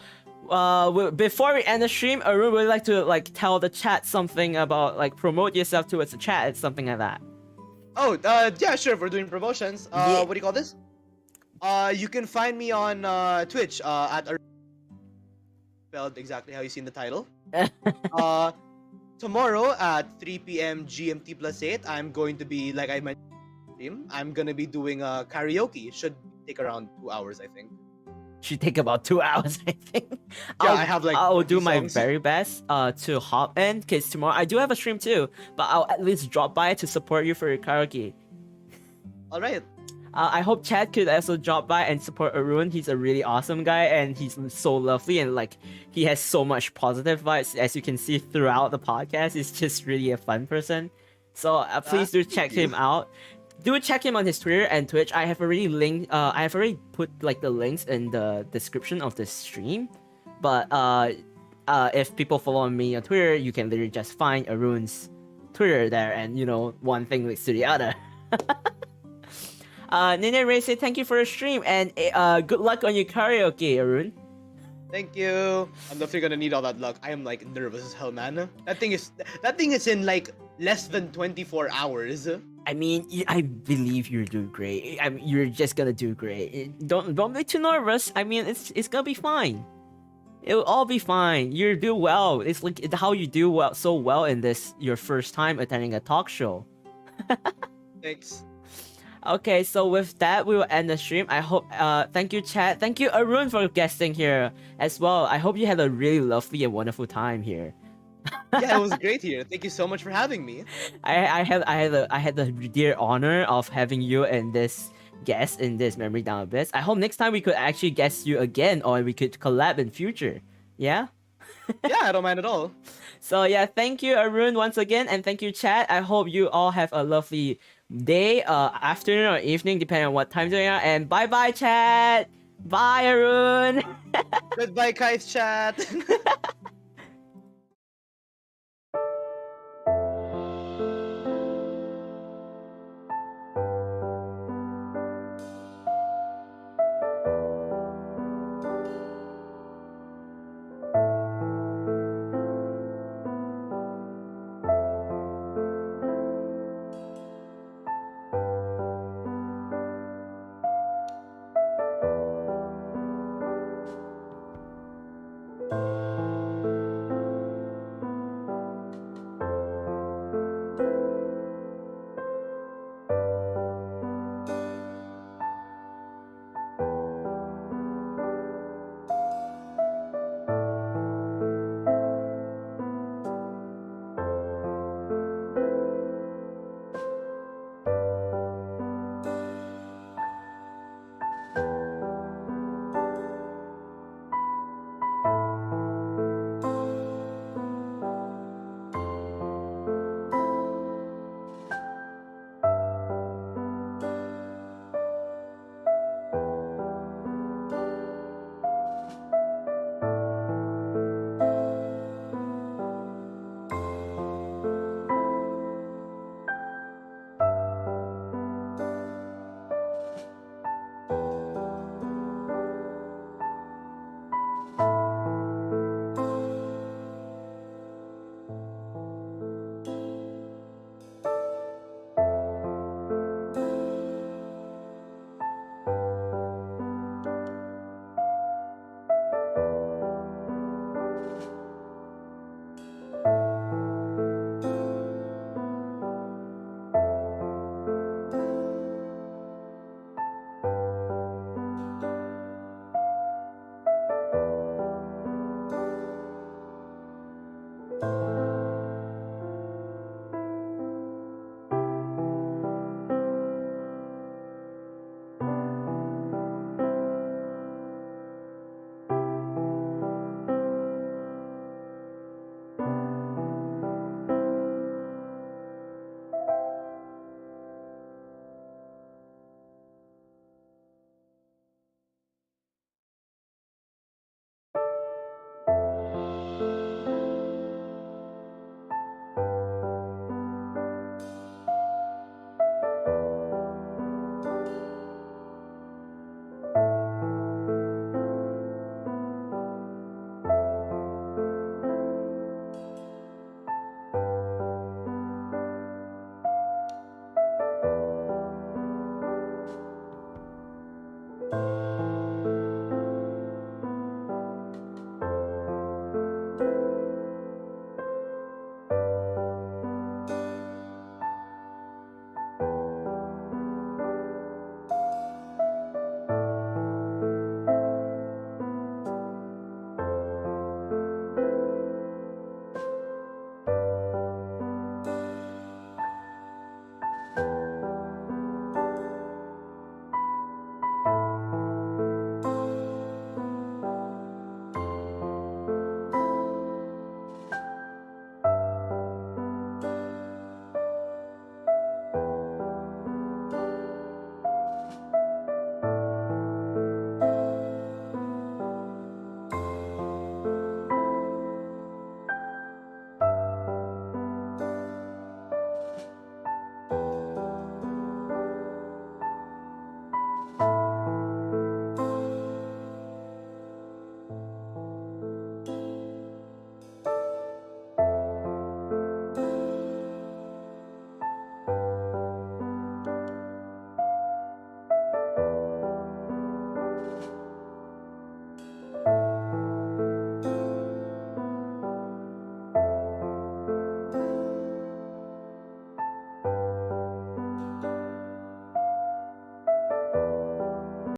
before we end the stream, Arun would like to like tell the chat something about like promote yourself towards the chat, something like that. Oh, yeah, sure. We're doing promotions. Yeah. What do you call this? You can find me on Twitch at spelled exactly how you see in the title. Tomorrow at 3 p.m. GMT plus 8, I'm going to be, like I mentioned, I'm gonna be doing karaoke. Should take around 2 hours, I think. Should take about 2 hours, I think. Yeah, I have like I'll do my songs. very best to hop in, because tomorrow I do have a stream too, but I'll at least drop by to support you for your karaoke. Alright. I hope Chad could also drop by and support Arun. He's a really awesome guy, and he's so lovely, and like he has so much positive vibes, as you can see throughout the podcast. He's just really a fun person. So please do check him out. Do check him on his Twitter and Twitch. I have already put like the links in the description of the stream. But if people follow me on Twitter, you can literally just find Arun's Twitter there, and you know, one thing leads to the other. Nene Ray say thank you for the stream, and good luck on your karaoke, Arun. Thank you. I'm definitely gonna need all that luck. I am like nervous as hell, man. That thing is in like less than 24 hours. I mean, I believe you're doing great. I mean, you're just gonna do great. Don't be too nervous. I mean, it's gonna be fine. It'll all be fine. You do well. It's like how you do so well in this your first time attending a talk show. Thanks. Okay, so with that, we will end the stream. I hope, thank you, chat. Thank you, Arun, for guesting here as well. I hope you had a really lovely and wonderful time here. Yeah, it was great here. Thank you so much for having me. I had the dear honor of having you and this guest in this Memory Down Abyss. I hope next time we could actually guest you again, or we could collab in future. Yeah. Yeah, I don't mind at all. So yeah, thank you Arun once again, and thank you chat. I hope you all have a lovely day, afternoon or evening, depending on what time zone you are. And bye bye chat. Bye Arun. Goodbye, Kai's chat.